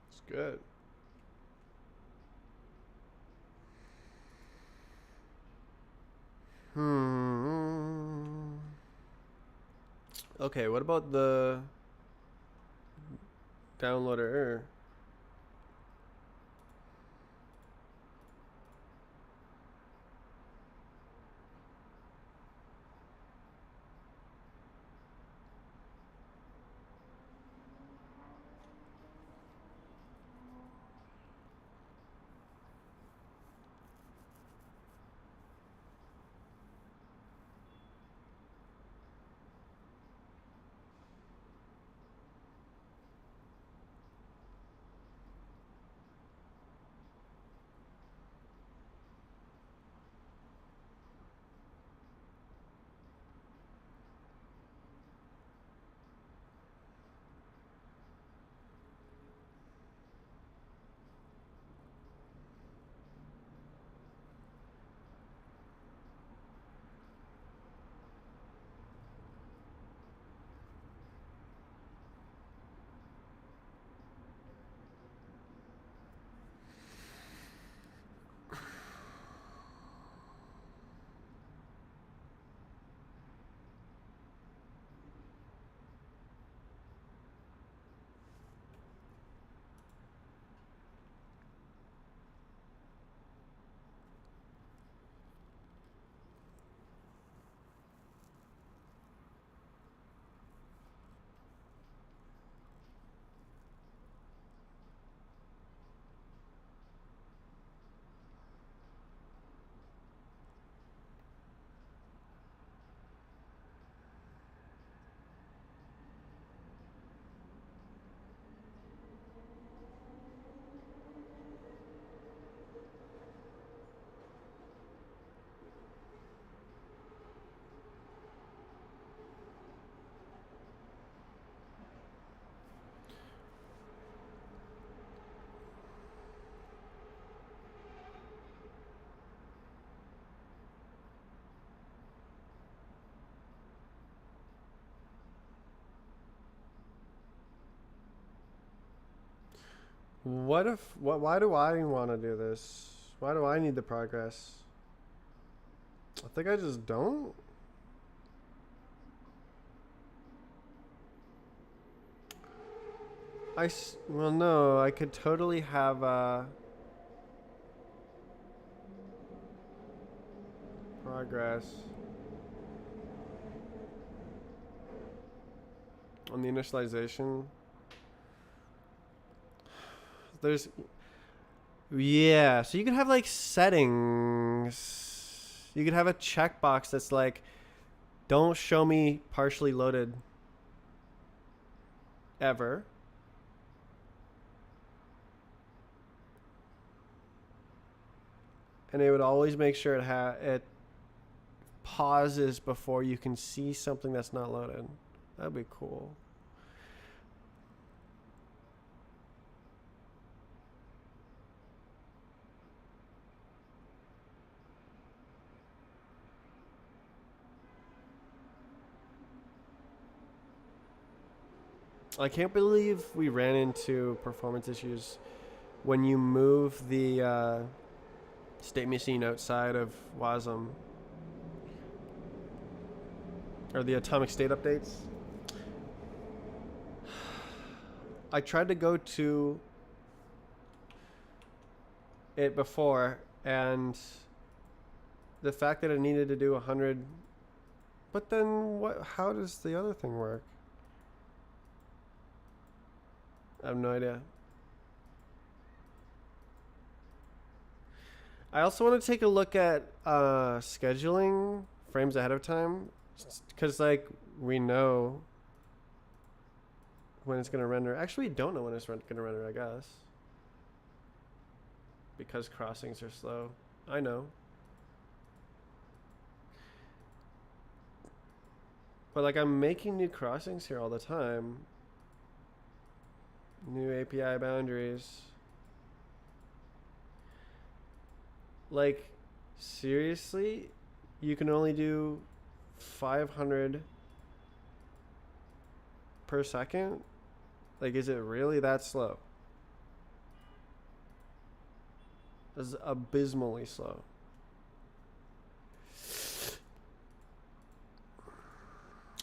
It's good. Okay, what about the downloader error? What if, why do I want to do this? Why do I need the progress? I think I just don't. Well, no, I could totally have progress on the initialization. There's, yeah, so you could have like settings. You could have a checkbox that's like, don't show me partially loaded ever. And it would always make sure it pauses before you can see something that's not loaded. That'd be cool. I can't believe we ran into performance issues when you move the state machine outside of WASM, or the atomic state updates. I tried to go to it before, and the fact that it needed to do 100, but then what? How does the other thing work? I have no idea. I also want to take a look at scheduling frames ahead of time, because like we know when it's gonna render. Actually, we don't know when it's gonna render, I guess, because crossings are slow. I know, but like I'm making new crossings here all the time. New API boundaries. Like, seriously? You can only do 500 per second? Like, is it really that slow? This is abysmally slow.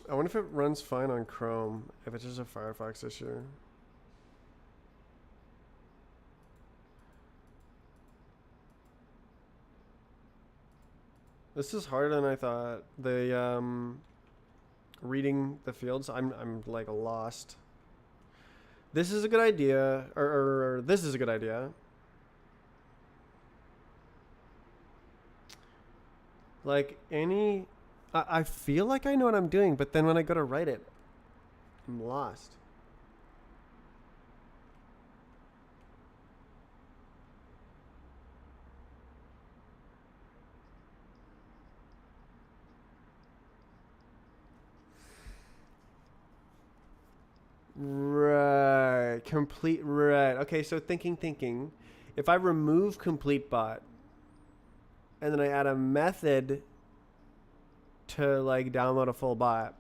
I wonder if it runs fine on Chrome, if it's just a Firefox issue. This is harder than I thought. The reading the fields, I'm like lost. This is a good idea, or this is a good idea. Like I feel like I know what I'm doing, but then when I go to write it, I'm lost. Right. Complete. Right. Okay, so thinking. If I remove complete bot and then I add a method to like download a full bot.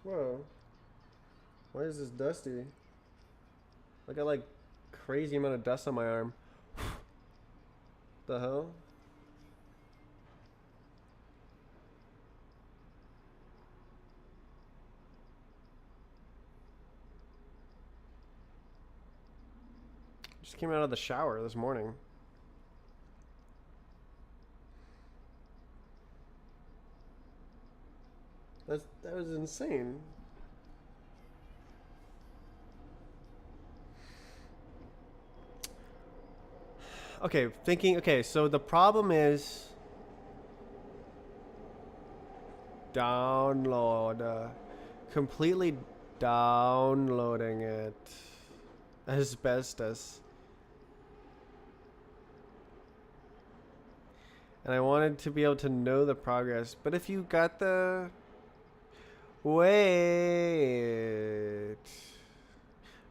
Whoa. Why is this dusty? I got like crazy amount of dust on my arm. The hell? Just came out of the shower this morning. That was insane. Okay, okay, so the problem is download completely downloading it. Asbestos. And I wanted to be able to know the progress. But if you got the... Wait.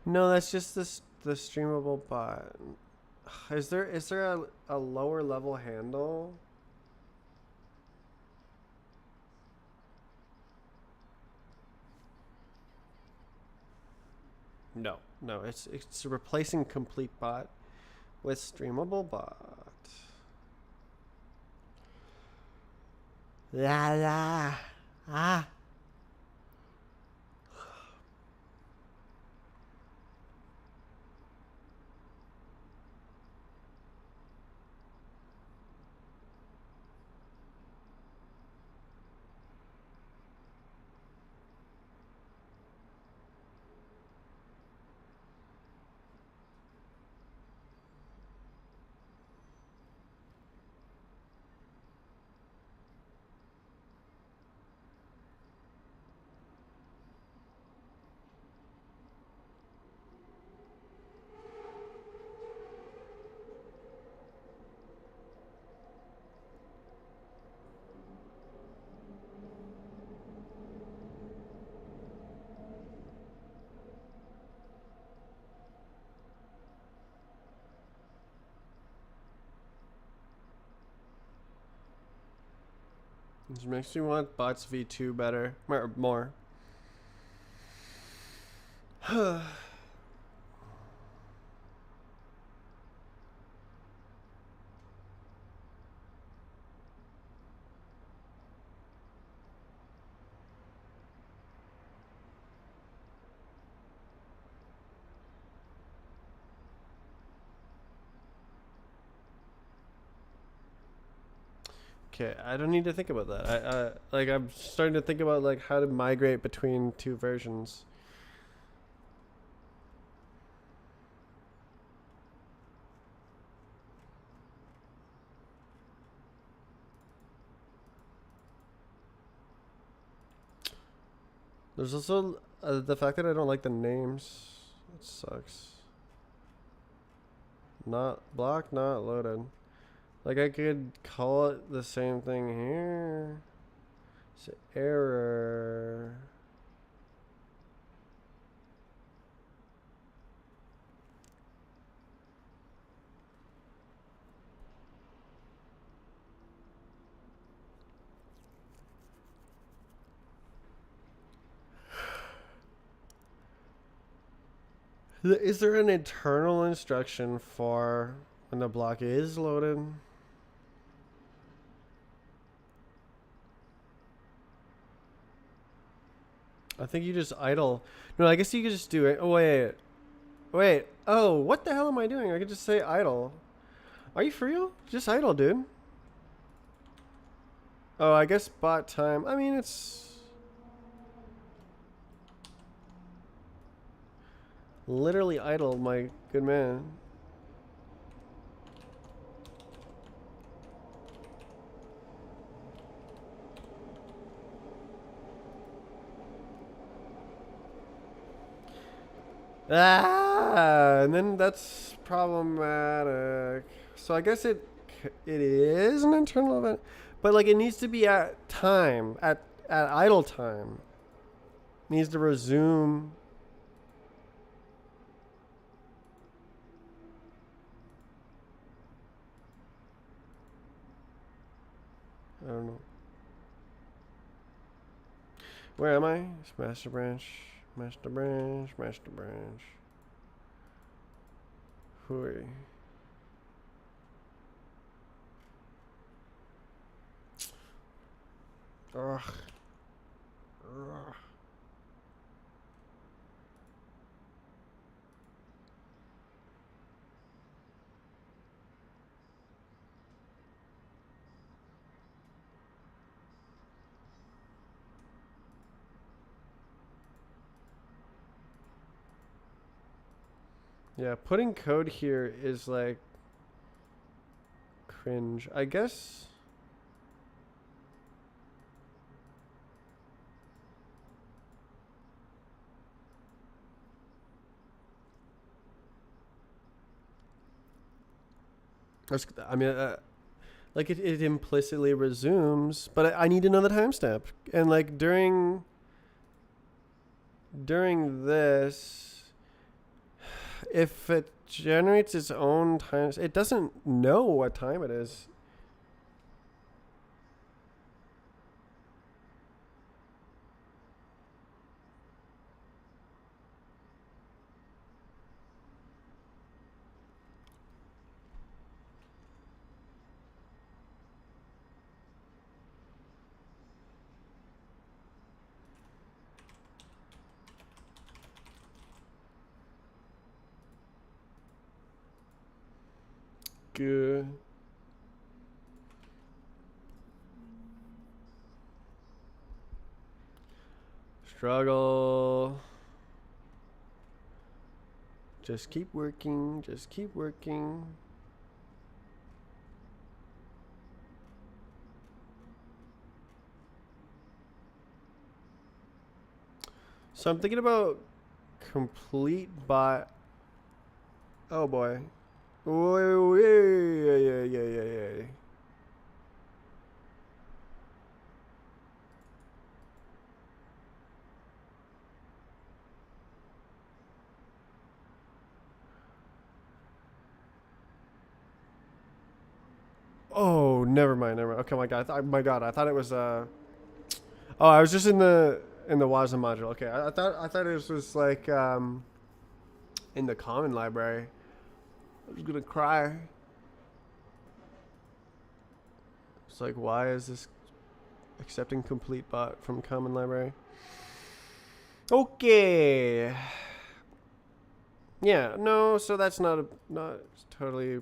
No, that's just the streamable bot. Is there a lower level handle? No, it's replacing complete bot with StreamableBot. La la ah. This makes me want bots v2 better. More. Okay, I don't need to think about that. I'm starting to think about like how to migrate between two versions. There's also the fact that I don't like the names. It sucks. Not block, not loaded. Like I could call it the same thing here. It's error. Is there an internal instruction for when the block is loaded? I think you just idle. No, I guess you could just do it. Oh, wait. Oh, what the hell am I doing? I could just say idle. Are you for real? Just idle, dude. Oh, I guess bot time. I mean, it's... literally idle, my good man. And then that's problematic. So I guess it is an internal event, but like it needs to be at time, at idle time. It needs to resume. I don't know. Where am I? It's master branch. Master branch. Hooey. Ugh. Yeah, putting code here is like cringe. I guess. I mean, like it implicitly resumes, but I need to know the timestamp. And like during this, if it generates its own time, it doesn't know what time it is. Good. Struggle. Just keep working. Just keep working. So I'm thinking about complete bot. Oh boy. Yeah. Oh, never mind, never mind. Okay, my god, I thought it was Oh, I was just in the WASM module. Okay, I thought it was like in the common library. I was gonna cry. It's like, why is this accepting complete bot from common library? Okay. Yeah, no, so that's not totally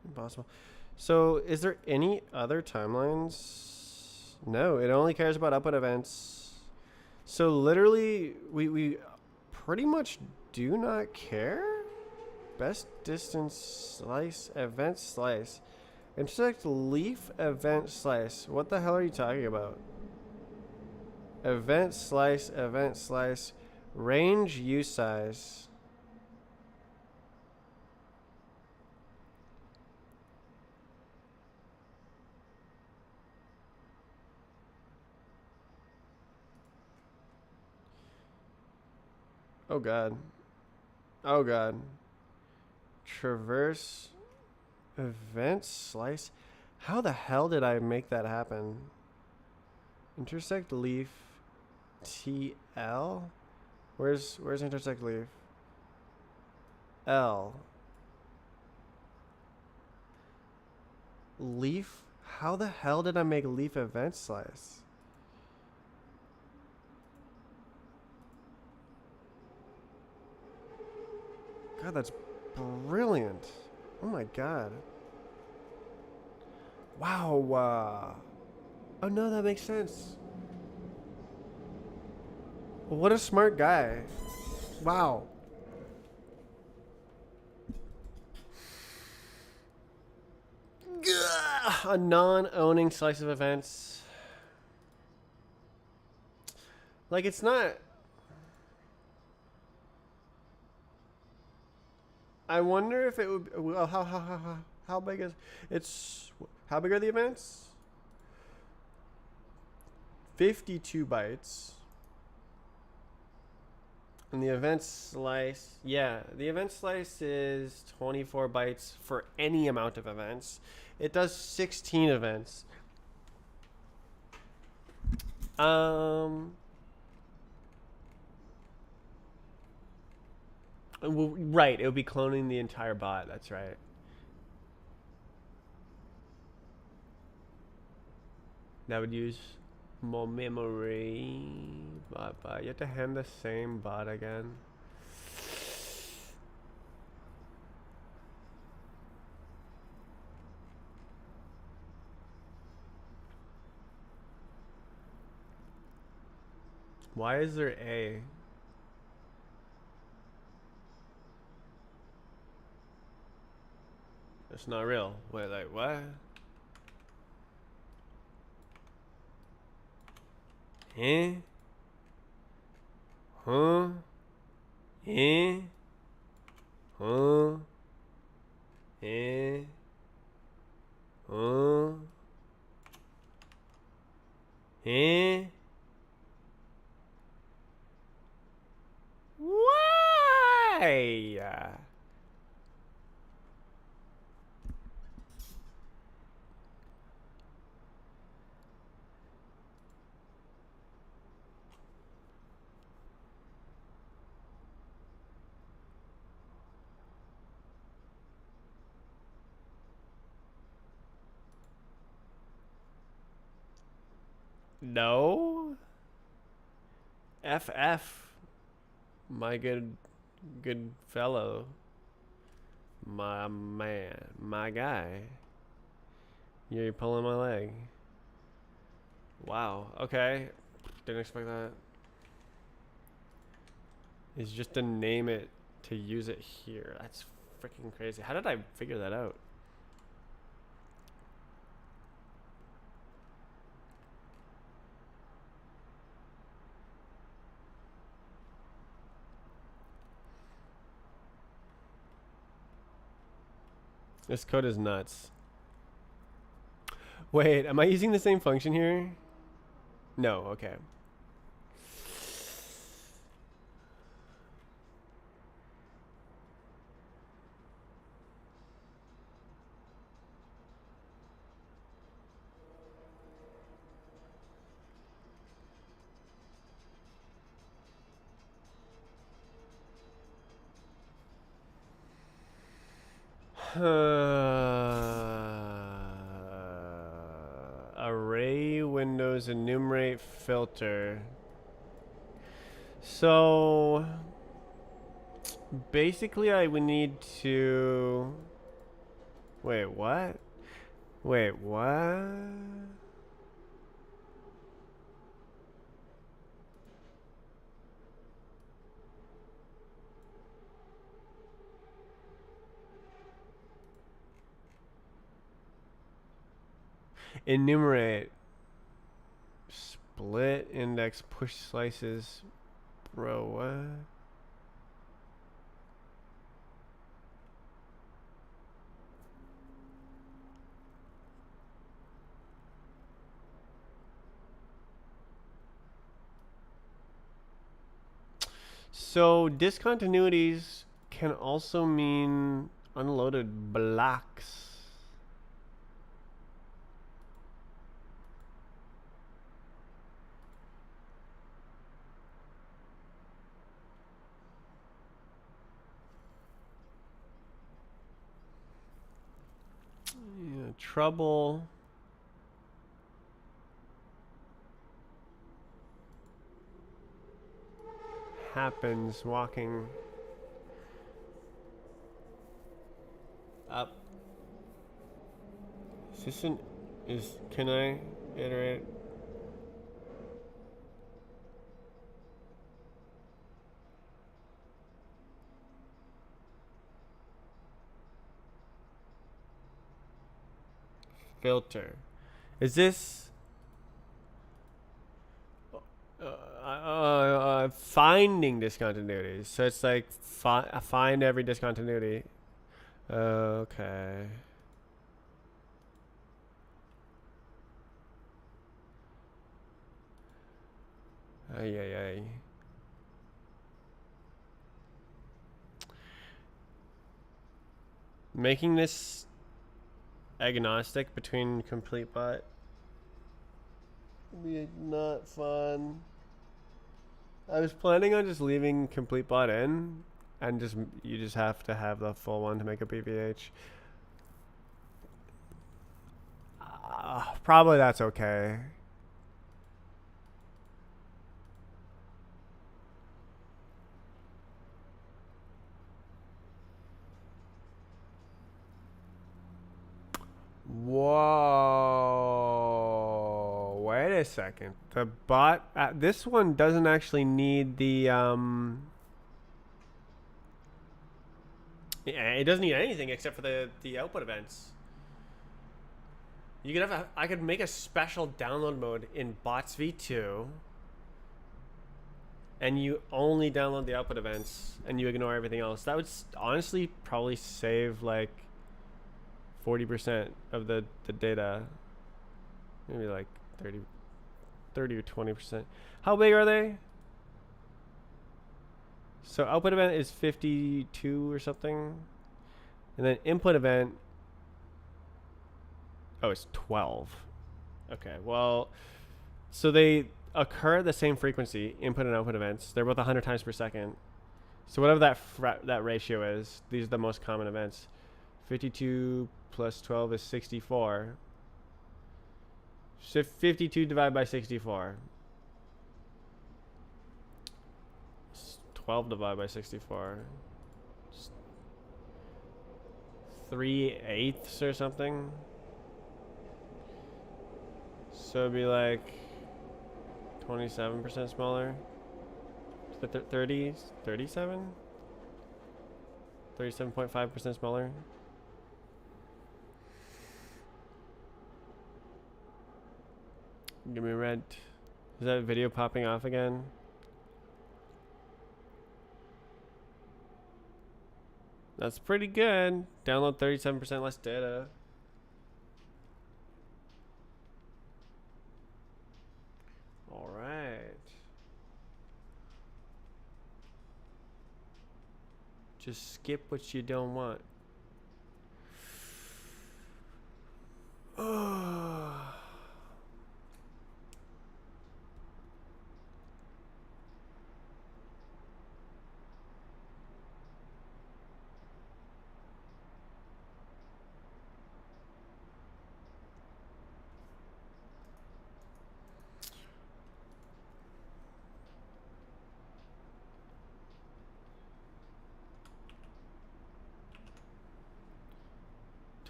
impossible. So, is there any other timelines? No, it only cares about upload events. So literally, we pretty much do not care. Best distance slice, event slice. Intersect leaf event slice. What the hell are you talking about? Event slice, range use size. Oh god. Oh god. Traverse event slice. How the hell did I make that happen? Intersect leaf TL? Where's intersect leaf? L. Leaf? How the hell did I make leaf event slice? God, that's brilliant. Oh my god. Wow. Oh no, that makes sense. What a smart guy. Wow. A non-owning slice of events. Like, it's not... I wonder if it would... Well, how big is... It's... How big are the events? 52 bytes. And the event slice... Yeah, the event slice is 24 bytes for any amount of events. It does 16 events. Well, right, it would be cloning the entire bot. That's right. That would use more memory. But you have to hand the same bot again. Why is there A? It's not real. Wait, like what? Eh? Huh? Eh? Huh? Eh? Eh? Why? No? FF. My good fellow. My man. My guy. You're pulling my leg. Wow. Okay. Didn't expect that. It's just to name it to use it here. That's freaking crazy. How did I figure that out? This code is nuts. Wait, am I using the same function here? No, okay. Array windows enumerate filter. So basically I would need to wait, what? Wait, what? Enumerate. Split index push slices. Bro, what? So discontinuities can also mean unloaded blocks. Yeah, trouble. Happens walking up. Is this an, can I iterate? Filter. Is this finding discontinuities? So it's like find every discontinuity. Okay. Ay, ay, ay. Making this agnostic between CompleteBot would be not fun. I was planning on just leaving CompleteBot in, and you just have to have the full one to make a PVH. Probably that's okay. Whoa, wait a second. The bot, this one doesn't actually need the, yeah, it doesn't need anything except for the output events. You could have I could make a special download mode in bots v2, and you only download the output events and you ignore everything else. That would honestly probably save like 40% of the data. Maybe like 30 or 20%. How big are they? So output event is 52 or something. And then input event, oh, it's 12. Okay, well, so they occur at the same frequency, input and output events. They're both 100 times per second. So whatever that ratio is, these are the most common events. 52 plus 12 is 64. So 52 divided by 64. 12 divided by 64. 3/8 or something. So it'd be like 27% smaller. 30, 37? 37.5% smaller. Give me red. Is that video popping off again? That's pretty good. Download 37% less data. All right. Just skip what you don't want. Oh.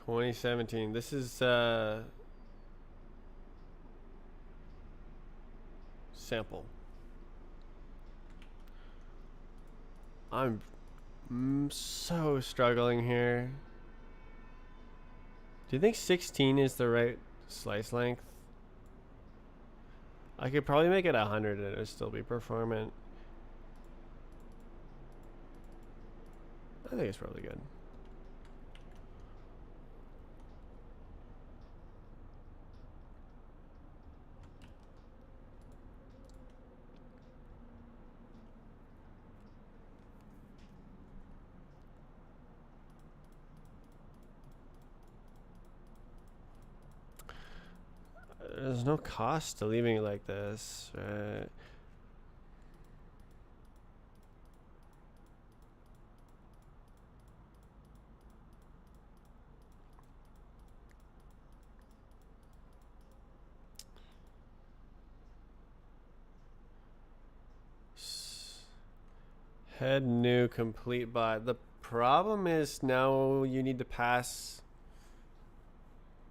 $2017. This is sample. I'm so struggling here. Do you think 16 is the right slice length? I could probably make it 100 and it would still be performant. I think it's probably good. There's no cost to leaving it like this, right? Head new complete bot. The problem is now you need to pass.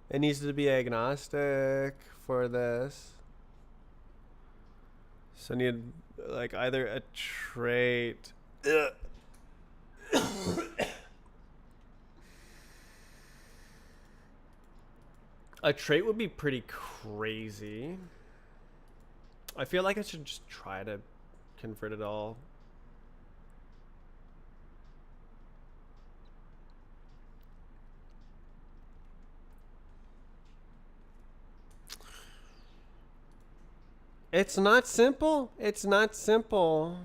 It needs to be agnostic for this. So I need like either a trait. A trait would be pretty crazy. I feel like I should just try to convert it all. It's not simple. It's not simple.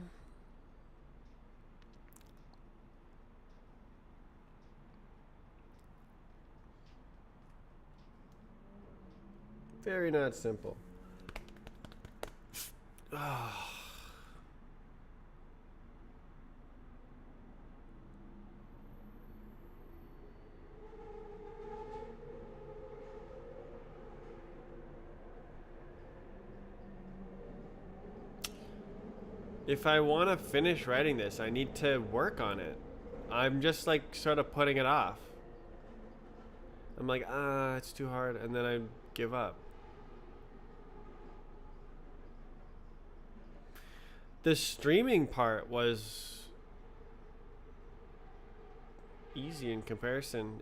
Very not simple. If I want to finish writing this, I need to work on it. I'm just like sort of putting it off. I'm like, it's too hard, and then I give up. The streaming part was easy in comparison.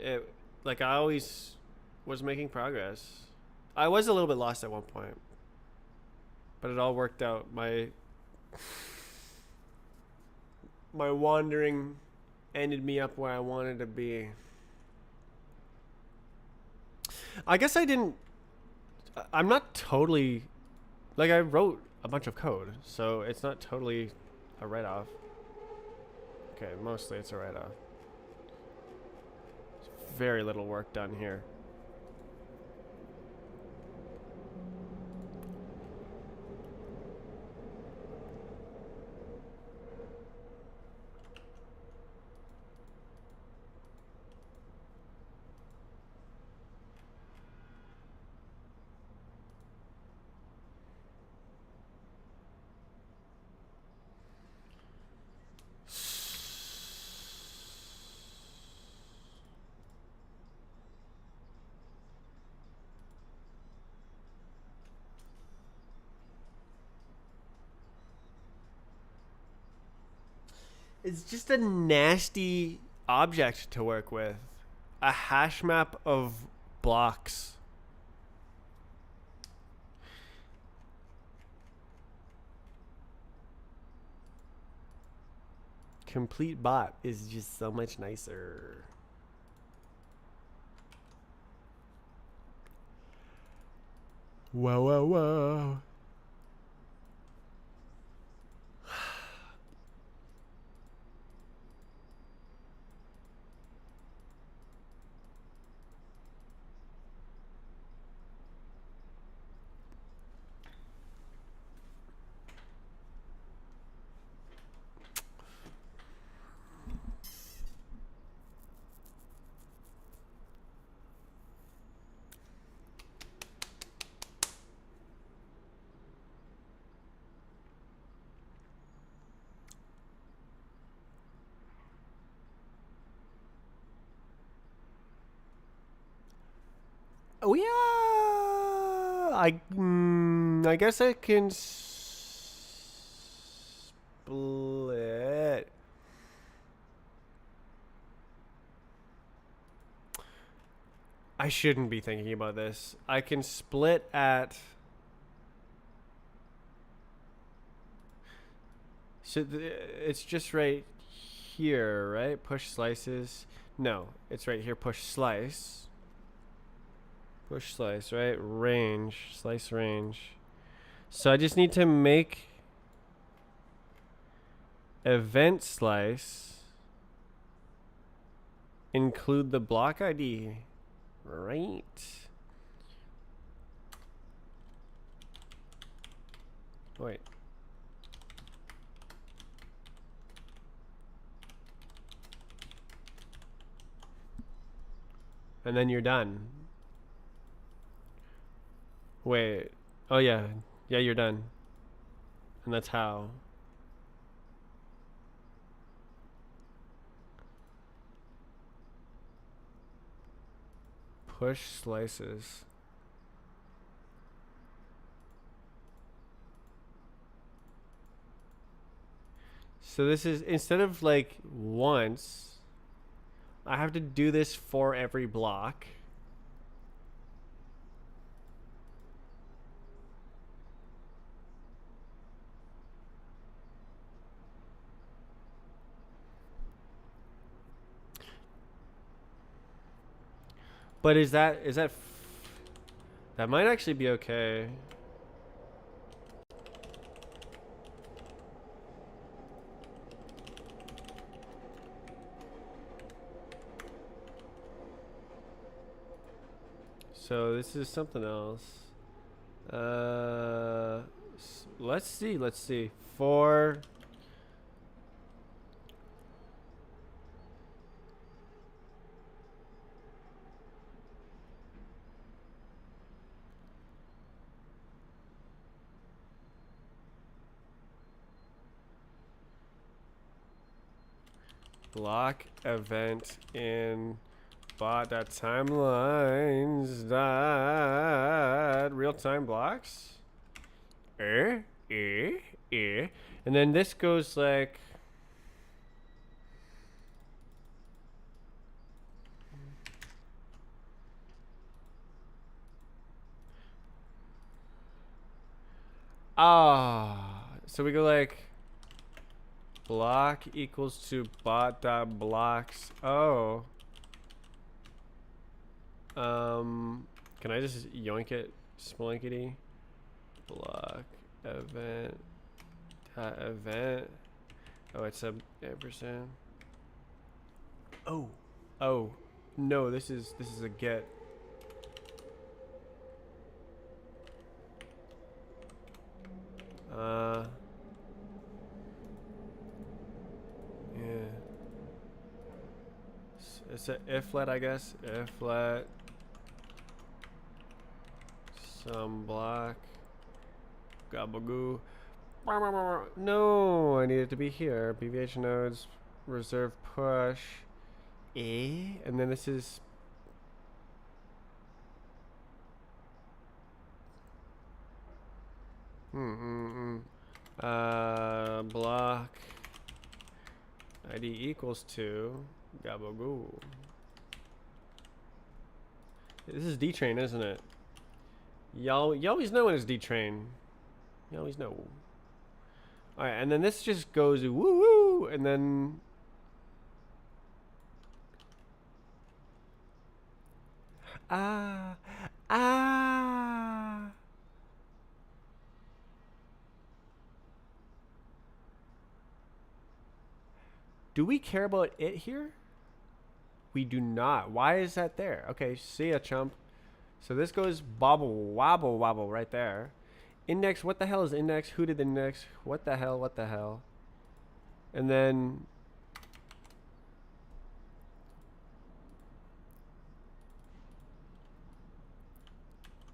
Like I always was making progress. I was a little bit lost at one point, but it all worked out. My wandering ended me up where I wanted to be. I guess I didn't. I'm not totally. Like, I wrote a bunch of code, so it's not totally a write-off. Okay, mostly it's a write-off. Very little work done here. It's just a nasty object to work with. A hash map of blocks. Complete bot is just so much nicer. Whoa, whoa, whoa. Oh yeah, I guess I can split. I shouldn't be thinking about this. I can split at. So it's just right here, right? Push slices. No, it's right here. Push slice. Push slice, right? Range, slice range. So I just need to make event slice include the block ID, right? Wait. And then you're done. Wait. Oh yeah. Yeah, you're done. And that's how. Push slices. So this is, instead of like once, I have to do this for every block. But that might actually be okay. So this is something else. Let's see. For block event in bot.timelines real-time blocks. And then this goes like so we go like block equals to bot.blocks. Can I just yoink it? Splankety. Block event. Event. Oh, it's a ampersand. Oh. Oh. No, this is a get. Yeah. It's a if-let, I guess. If-let. Some block. Gabagoo. No, I need it to be here. BVH nodes. Reserve push. And then this is... block. ID equals 2. Gabagoo. This is D-Train, isn't it? Y'all, you always know when it's D-Train. You always know. Alright, and then this just goes woo-woo, and then... Do we care about it here? We do not. Why is that there? Okay, see ya, chump. So this goes bobble, wobble, wobble right there. Index, what the hell is index? Who did the index? What the hell, what the hell? And then...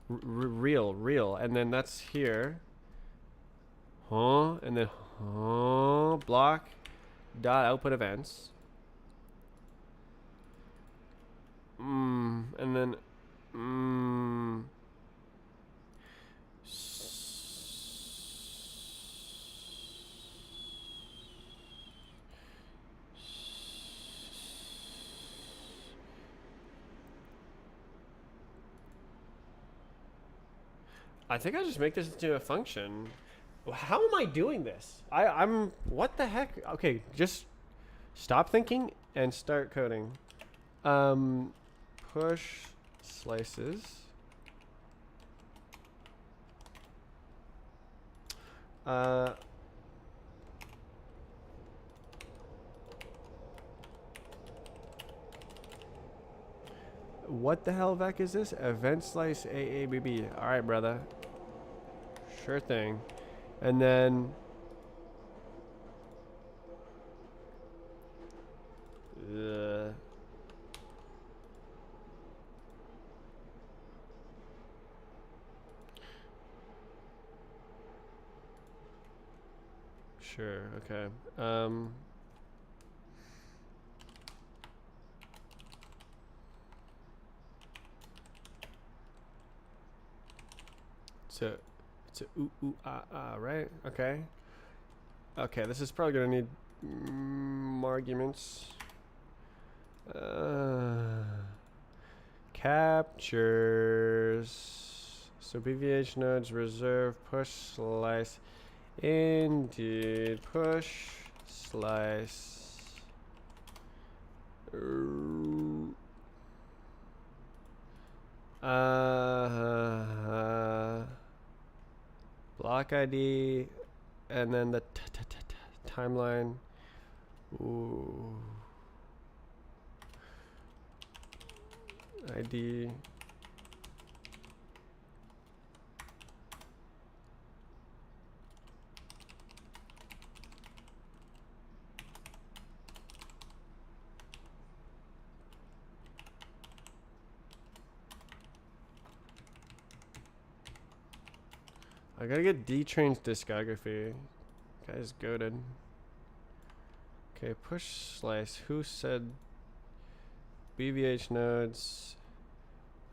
real. And then that's here. And then, block, dot output events. And then, I think I just make this into a function. How am I doing this? I'm what the heck? Okay, just stop thinking and start coding. Push slices. What the hell, Vec, is this? Event slice AABB. All right, brother. Sure thing. And then sure, okay. It's a right? Okay. Okay, this is probably gonna need arguments. Captures. So BVH nodes reserve push slice. Indeed, push slice. Block ID, and then the timeline. Ooh. ID. I gotta get D-Train's discography. Guy's goated. Okay, push slice. Who said BVH nodes?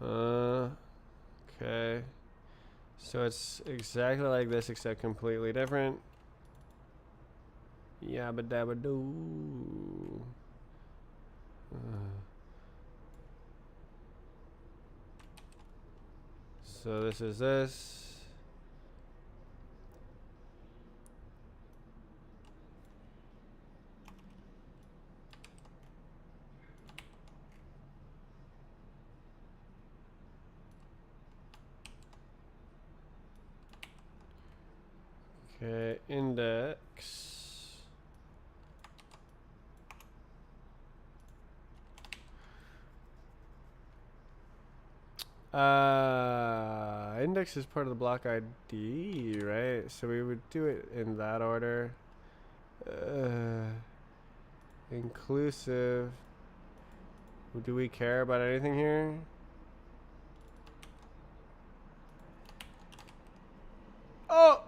Okay. So it's exactly like this except completely different. Yabba dabba doo. So this is this. Okay, index. Index is part of the block ID, right? So we would do it in that order. Inclusive. Do we care about anything here? Oh!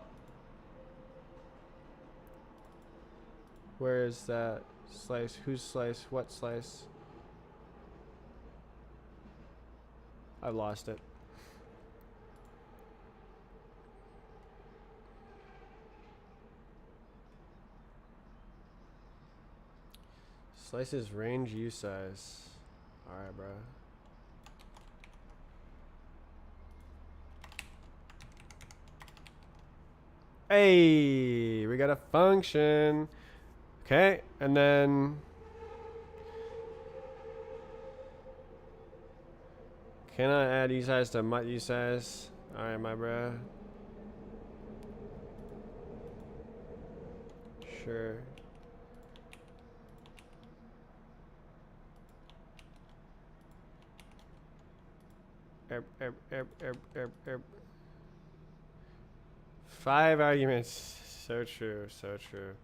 Where is that slice? Whose slice? What slice? I lost it. Slices range U size. Alright, bro. Hey, we got a function. Okay, and then can I add U size to mut U size? Alright, my bro. Sure. Erp. 5 arguments. So true, so true.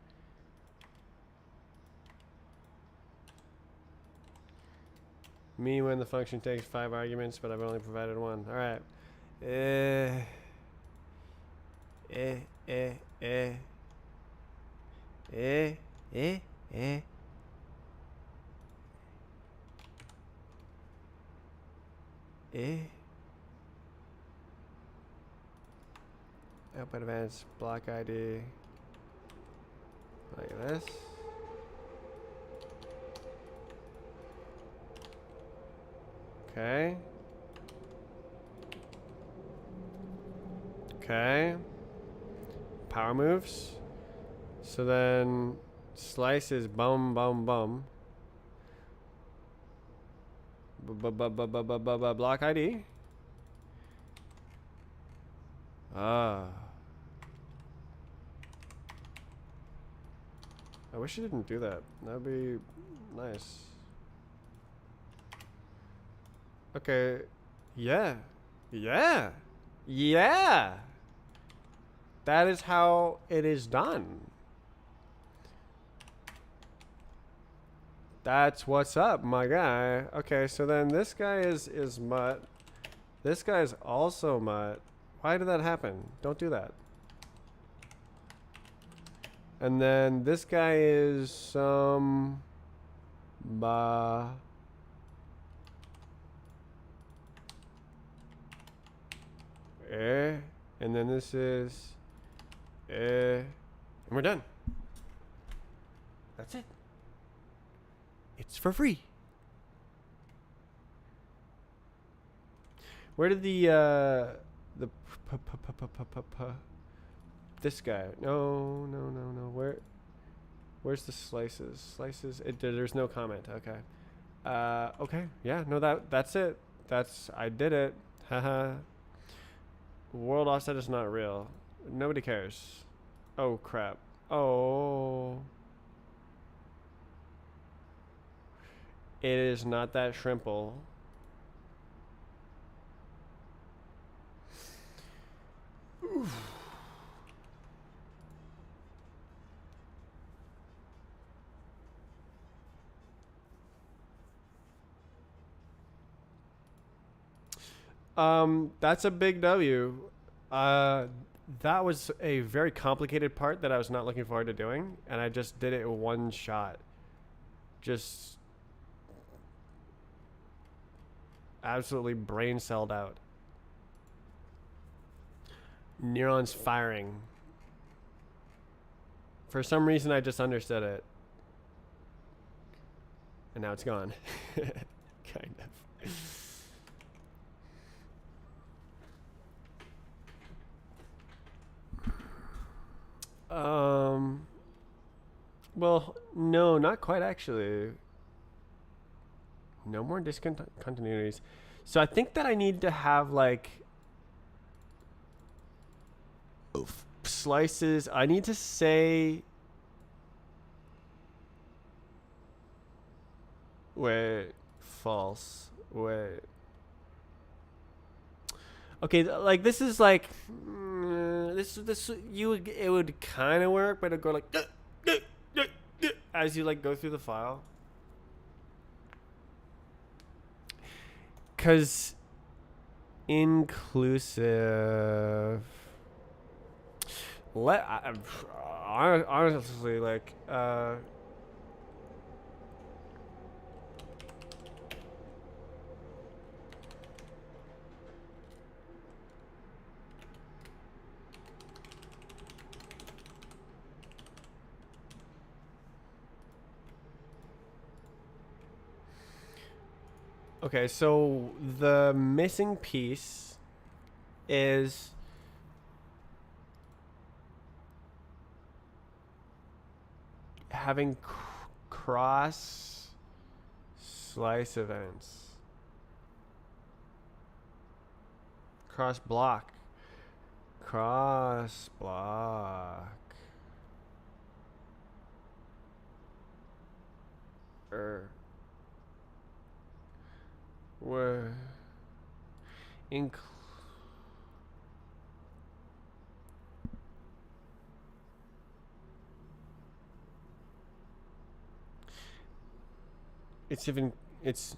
Me when the function takes 5 arguments, but I've only provided 1. All right. Output events, block ID. Like this. Okay. Okay. Power moves. So then slice is bum. Block ID. Ah. I wish it didn't do that. That'd be nice. Okay. Yeah. That is how it is done. That's what's up, my guy. Okay, so then this guy is mutt. This guy is also mutt. Why did that happen? Don't do that. And then this guy is some and then this is and we're done. That's it. It's for free. Where did the this guy? No. Where's the slices? Slices. There's no comment. Okay. Okay. Yeah. No. That's it. I did it. Haha. World offset is not real. Nobody cares. Oh crap. Oh. It is not that shrimple. Oof. That's a big W. That was a very complicated part that I was not looking forward to doing, and I just did it in one shot. Just absolutely brain celled out. Neurons firing. For some reason, I just understood it. And now it's gone. Kind of. Well, no, not quite actually. No more discontinuities. So I think that I need to have like, oops. slices. I need to say. Wait. False. Wait. Okay, like this is like this it would kind of work, but it'd go like as you like go through the file. Cause inclusive. Honestly like okay, so the missing piece is having cross slice events. Cross block. Cross block. Where it's even it's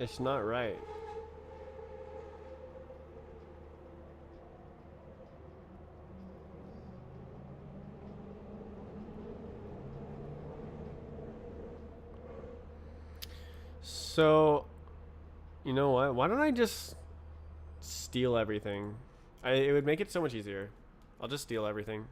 it's not right. So, you know what? Why don't I just steal everything? It would make it so much easier. I'll just steal everything.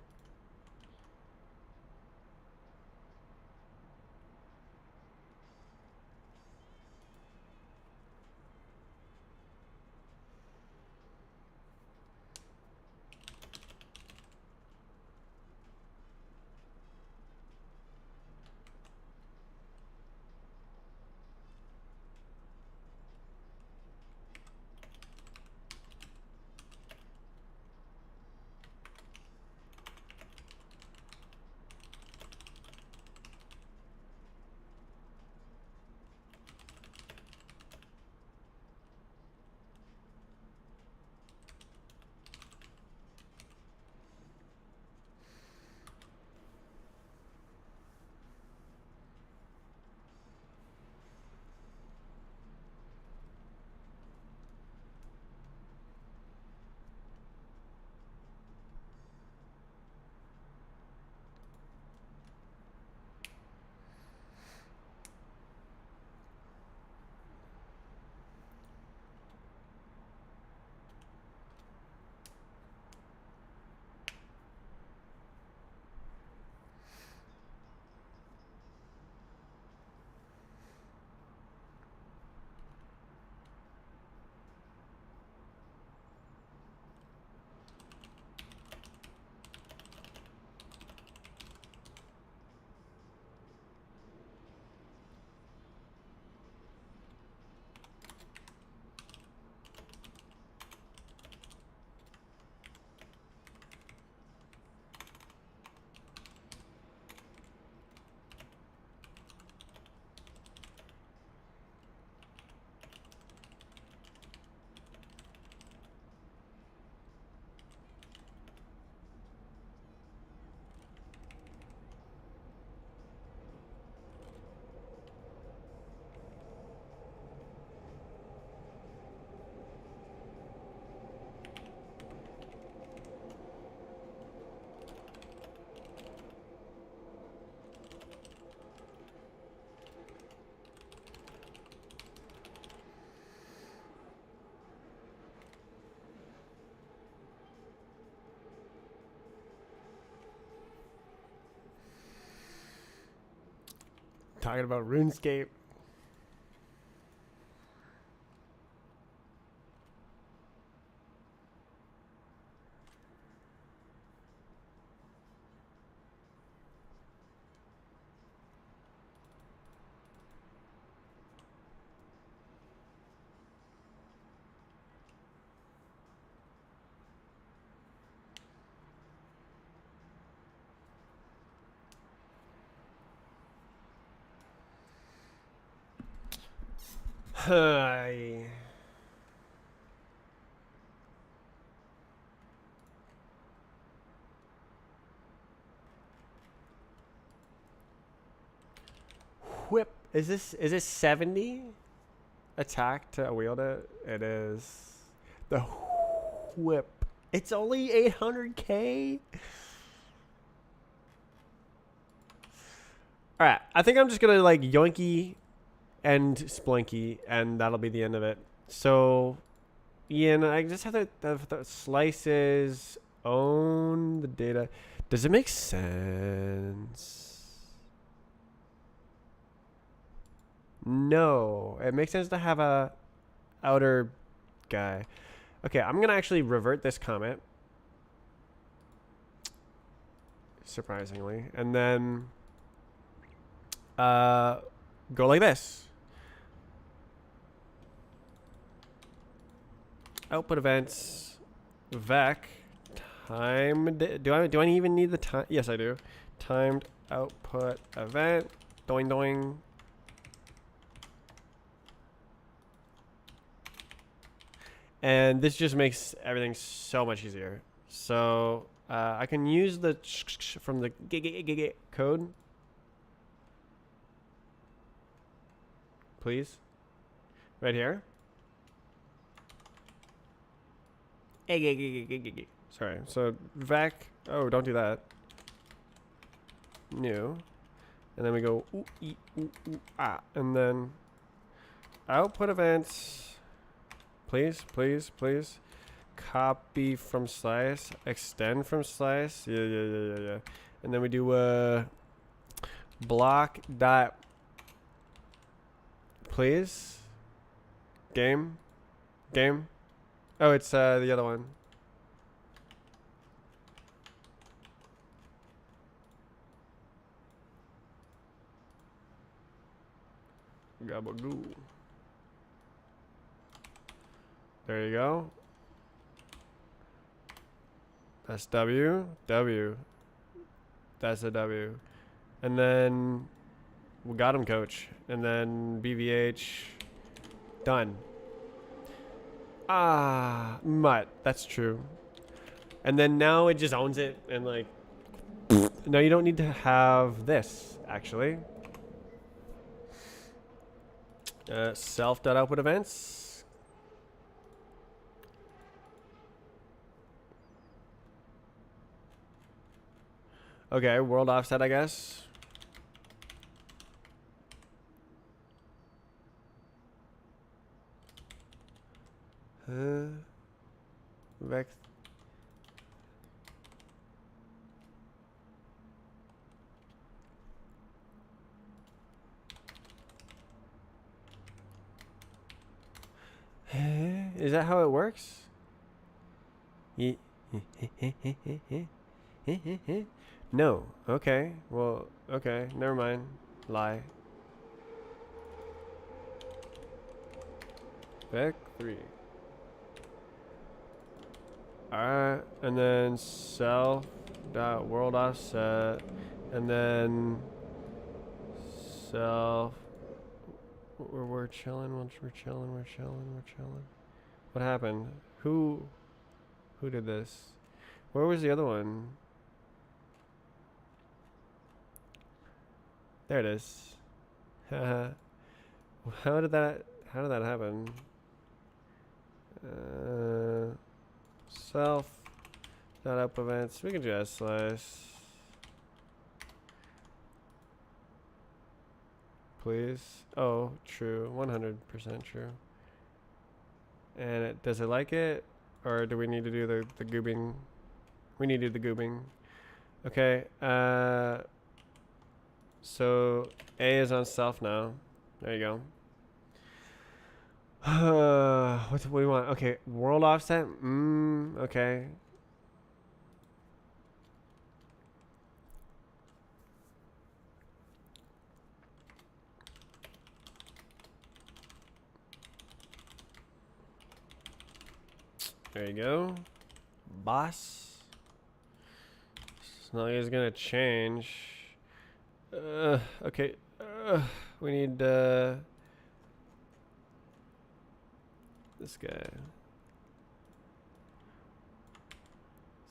Talking about RuneScape. Hi. Whip. Is this 70 attack to wield it? It is. The whip. It's only 800k. All right, I think I'm just gonna like yoinky and splinky, and that'll be the end of it. So, Ian, I just have the slices own the data. Does it make sense? No, it makes sense to have a outer guy. Okay, I'm gonna actually revert this comment, surprisingly, and then go like this. Output events, vec, timed. Do I even need the time? Yes, I do. Timed output event. Doing doing. And this just makes everything so much easier. So I can use the from the code. Please. Right here. Sorry. So vec. Oh, don't do that. New. And then we go ooh, ee, ooh, ooh, ah. And then output events. Please, please, please. Copy from slice. Extend from slice. Yeah. And then we do block dot. Please. Game. Oh, it's the other one. Gabagoo. There you go. That's W. That's a W. And then we got him, coach. And then BVH. Done. Ah, mutt. That's true. And then now it just owns it and like. No, you don't need to have this actually. Self.output events. Okay, world offset, I guess. Vex. Is that how it works? No. Okay. Well, okay. Never mind. Lie. Back 3. Alright. And then self dot world offset. And then self. We're chilling. We're chilling. What happened? Who did this? Where was the other one? There it is. How did that happen? Self dot up events. We can just slice. Please. Oh, true. 100% true. And does it like it? Or do we need to do the goobing? We need to do the goobing. Okay. So A is on self now. There you go. What do we want? Okay, world offset. Okay. There you go. Boss. It's not like it's gonna change. Okay. We need this guy.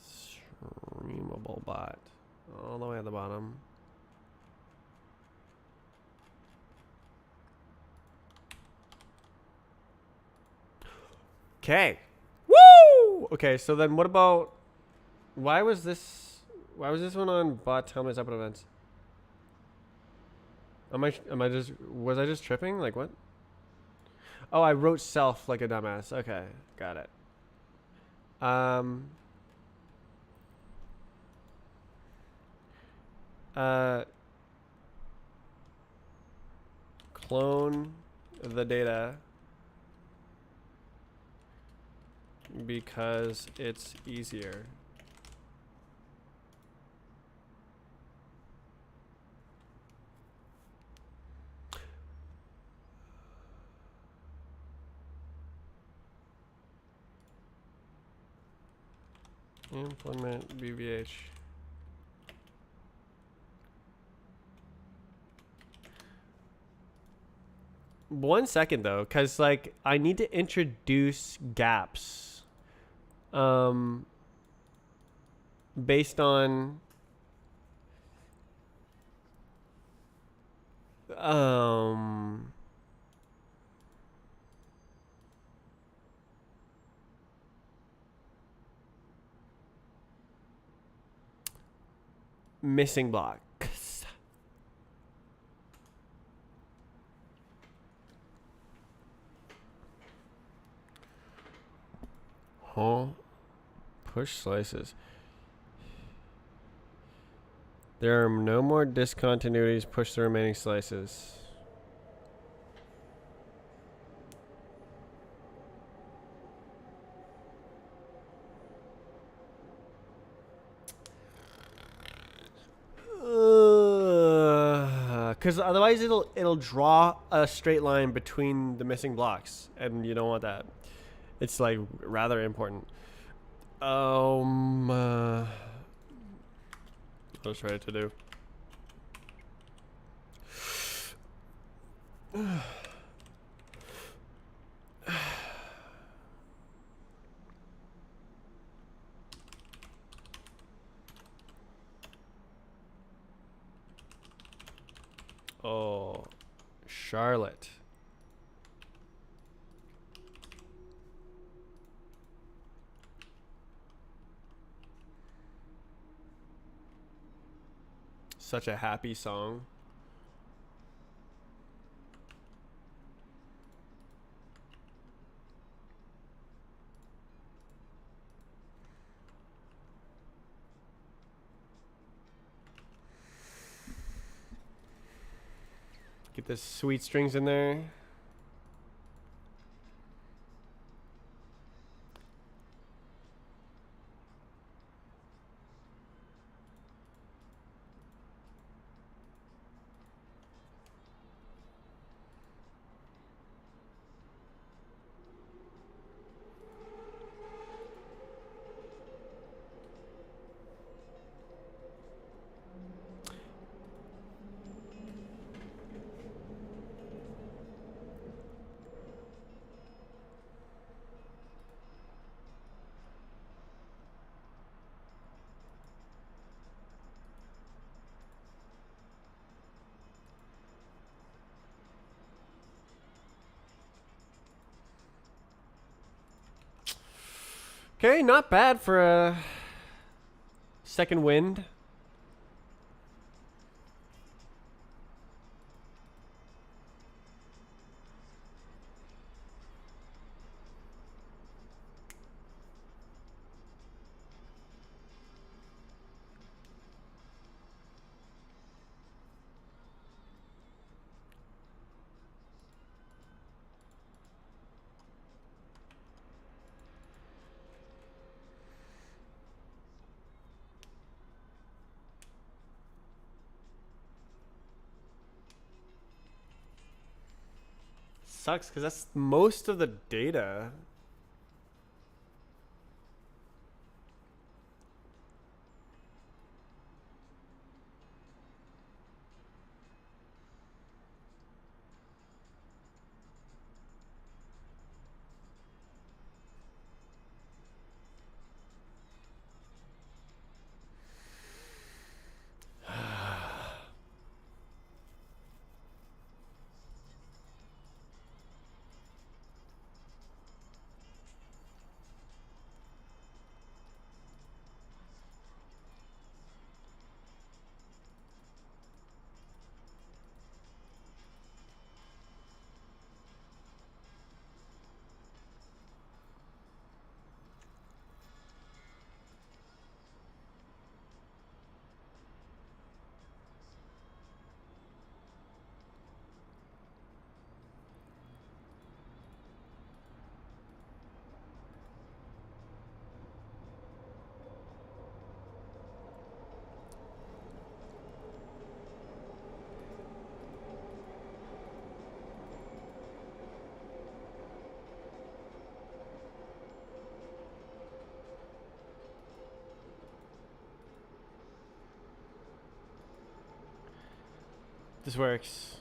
StreamableBot. All the way at the bottom. Okay. Woo! Okay, so then what about why was this one on bot tell me it's up at events? Was I just tripping? Like what? Oh, I wrote self like a dumbass. Okay, got it. Clone the data because it's easier. Implement BVH. One second though, because like I need to introduce gaps based on missing blocks. Huh? Push slices. There are no more discontinuities. Push the remaining slices. Because otherwise it'll draw a straight line between the missing blocks, and you don't want that. It's like rather important. I'll just try to do. Oh, Charlotte. Such a happy song. Get the sweet strings in there. Okay, not bad for a second wind. sucks because that's most of the data. This works.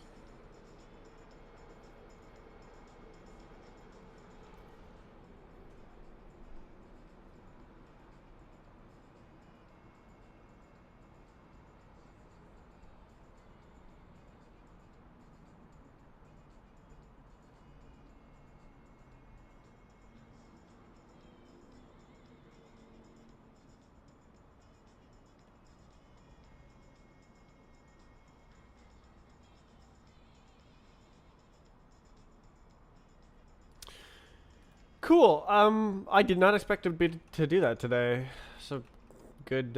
Cool. I did not expect to do that today. So good.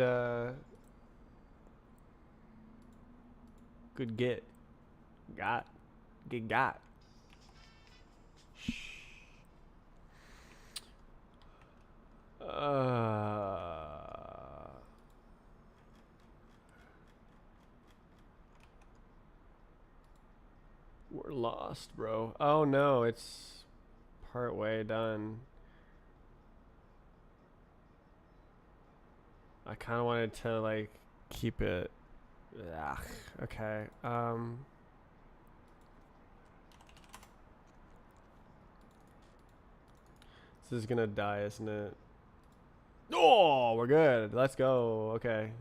Good get. Got. Get got. We're lost, bro. Oh no, it's part way done. I kind of wanted to like keep it. Ugh, okay. This is gonna die, isn't it? Oh, we're good. Let's go. Okay.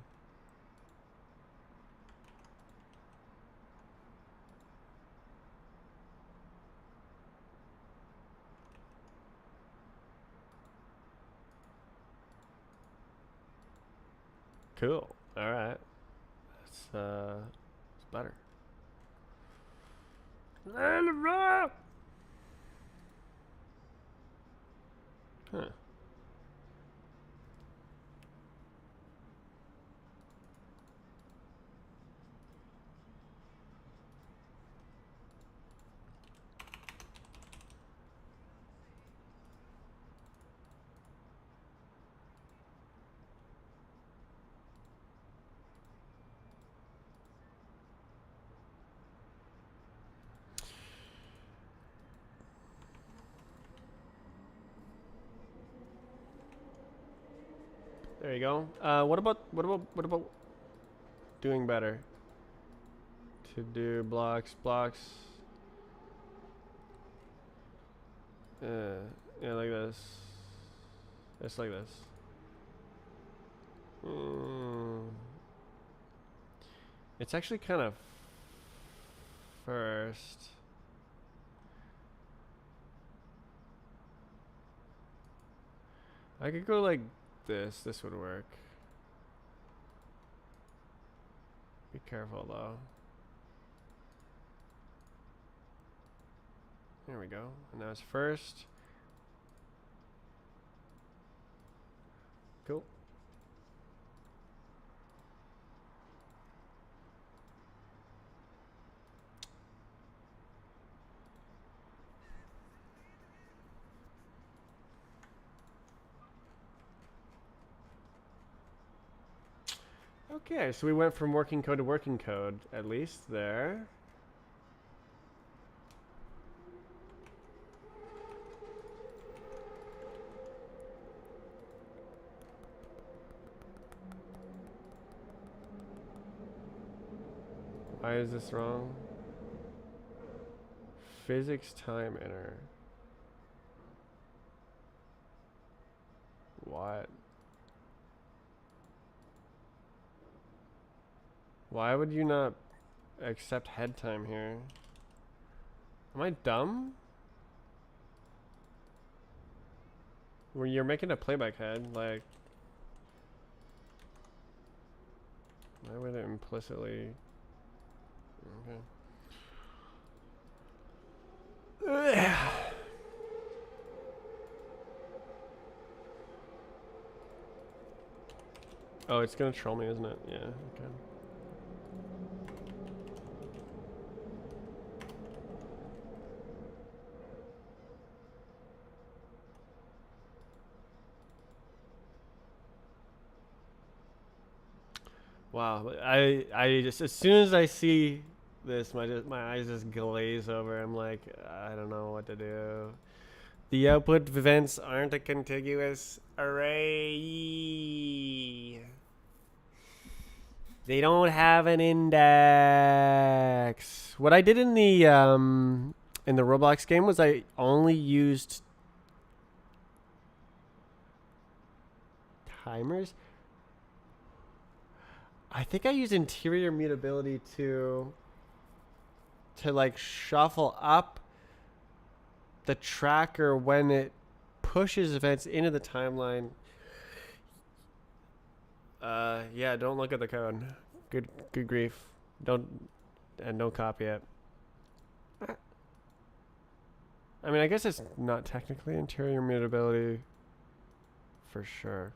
Cool. All right. It's better. Huh. There you go. What about doing better? To do blocks. Yeah, like this. It's like this. It's actually kind of first. I could go like this. This would work. Be careful though. There we go. And now it's first. Cool. Okay, so we went from working code to working code, at least there. Why is this wrong? Physics time enter. What? Why would you not accept head time here? Am I dumb? Where you're making a playback head, like, why would it implicitly? Okay. Oh, it's gonna troll me, isn't it? Yeah, okay. Wow, I just, as soon as I see this, my eyes just glaze over. I'm like, I don't know what to do. The output events aren't a contiguous array. They don't have an index. What I did in the Roblox game was I only used timers. I think I use interior mutability to like shuffle up the tracker when it pushes events into the timeline. Yeah, don't look at the code. Good grief. Don't copy it. I mean, I guess it's not technically interior mutability for sure.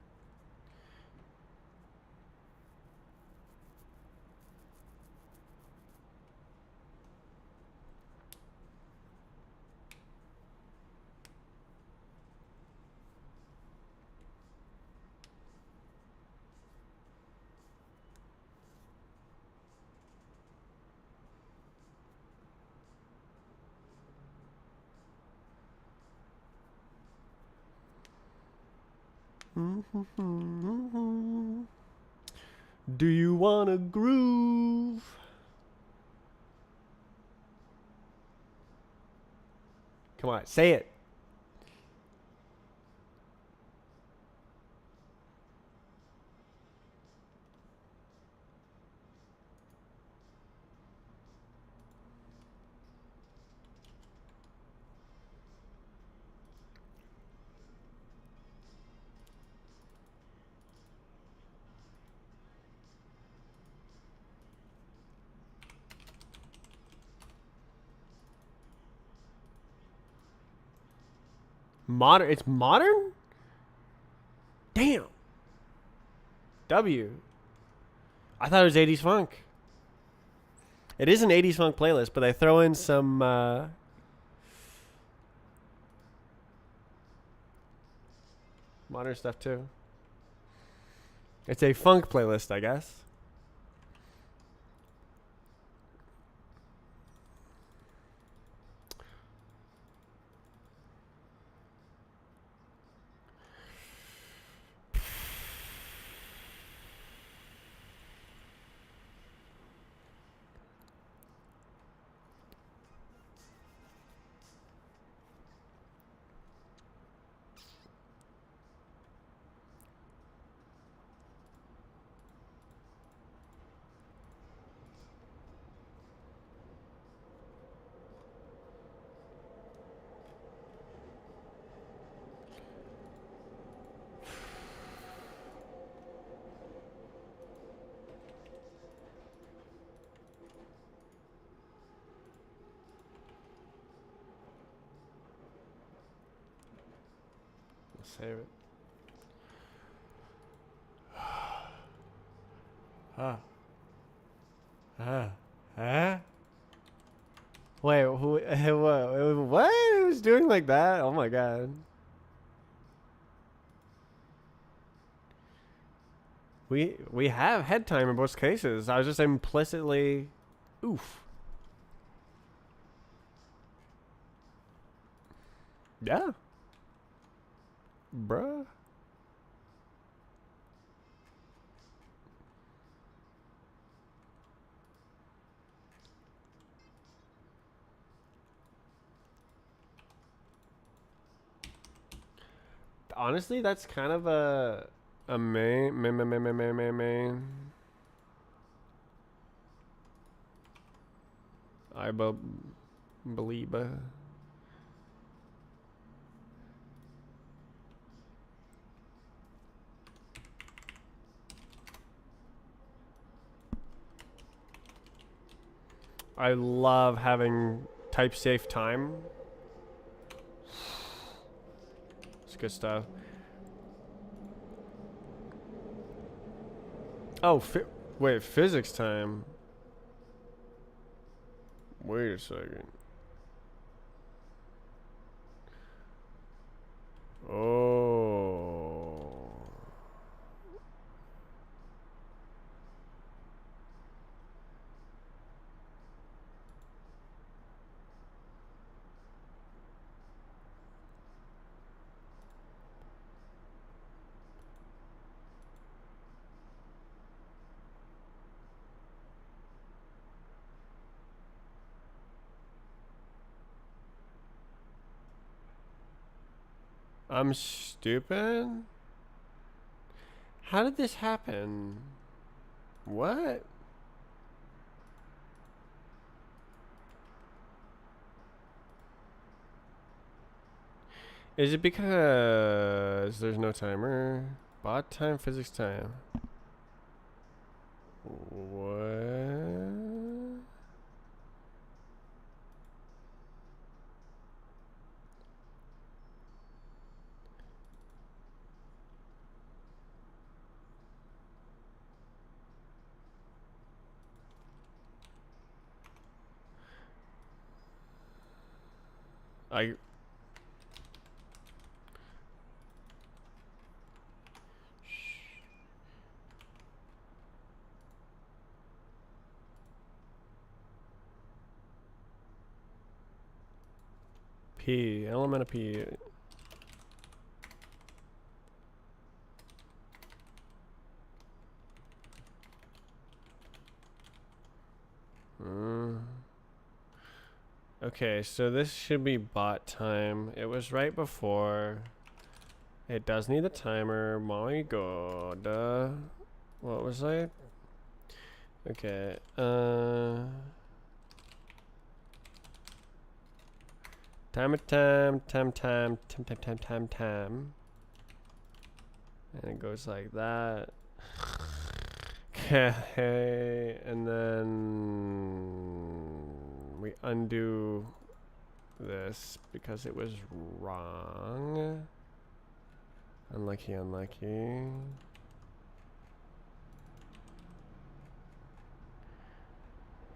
Do you wanna groove? Come on, say it. Modern. It's modern? Damn. W. I thought it was 80s funk. It is an 80s funk playlist, but I throw in some modern stuff too. It's a funk playlist, I guess. Save it. Wait, who? What? It was doing like that? Oh my god. We have head time in both cases. I was just implicitly, oof. Yeah. Bruh. honestly, that's kind of a main. I believe. I love having type safe time. It's good stuff. Oh, wait, physics time. Wait a second. Oh. I'm stupid? How did this happen? What? Is it because there's no timer? Bot time, physics time. What? I P, element of P. Okay, so this should be bot time. It was right before. It does need a timer. My god. What was I? Okay. Time. And it goes like that. Okay, and then we undo this because it was wrong. Unlucky, unlucky.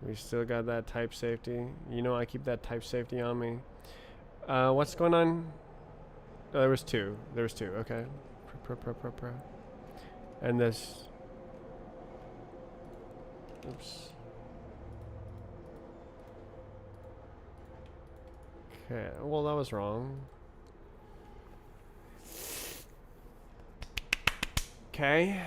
We still got that type safety. You know I keep that type safety on me. What's going on? Oh, there was two. There was two. Okay. And this. Oops. Okay. Well, that was wrong. Okay.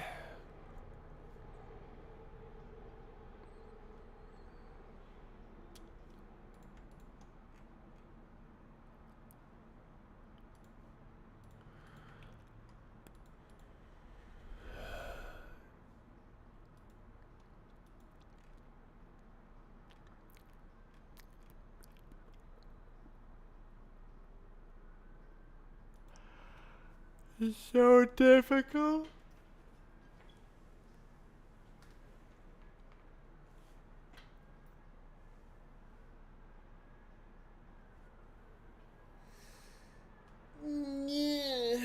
It's so difficult. Yeah.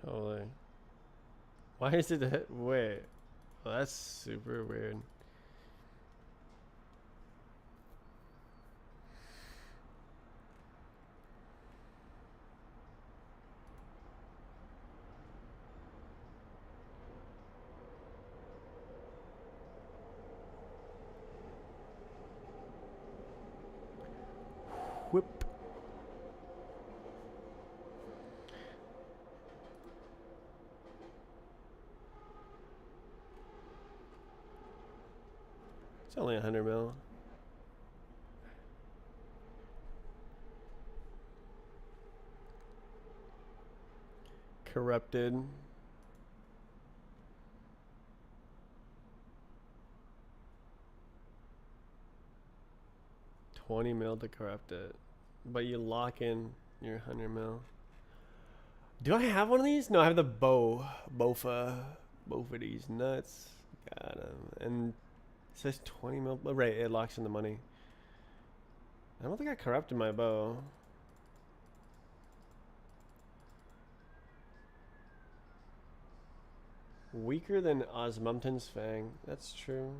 Holy. Why is it that? Wait. Well, that's super weird. Whip. It's only 100 mil. Corrupted. $20 mil to corrupt it, but you lock in your 100 mil. Do I have one of these? No, I have the Bofa. Both of these nuts. Got him. And it says 20 mil. Oh, right, it locks in the money. I don't think I corrupted my bow. Weaker than Osmumten's Fang. That's true.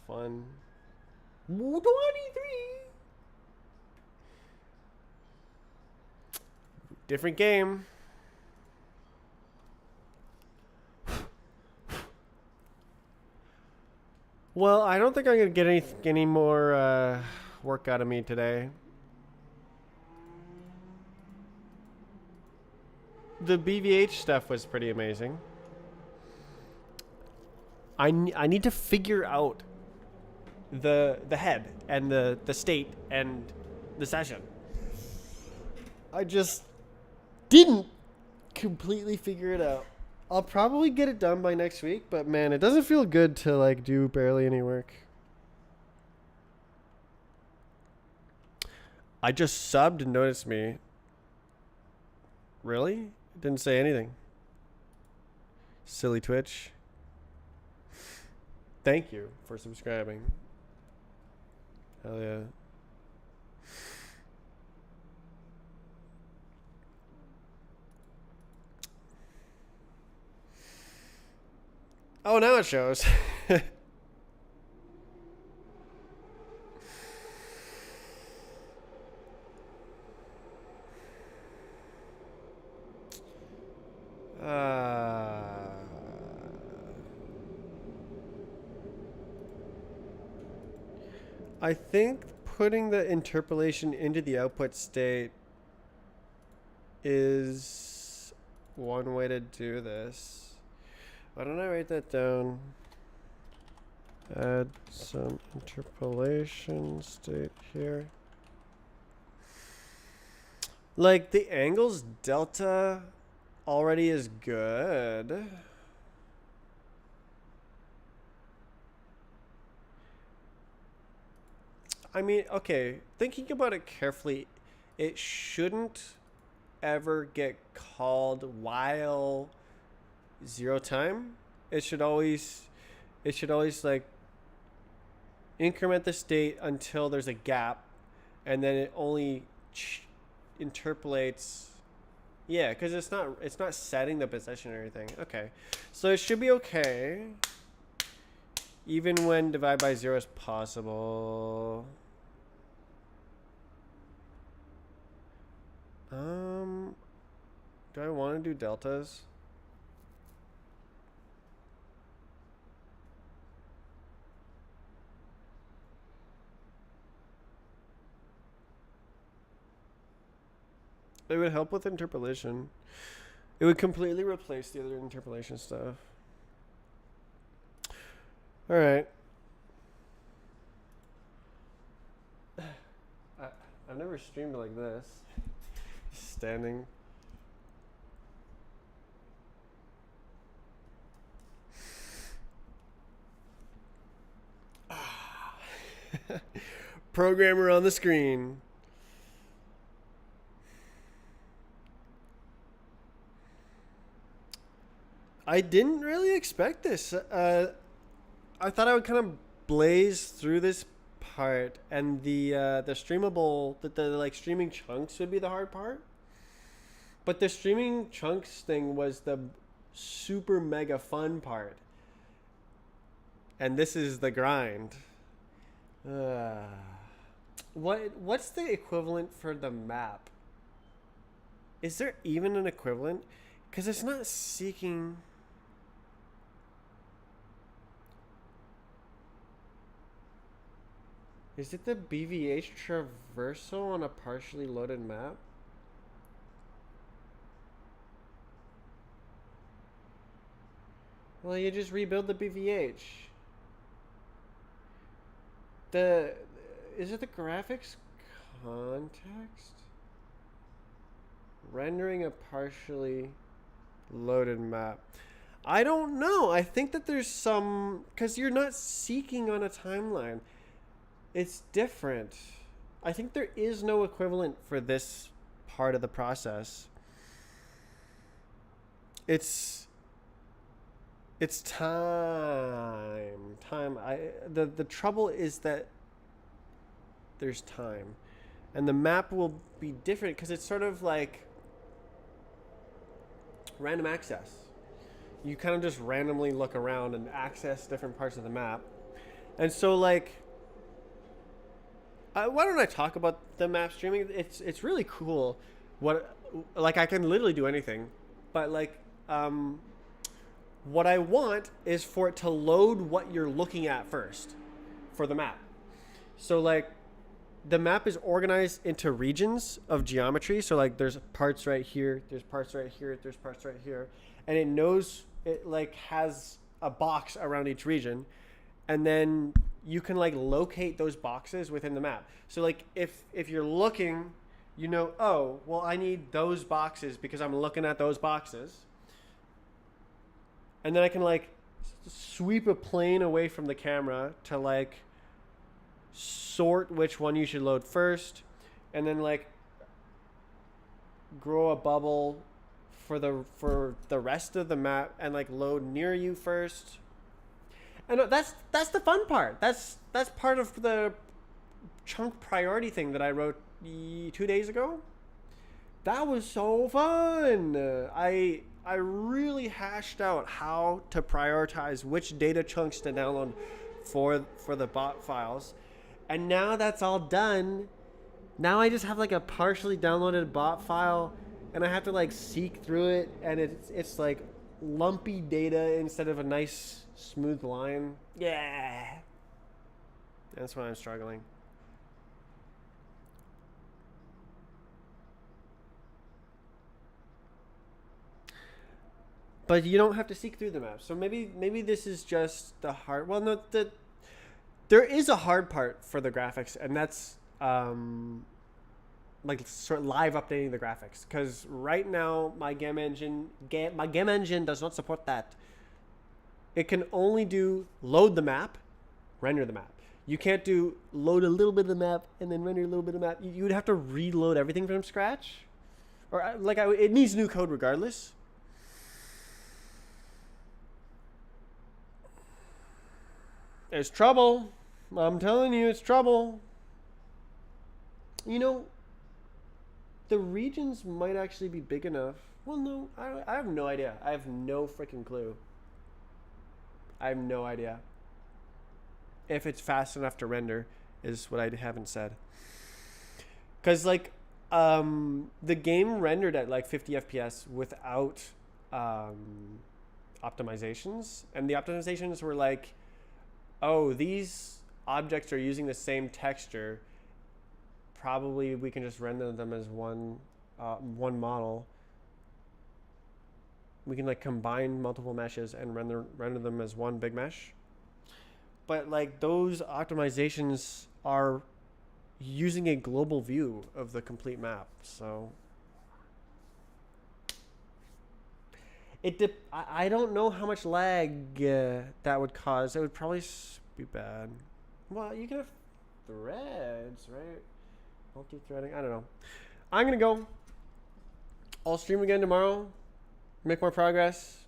Fun. 23. Different game. Well, I don't think I'm gonna get any more work out of me today. The BVH stuff was pretty amazing. I need to figure out the head and the state and the session. I just didn't completely figure it out. I'll probably get it done by next week, but man, it doesn't feel good to like do barely any work. I just subbed and noticed me. Really? Didn't say anything. Silly Twitch. Thank you for subscribing. Hell yeah. Oh, now it shows. I think putting the interpolation into the output state is one way to do this. Why don't I write that down? Add some interpolation state here. Like the angles delta already is good. I mean, okay, thinking about it carefully, it shouldn't ever get called while zero time. It should always like increment the state until there's a gap, and then it only interpolates. Yeah, because it's not setting the position or anything. Okay, so it should be okay, even when divide by zero is possible. Do I want to do deltas? It would help with interpolation. It would completely replace the other interpolation stuff. All right. I've never streamed like this. Standing. Programmer on the screen. I didn't really expect this. I thought I would kind of blaze through this part, and the streamable, the like streaming chunks would be the hard part. But the streaming chunks thing was the super mega fun part, and this is the grind. What's the equivalent for the map? Is there even an equivalent? Because it's not seeking. Is it the BVH traversal on a partially loaded map? Well, you just rebuild the BVH. Is it the graphics context? Rendering a partially loaded map. I don't know. I think that there's some, because you're not seeking on a timeline. It's different. I think there is no equivalent for this part of the process. It's time. The trouble is that there's time. And the map will be different because it's sort of like random access. You kind of just randomly look around and access different parts of the map. And so like why don't I talk about the map streaming? It's really cool. Like I can literally do anything, but like what I want is for it to load what you're looking at first for the map. So like the map is organized into regions of geometry. So like there's parts right here, there's parts right here, there's parts right here, and it knows it like has a box around each region, and then you can like locate those boxes within the map. So like if you're looking, you know, oh, well, I need those boxes because I'm looking at those boxes. And then I can like sweep a plane away from the camera to like sort which one you should load first, and then like grow a bubble for the rest of the map and like load near you first. And that's the fun part. That's part of the chunk priority thing that I wrote 2 days ago. That was so fun. I really hashed out how to prioritize which data chunks to download for the bot files. And now that's all done. Now I just have like a partially downloaded bot file, and I have to like seek through it, and it's like lumpy data instead of a nice smooth line. Yeah. That's why I'm struggling. But you don't have to seek through the map. So maybe this is just the hard. Well, no, there is a hard part for the graphics, and that's like sort of live updating the graphics. Because right now my game engine does not support that. It can only do load the map, render the map. You can't do load a little bit of the map and then render a little bit of the map. You would have to reload everything from scratch, or like it needs new code regardless. It's trouble. I'm telling you, it's trouble. You know, the regions might actually be big enough. Well, no, I have no idea. I have no freaking clue. I have no idea. If it's fast enough to render is what I haven't said. Because, like, the game rendered at, like, 50 FPS without optimizations. And the optimizations were like, oh, these objects are using the same texture. Probably we can just render them as one model. We can like combine multiple meshes and render them as one big mesh. But like those optimizations are using a global view of the complete map. So I don't know how much lag that would cause. It would probably be bad. Well, you can have threads, right? Multi-threading. I don't know. I'm going to go. I'll stream again tomorrow. Make more progress.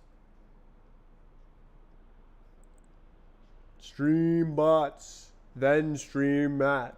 Stream bots. Then stream Matt.